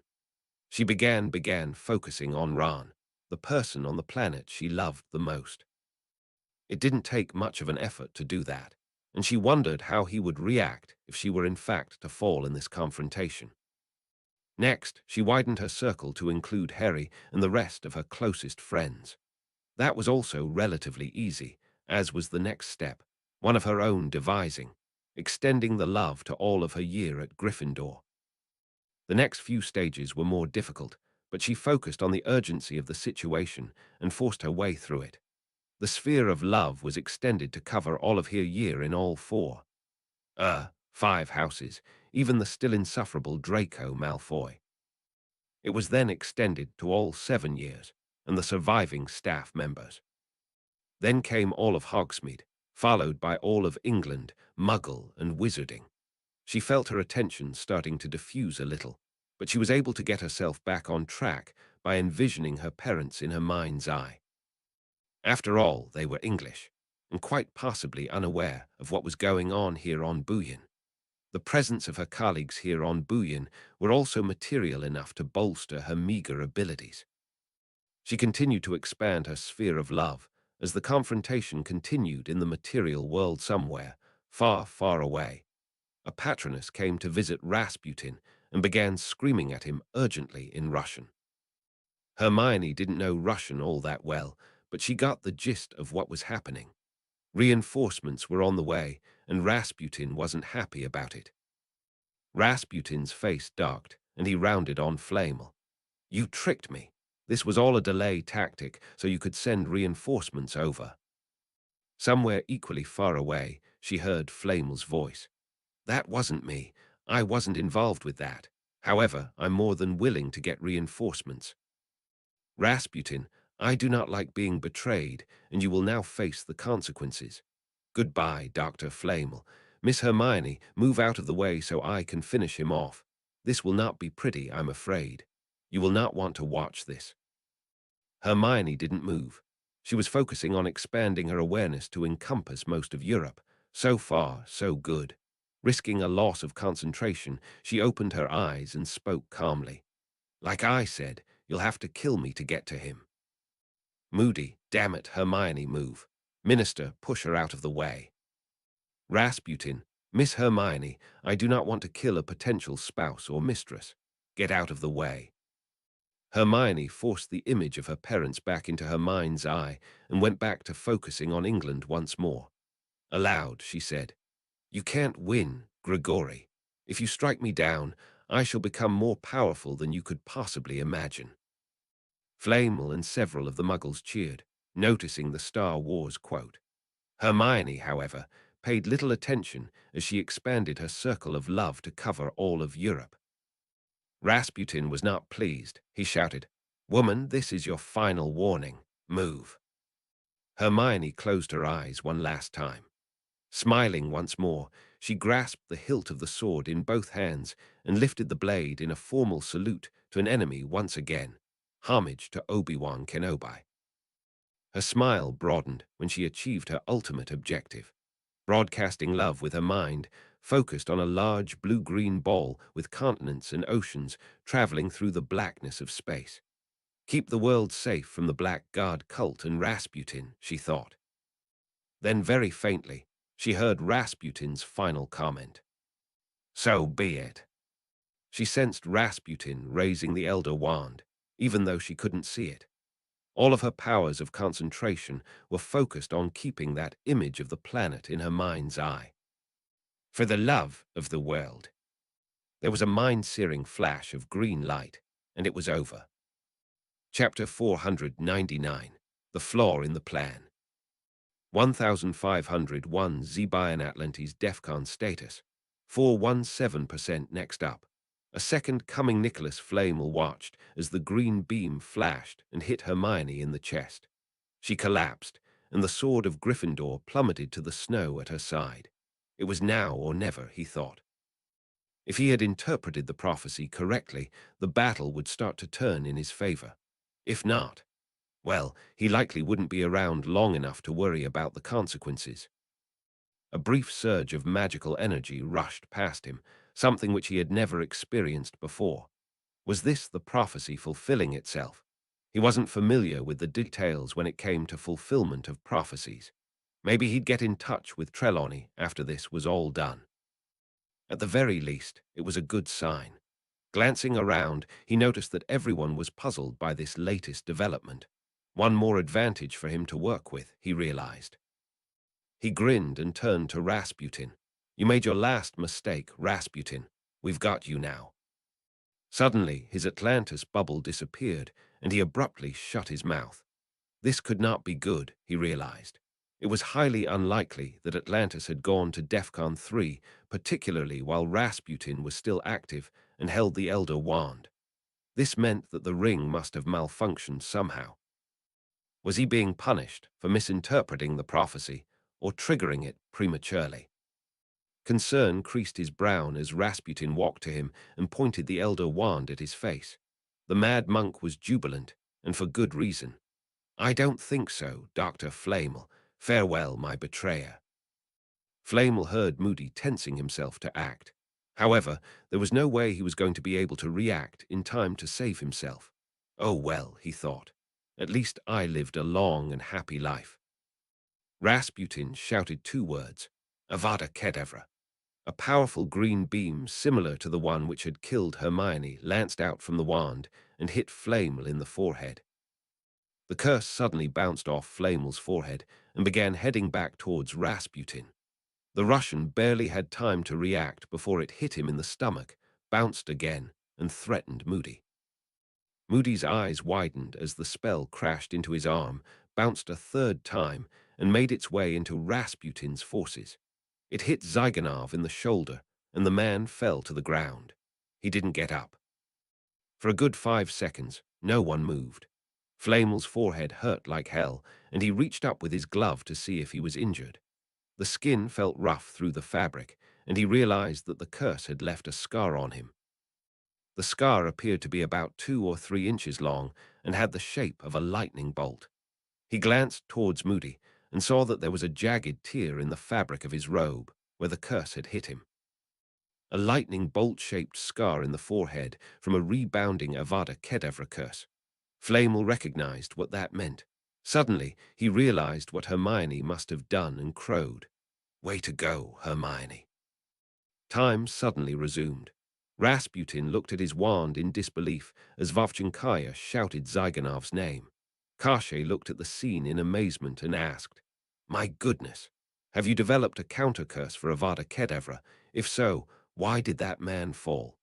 She began focusing on Ran, the person on the planet she loved the most. It didn't take much of an effort to do that, and she wondered how he would react if she were in fact to fall in this confrontation. Next, she widened her circle to include Harry and the rest of her closest friends. That was also relatively easy, as was the next step, one of her own devising, extending the love to all of her year at Gryffindor. The next few stages were more difficult, but she focused on the urgency of the situation and forced her way through it. The sphere of love was extended to cover all of her year in all 5 houses, even the still insufferable Draco Malfoy. It was then extended to all 7 years, and the surviving staff members. Then came all of Hogsmeade, followed by all of England, Muggle and Wizarding. She felt her attention starting to diffuse a little, but she was able to get herself back on track by envisioning her parents in her mind's eye. After all, they were English, and quite possibly unaware of what was going on here on Bouillon. The presence of her colleagues here on Bouillon were also material enough to bolster her meager abilities. She continued to expand her sphere of love as the confrontation continued in the material world somewhere, far, far away. A patroness came to visit Rasputin and began screaming at him urgently in Russian. Hermione didn't know Russian all that well, but she got the gist of what was happening. Reinforcements were on the way, and Rasputin wasn't happy about it. Rasputin's face darked, and he rounded on Flamel. "You tricked me. This was all a delay tactic so you could send reinforcements over." Somewhere equally far away, she heard Flamel's voice. "That wasn't me. I wasn't involved with that. However, I'm more than willing to get reinforcements." "Rasputin, I do not like being betrayed, and you will now face the consequences. Goodbye, Dr. Flamel. Miss Hermione, move out of the way so I can finish him off. This will not be pretty, I'm afraid. You will not want to watch this." Hermione didn't move. She was focusing on expanding her awareness to encompass most of Europe. So far, so good. Risking a loss of concentration, she opened her eyes and spoke calmly. "Like I said, you'll have to kill me to get to him." "Moody, damn it, Hermione, move. Minister, push her out of the way." "Rasputin, Miss Hermione, I do not want to kill a potential spouse or mistress. Get out of the way." Hermione forced the image of her parents back into her mind's eye and went back to focusing on England once more. Aloud, she said, "You can't win, Grigori. If you strike me down, I shall become more powerful than you could possibly imagine." Flamel and several of the Muggles cheered, noticing the Star Wars quote. Hermione, however, paid little attention as she expanded her circle of love to cover all of Europe. Rasputin was not pleased. He shouted, "Woman, this is your final warning. Move." Hermione closed her eyes one last time. Smiling once more, she grasped the hilt of the sword in both hands and lifted the blade in a formal salute to an enemy once again, homage to Obi-Wan Kenobi. Her smile broadened when she achieved her ultimate objective, broadcasting love with her mind, focused on a large blue-green ball with continents and oceans traveling through the blackness of space. Keep the world safe from the Black Guard cult and Rasputin, she thought. Then very faintly, she heard Rasputin's final comment. "So be it." She sensed Rasputin raising the Elder Wand, even though she couldn't see it. All of her powers of concentration were focused on keeping that image of the planet in her mind's eye. "For the love of the world." There was a mind-searing flash of green light, and it was over. Chapter 499, The Flaw in the Plan. 1501 Zebion Atlantis DEFCON status. 417% next up. A second coming Nicholas Flamel watched as the green beam flashed and hit Hermione in the chest. She collapsed, and the sword of Gryffindor plummeted to the snow at her side. It was now or never, he thought. If he had interpreted the prophecy correctly, the battle would start to turn in his favor. If not, well, he likely wouldn't be around long enough to worry about the consequences. A brief surge of magical energy rushed past him, something which he had never experienced before. Was this the prophecy fulfilling itself? He wasn't familiar with the details when it came to fulfillment of prophecies. Maybe he'd get in touch with Trelawney after this was all done. At the very least, it was a good sign. Glancing around, he noticed that everyone was puzzled by this latest development. One more advantage for him to work with, he realized. He grinned and turned to Rasputin. "You made your last mistake, Rasputin. We've got you now." Suddenly, his Atlantis bubble disappeared, and he abruptly shut his mouth. This could not be good, he realized. It was highly unlikely that Atlantis had gone to DEFCON 3, particularly while Rasputin was still active and held the Elder Wand. This meant that the ring must have malfunctioned somehow. Was he being punished for misinterpreting the prophecy or triggering it prematurely? Concern creased his brow as Rasputin walked to him and pointed the Elder Wand at his face. The mad monk was jubilant, and for good reason. "I don't think so, Dr. Flamel. Farewell, my betrayer." Flamel heard Moody tensing himself to act. However, there was no way he was going to be able to react in time to save himself. Oh well, he thought. At least I lived a long and happy life. Rasputin shouted two words, "Avada Kedavra." A powerful green beam similar to the one which had killed Hermione lanced out from the wand and hit Flamel in the forehead. The curse suddenly bounced off Flamel's forehead and began heading back towards Rasputin. The Russian barely had time to react before it hit him in the stomach, bounced again, and threatened Moody. Moody's eyes widened as the spell crashed into his arm, bounced a third time, and made its way into Rasputin's forces. It hit Zyganov in the shoulder, and the man fell to the ground. He didn't get up. For a good 5 seconds, no one moved. Flamel's forehead hurt like hell, and he reached up with his glove to see if he was injured. The skin felt rough through the fabric, and he realized that the curse had left a scar on him. The scar appeared to be about 2 or 3 inches long and had the shape of a lightning bolt. He glanced towards Moody and saw that there was a jagged tear in the fabric of his robe where the curse had hit him. A lightning bolt-shaped scar in the forehead from a rebounding Avada Kedavra curse. Flamel recognized what that meant. Suddenly, he realized what Hermione must have done and crowed. "Way to go, Hermione." Time suddenly resumed. Rasputin looked at his wand in disbelief as Vovchinkaya shouted Zyganov's name. Karshe looked at the scene in amazement and asked, "My goodness, have you developed a counter-curse for Avada Kedavra? If so, why did that man fall?"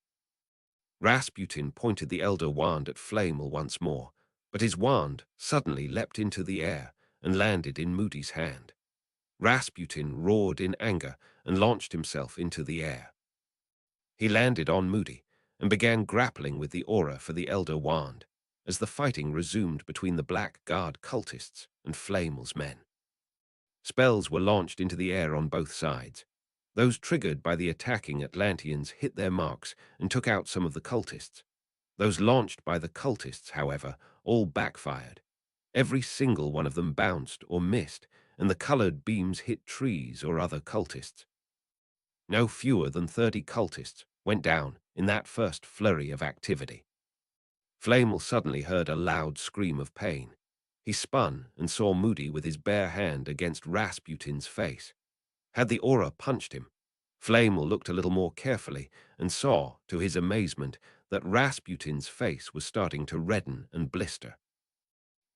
Rasputin pointed the Elder Wand at Flamel once more, but his wand suddenly leapt into the air and landed in Moody's hand. Rasputin roared in anger and launched himself into the air. He landed on Moody and began grappling with the aura for the Elder Wand as the fighting resumed between the Black Guard cultists and Flamel's men. Spells were launched into the air on both sides. Those triggered by the attacking Atlanteans hit their marks and took out some of the cultists. Those launched by the cultists, however, all backfired. Every single one of them bounced or missed, and the colored beams hit trees or other cultists. No fewer than 30 cultists went down in that first flurry of activity. Flamel suddenly heard a loud scream of pain. He spun and saw Moody with his bare hand against Rasputin's face. Had the aura punched him? Flamel looked a little more carefully and saw, to his amazement, that Rasputin's face was starting to redden and blister.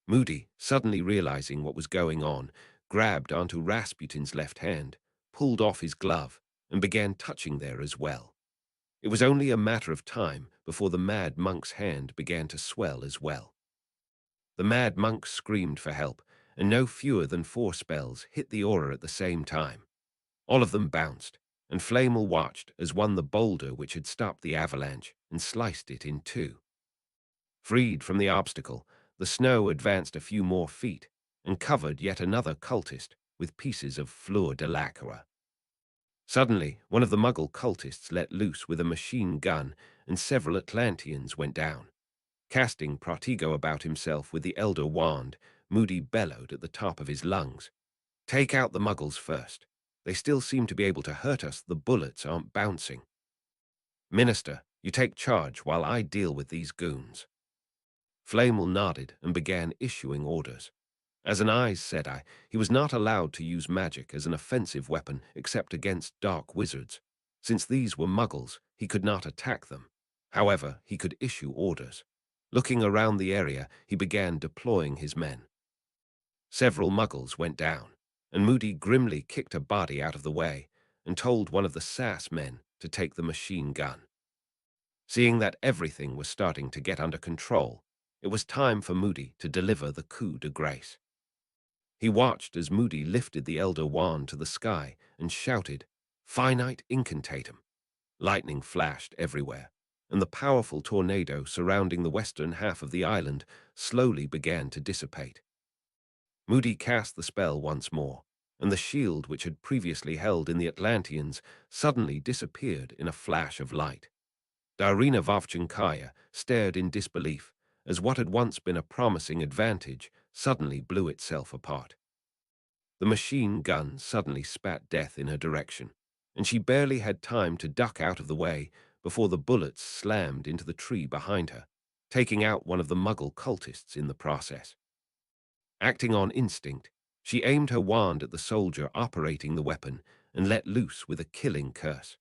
Moody, suddenly realizing what was going on, grabbed onto Rasputin's left hand, pulled off his glove, and began touching there as well. It was only a matter of time before the mad monk's hand began to swell as well. The mad monk screamed for help, and no fewer than 4 spells hit the aura at the same time. All of them bounced, and Flamel watched as one the boulder which had stopped the avalanche and sliced it in 2. Freed from the obstacle, the snow advanced a few more feet, and covered yet another cultist with pieces of fleur de lacquer. Suddenly, one of the Muggle cultists let loose with a machine gun, and several Atlanteans went down. Casting Protego about himself with the Elder Wand, Moody bellowed at the top of his lungs. "Take out the Muggles first. They still seem to be able to hurt us. The bullets aren't bouncing. Minister, you take charge while I deal with these goons." Flamel nodded and began issuing orders. As an Eyes Sedai, he was not allowed to use magic as an offensive weapon except against dark wizards. Since these were Muggles, he could not attack them. However, he could issue orders. Looking around the area, he began deploying his men. Several Muggles went down, and Moody grimly kicked a body out of the way and told one of the SAS men to take the machine gun. Seeing that everything was starting to get under control, it was time for Moody to deliver the coup de grace. He watched as Moody lifted the Elder Wand to the sky and shouted, "Finite incantatum." Lightning flashed everywhere, and the powerful tornado surrounding the western half of the island slowly began to dissipate. Moody cast the spell once more, and the shield which had previously held in the Atlanteans suddenly disappeared in a flash of light. Darina Vovchankaya stared in disbelief as what had once been a promising advantage suddenly blew itself apart. The machine gun suddenly spat death in her direction, and she barely had time to duck out of the way before the bullets slammed into the tree behind her, taking out one of the Muggle cultists in the process. Acting on instinct, she aimed her wand at the soldier operating the weapon and let loose with a killing curse.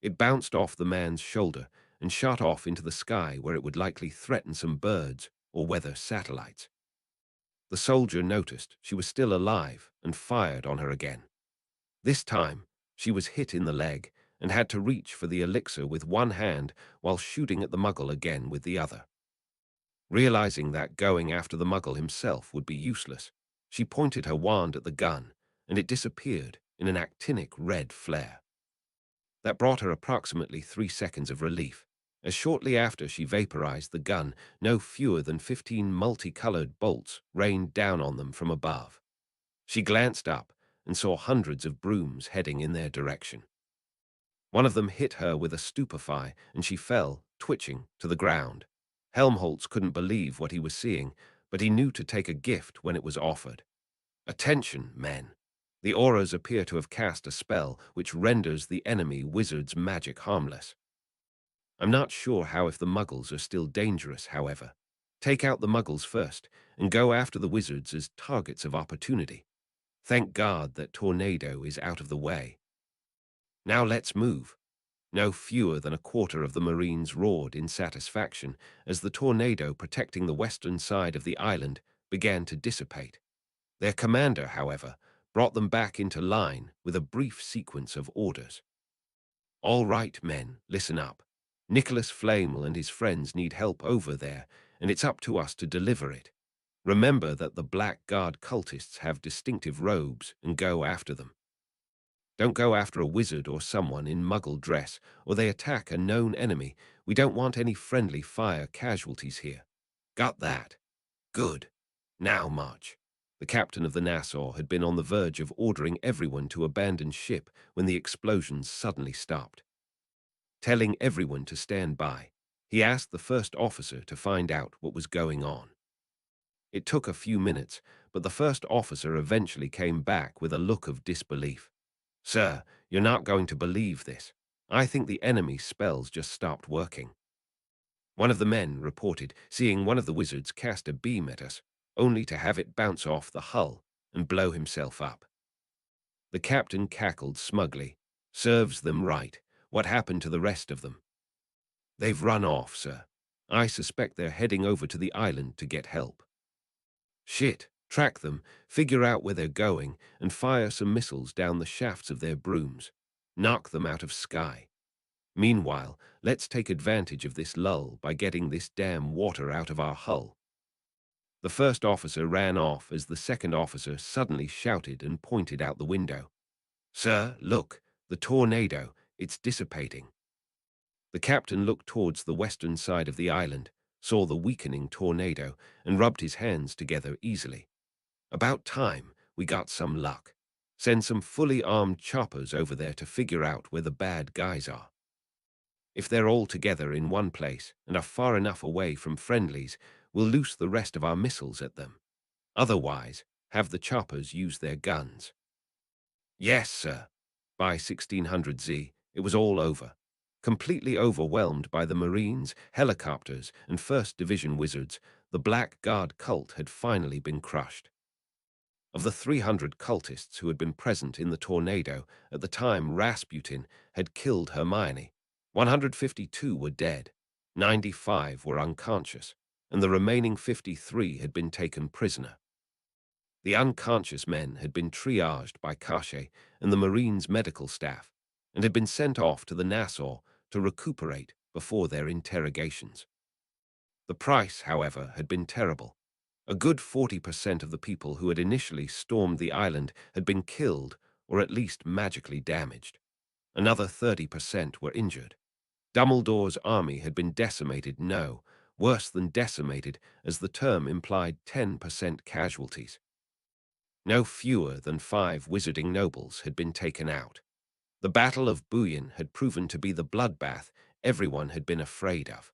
It bounced off the man's shoulder and shot off into the sky where it would likely threaten some birds or weather satellites. The soldier noticed she was still alive and fired on her again. This time, she was hit in the leg and had to reach for the elixir with one hand while shooting at the Muggle again with the other. Realizing that going after the Muggle himself would be useless, she pointed her wand at the gun, and it disappeared in an actinic red flare. That brought her approximately 3 seconds of relief, as shortly after she vaporized the gun, no fewer than 15 multicolored bolts rained down on them from above. She glanced up and saw hundreds of brooms heading in their direction. One of them hit her with a stupefy, and she fell, twitching, to the ground. Helmholtz couldn't believe what he was seeing, but he knew to take a gift when it was offered. "Attention, men. The auras appear to have cast a spell which renders the enemy wizard's magic harmless. I'm not sure how if the Muggles are still dangerous, however. Take out the Muggles first, and go after the wizards as targets of opportunity. Thank God that tornado is out of the way. Now let's move." No fewer than a quarter of the Marines roared in satisfaction as the tornado protecting the western side of the island began to dissipate. Their commander, however, brought them back into line with a brief sequence of orders. "All right, men, listen up. Nicholas Flamel and his friends need help over there, and it's up to us to deliver it. Remember that the Black Guard cultists have distinctive robes and go after them. Don't go after a wizard or someone in Muggle dress, or they attack a known enemy. We don't want any friendly fire casualties here. Got that? Good. Now march." The captain of the Nassau had been on the verge of ordering everyone to abandon ship when the explosions suddenly stopped. Telling everyone to stand by, he asked the first officer to find out what was going on. It took a few minutes, but the first officer eventually came back with a look of disbelief. "Sir, you're not going to believe this. I think the enemy's spells just stopped working." One of the men reported seeing one of the wizards cast a beam at us, only to have it bounce off the hull and blow himself up. The captain cackled smugly. "Serves them right. What happened to the rest of them?" "They've run off, sir. I suspect they're heading over to the island to get help." "Shit. Track them, figure out where they're going, and fire some missiles down the shafts of their brooms. Knock them out of sky. Meanwhile, let's take advantage of this lull by getting this damn water out of our hull." The first officer ran off as the second officer suddenly shouted and pointed out the window. "Sir, look, the tornado, it's dissipating." The captain looked towards the western side of the island, saw the weakening tornado, and rubbed his hands together easily. About time we got some luck. Send some fully armed choppers over there to figure out where the bad guys are. If they're all together in one place and are far enough away from friendlies, we'll loose the rest of our missiles at them. Otherwise, have the choppers use their guns. Yes, sir. By 1600Z, it was all over. Completely overwhelmed by the Marines, helicopters, and 1st Division wizards, the Black Guard cult had finally been crushed. Of the 300 cultists who had been present in the tornado at the time Rasputin had killed Hermione, 152 were dead, 95 were unconscious, and the remaining 53 had been taken prisoner. The unconscious men had been triaged by Kache and the Marines' medical staff and had been sent off to the Nassau to recuperate before their interrogations. The price, however, had been terrible. A good 40% of the people who had initially stormed the island had been killed or at least magically damaged. Another 30% were injured. Dumbledore's army had been decimated, no, worse than decimated, as the term implied 10% casualties. No fewer than 5 wizarding nobles had been taken out. The Battle of Buyin had proven to be the bloodbath everyone had been afraid of.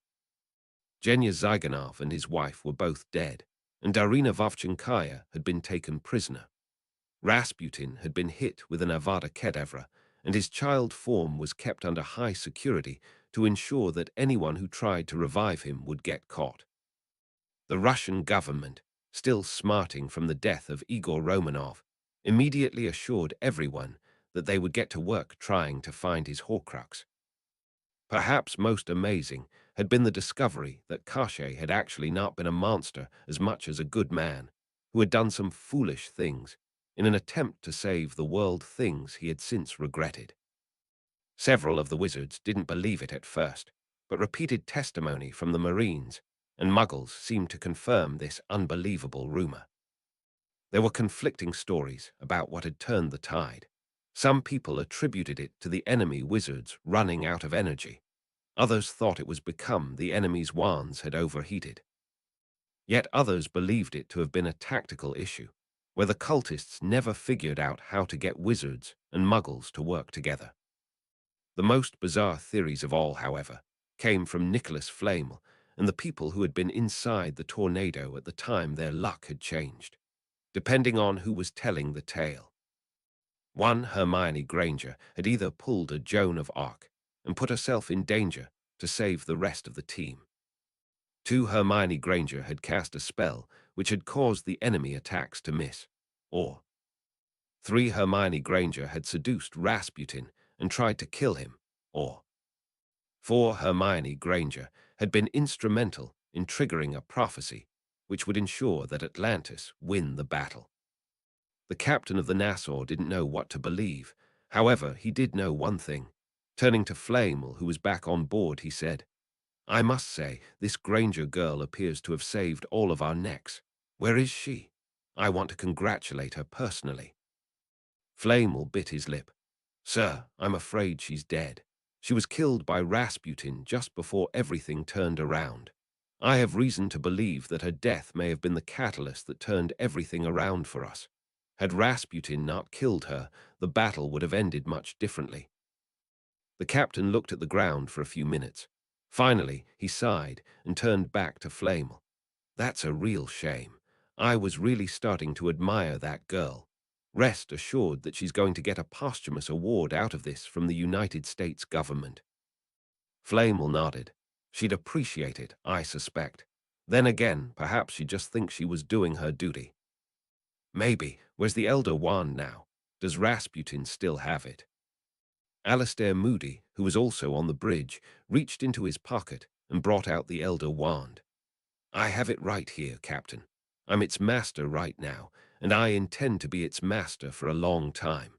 Genya Zyganov and his wife were both dead, and Darina Vovchenkaya had been taken prisoner. Rasputin had been hit with an Avada Kedavra, and his child form was kept under high security to ensure that anyone who tried to revive him would get caught. The Russian government, still smarting from the death of Igor Romanov, immediately assured everyone that they would get to work trying to find his Horcrux. Perhaps most amazing had been the discovery that Kache had actually not been a monster as much as a good man, who had done some foolish things in an attempt to save the world, things he had since regretted. Several of the wizards didn't believe it at first, but repeated testimony from the Marines and Muggles seemed to confirm this unbelievable rumor. There were conflicting stories about what had turned the tide. Some people attributed it to the enemy wizards running out of energy. Others thought it was because the enemy's wands had overheated. Yet others believed it to have been a tactical issue, where the cultists never figured out how to get wizards and Muggles to work together. The most bizarre theories of all, however, came from Nicholas Flamel and the people who had been inside the tornado at the time their luck had changed, depending on who was telling the tale. One, Hermione Granger, had either pulled a Joan of Arc and put herself in danger to save the rest of the team. 2, Hermione Granger had cast a spell which had caused the enemy attacks to miss. Or 3, Hermione Granger had seduced Rasputin and tried to kill him. Or 4, Hermione Granger had been instrumental in triggering a prophecy which would ensure that Atlantis win the battle. The captain of the Nassau didn't know what to believe. However, he did know one thing. Turning to Flamel, who was back on board, he said, "I must say, this Granger girl appears to have saved all of our necks. Where is she? I want to congratulate her personally." Flamel bit his lip. "Sir, I'm afraid she's dead. She was killed by Rasputin just before everything turned around. I have reason to believe that her death may have been the catalyst that turned everything around for us. Had Rasputin not killed her, the battle would have ended much differently." The captain looked at the ground for a few minutes. Finally, he sighed and turned back to Flamel. "That's a real shame. I was really starting to admire that girl. Rest assured that she's going to get a posthumous award out of this from the United States government." Flamel nodded. "She'd appreciate it, I suspect. Then again, perhaps she just thinks she was doing her duty." "Maybe. Where's the Elder Wand now? Does Rasputin still have it?" Alastair Moody, who was also on the bridge, reached into his pocket and brought out the Elder Wand. "I have it right here, Captain. I'm its master right now, and I intend to be its master for a long time.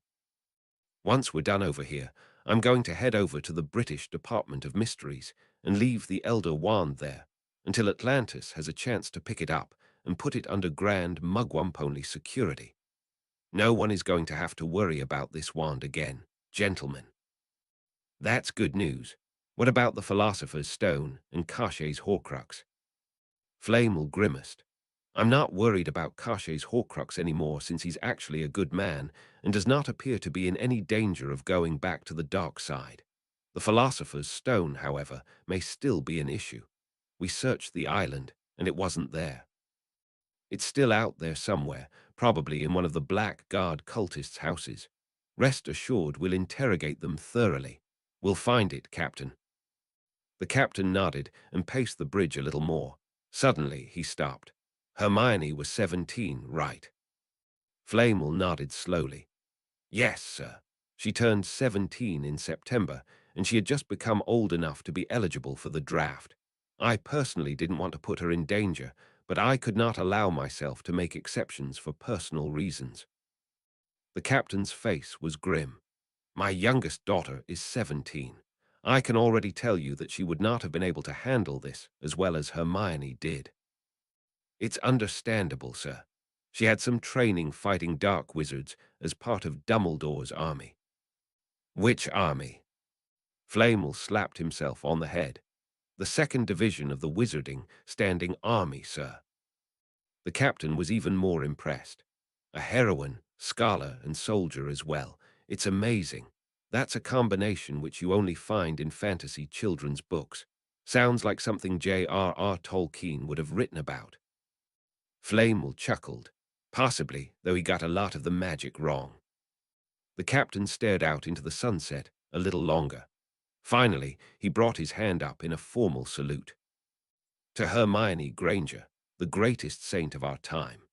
Once we're done over here, I'm going to head over to the British Department of Mysteries and leave the Elder Wand there until Atlantis has a chance to pick it up and put it under Grand Mugwump-only security. No one is going to have to worry about this wand again, gentlemen." "That's good news. What about the Philosopher's Stone and Kache's Horcrux?" Flamel grimaced. I'm not worried about Kash's Horcrux anymore since he's actually a good man and does not appear to be in any danger of going back to the dark side. The Philosopher's Stone, however, may still be an issue. We searched the island, and it wasn't there. It's still out there somewhere, probably in one of the Black Guard cultists' houses. Rest assured we'll interrogate them thoroughly. We'll find it, Captain. The captain nodded and paced the bridge a little more. Suddenly, he stopped. Hermione was 17, right? Flamel nodded slowly. Yes, sir. She turned 17 in September, and she had just become old enough to be eligible for the draft. I personally didn't want to put her in danger, but I could not allow myself to make exceptions for personal reasons. The captain's face was grim. My youngest daughter is 17. I can already tell you that she would not have been able to handle this as well as Hermione did. It's understandable, sir. She had some training fighting dark wizards as part of Dumbledore's army. Which army? Flamel slapped himself on the head. The 2nd Division of the Wizarding Standing Army, sir. The captain was even more impressed. A heroine, scholar, and soldier as well. It's amazing. That's a combination which you only find in fantasy children's books. Sounds like something J.R.R. Tolkien would have written about. Flamel chuckled. Possibly, though he got a lot of the magic wrong. The captain stared out into the sunset a little longer. Finally, he brought his hand up in a formal salute. To Hermione Granger, the greatest saint of our time.